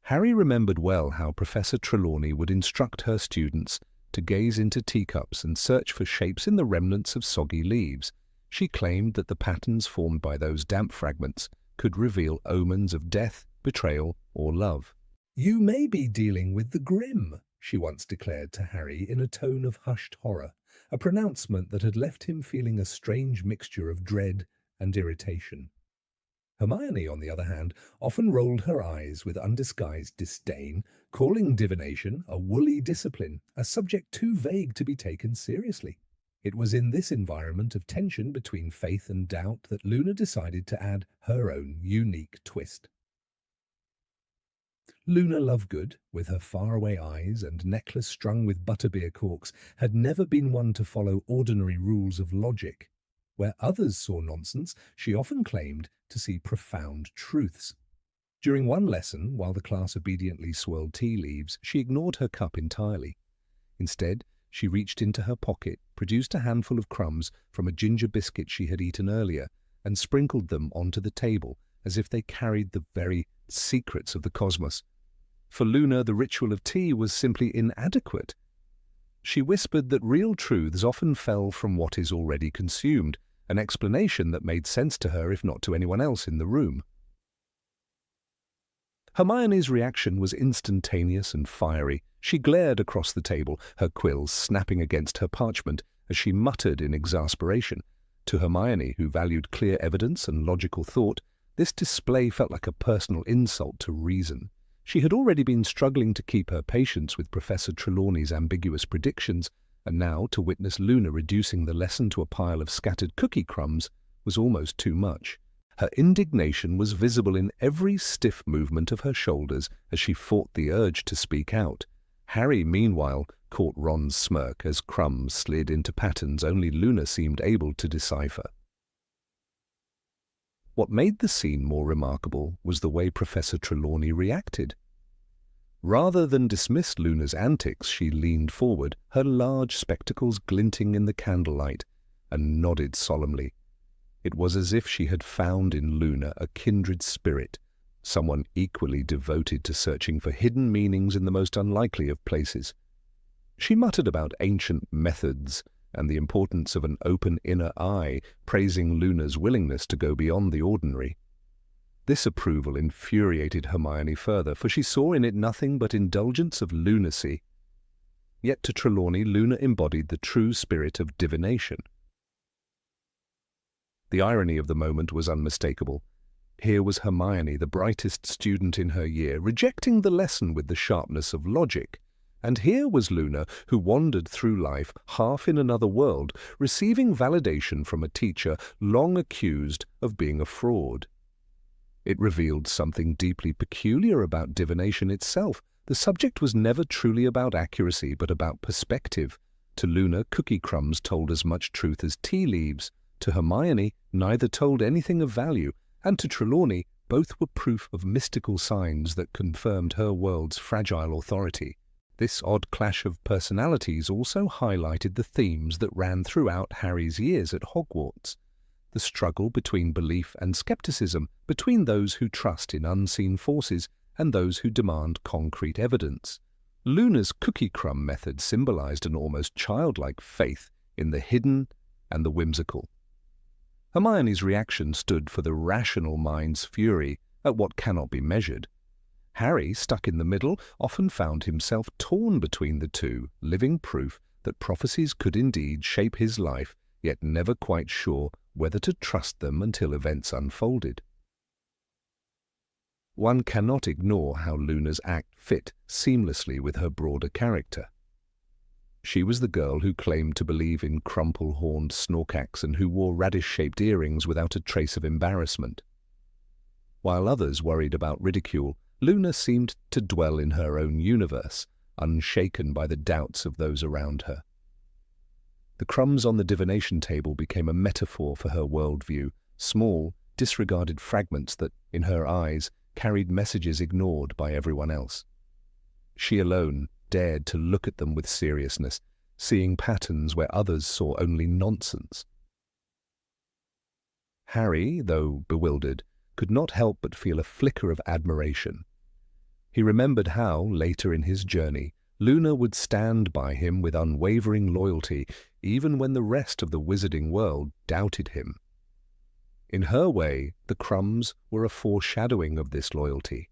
Harry remembered well how Professor Trelawney would instruct her students to gaze into teacups and search for shapes in the remnants of soggy leaves. She claimed that the patterns formed by those damp fragments could reveal omens of death, betrayal, or love. "You may be dealing with the grim," she once declared to Harry in a tone of hushed horror, a pronouncement that had left him feeling a strange mixture of dread and irritation. Hermione, on the other hand, often rolled her eyes with undisguised disdain, calling divination a woolly discipline, a subject too vague to be taken seriously. It was in this environment of tension between faith and doubt that Luna decided to add her own unique twist. Luna Lovegood, with her faraway eyes and necklace strung with butterbeer corks, had never been one to follow ordinary rules of logic. Where others saw nonsense, she often claimed to see profound truths. During one lesson, while the class obediently swirled tea leaves, she ignored her cup entirely. Instead, she reached into her pocket, produced a handful of crumbs from a ginger biscuit she had eaten earlier, and sprinkled them onto the table as if they carried the very secrets of the cosmos. For Luna, the ritual of tea was simply inadequate. She whispered that real truths often fell from what is already consumed, an explanation that made sense to her if not to anyone else in the room. Hermione's reaction was instantaneous and fiery. She glared across the table, her quills snapping against her parchment as she muttered in exasperation. To Hermione, who valued clear evidence and logical thought, this display felt like a personal insult to reason. She had already been struggling to keep her patience with Professor Trelawney's ambiguous predictions, and now to witness Luna reducing the lesson to a pile of scattered cookie crumbs was almost too much. Her indignation was visible in every stiff movement of her shoulders as she fought the urge to speak out. Harry, meanwhile, caught Ron's smirk as crumbs slid into patterns only Luna seemed able to decipher. What made the scene more remarkable was the way Professor Trelawney reacted. Rather than dismiss Luna's antics, she leaned forward, her large spectacles glinting in the candlelight, and nodded solemnly. It was as if she had found in Luna a kindred spirit, someone equally devoted to searching for hidden meanings in the most unlikely of places. She muttered about ancient methods and the importance of an open inner eye, praising Luna's willingness to go beyond the ordinary. This approval infuriated Hermione further, for she saw in it nothing but indulgence of lunacy. Yet to Trelawney, Luna embodied the true spirit of divination. The irony of the moment was unmistakable. Here was Hermione, the brightest student in her year, rejecting the lesson with the sharpness of logic. And here was Luna, who wandered through life half in another world, receiving validation from a teacher long accused of being a fraud. It revealed something deeply peculiar about divination itself. The subject was never truly about accuracy, but about perspective. To Luna, cookie crumbs told as much truth as tea leaves. To Hermione, neither told anything of value. And to Trelawney, both were proof of mystical signs that confirmed her world's fragile authority. This odd clash of personalities also highlighted the themes that ran throughout Harry's years at Hogwarts. The struggle between belief and skepticism, between those who trust in unseen forces and those who demand concrete evidence. Luna's cookie crumb method symbolized an almost childlike faith in the hidden and the whimsical. Hermione's reaction stood for the rational mind's fury at what cannot be measured. Harry, stuck in the middle, often found himself torn between the two, living proof that prophecies could indeed shape his life, yet never quite sure whether to trust them until events unfolded. One cannot ignore how Luna's act fit seamlessly with her broader character. She was the girl who claimed to believe in crumple-horned snorkax and who wore radish-shaped earrings without a trace of embarrassment. While others worried about ridicule, Luna seemed to dwell in her own universe, unshaken by the doubts of those around her. The crumbs on the divination table became a metaphor for her worldview, small, disregarded fragments that, in her eyes, carried messages ignored by everyone else. She alone dared to look at them with seriousness, seeing patterns where others saw only nonsense. Harry, though bewildered, could not help but feel a flicker of admiration. He remembered how, later in his journey, Luna would stand by him with unwavering loyalty, even when the rest of the wizarding world doubted him. In her way, the crumbs were a foreshadowing of this loyalty.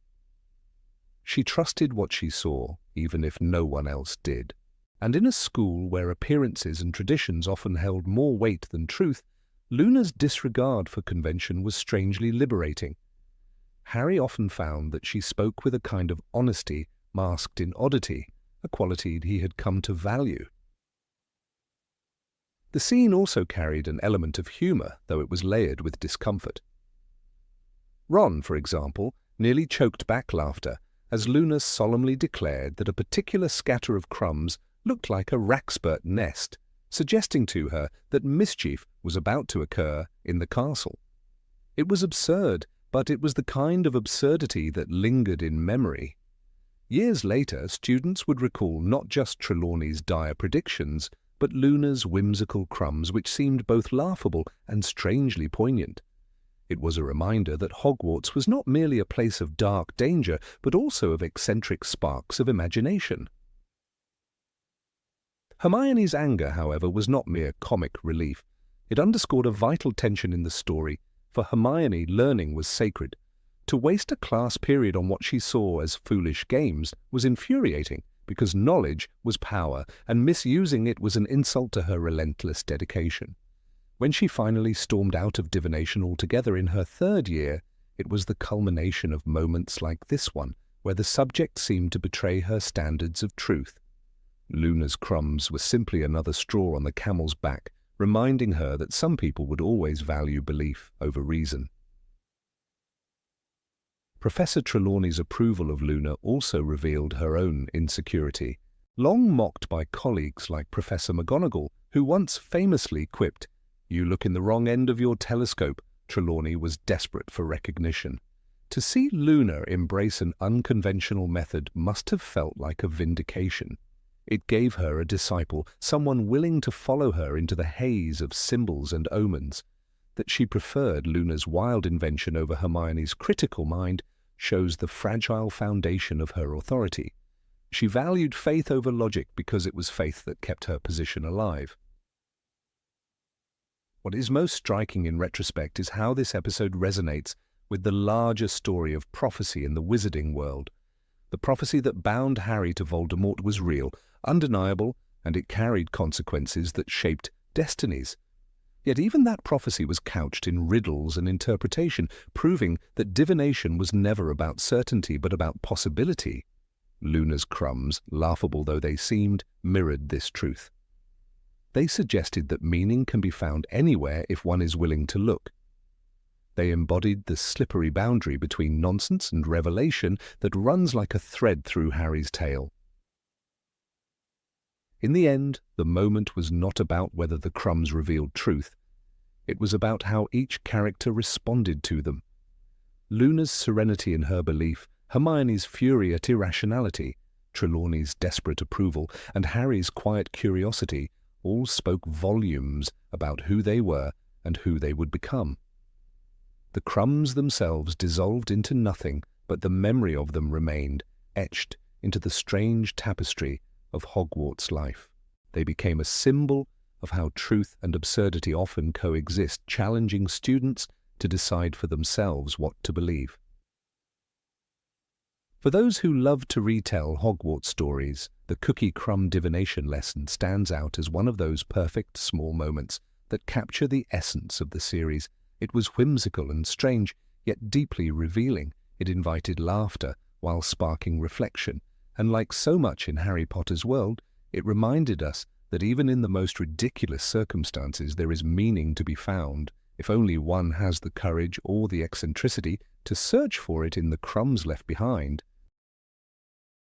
She trusted what she saw, even if no one else did. And in a school where appearances and traditions often held more weight than truth, Luna's disregard for convention was strangely liberating. Harry often found that she spoke with a kind of honesty masked in oddity, a quality he had come to value. The scene also carried an element of humour, though it was layered with discomfort. Ron, for example, nearly choked back laughter as Luna solemnly declared that a particular scatter of crumbs looked like a rackspurt nest, suggesting to her that mischief was about to occur in the castle. It was absurd, but it was the kind of absurdity that lingered in memory. Years later, students would recall not just Trelawney's dire predictions, but Luna's whimsical crumbs, which seemed both laughable and strangely poignant. It was a reminder that Hogwarts was not merely a place of dark danger, but also of eccentric sparks of imagination. Hermione's anger, however, was not mere comic relief. It underscored a vital tension in the story. For Hermione, learning was sacred. To waste a class period on what she saw as foolish games was infuriating, because knowledge was power, and misusing it was an insult to her relentless dedication. When she finally stormed out of divination altogether in her third year, it was the culmination of moments like this one, where the subject seemed to betray her standards of truth. Luna's crumbs were simply another straw on the camel's back, reminding her that some people would always value belief over reason. Professor Trelawney's approval of Luna also revealed her own insecurity. Long mocked by colleagues like Professor McGonagall, who once famously quipped, "You look in the wrong end of your telescope," Trelawney was desperate for recognition. To see Luna embrace an unconventional method must have felt like a vindication. It gave her a disciple, someone willing to follow her into the haze of symbols and omens. That she preferred Luna's wild invention over Hermione's critical mind shows the fragile foundation of her authority. She valued faith over logic because it was faith that kept her position alive. What is most striking in retrospect is how this episode resonates with the larger story of prophecy in the wizarding world. The prophecy that bound Harry to Voldemort was real, undeniable, and it carried consequences that shaped destinies. Yet even that prophecy was couched in riddles and interpretation, proving that divination was never about certainty but about possibility. Luna's crumbs, laughable though they seemed, mirrored this truth. They suggested that meaning can be found anywhere if one is willing to look. They embodied the slippery boundary between nonsense and revelation that runs like a thread through Harry's tale. In the end, the moment was not about whether the crumbs revealed truth. It was about how each character responded to them. Luna's serenity in her belief, Hermione's fury at irrationality, Trelawney's desperate approval, and Harry's quiet curiosity all spoke volumes about who they were and who they would become. The crumbs themselves dissolved into nothing, but the memory of them remained, etched into the strange tapestry of Hogwarts life. They became a symbol of how truth and absurdity often coexist, challenging students to decide for themselves what to believe. For those who love to retell Hogwarts stories, the cookie crumb divination lesson stands out as one of those perfect small moments that capture the essence of the series. It was whimsical and strange, yet deeply revealing. It invited laughter while sparking reflection, and like so much in Harry Potter's world, it reminded us that even in the most ridiculous circumstances there is meaning to be found, if only one has the courage or the eccentricity to search for it in the crumbs left behind.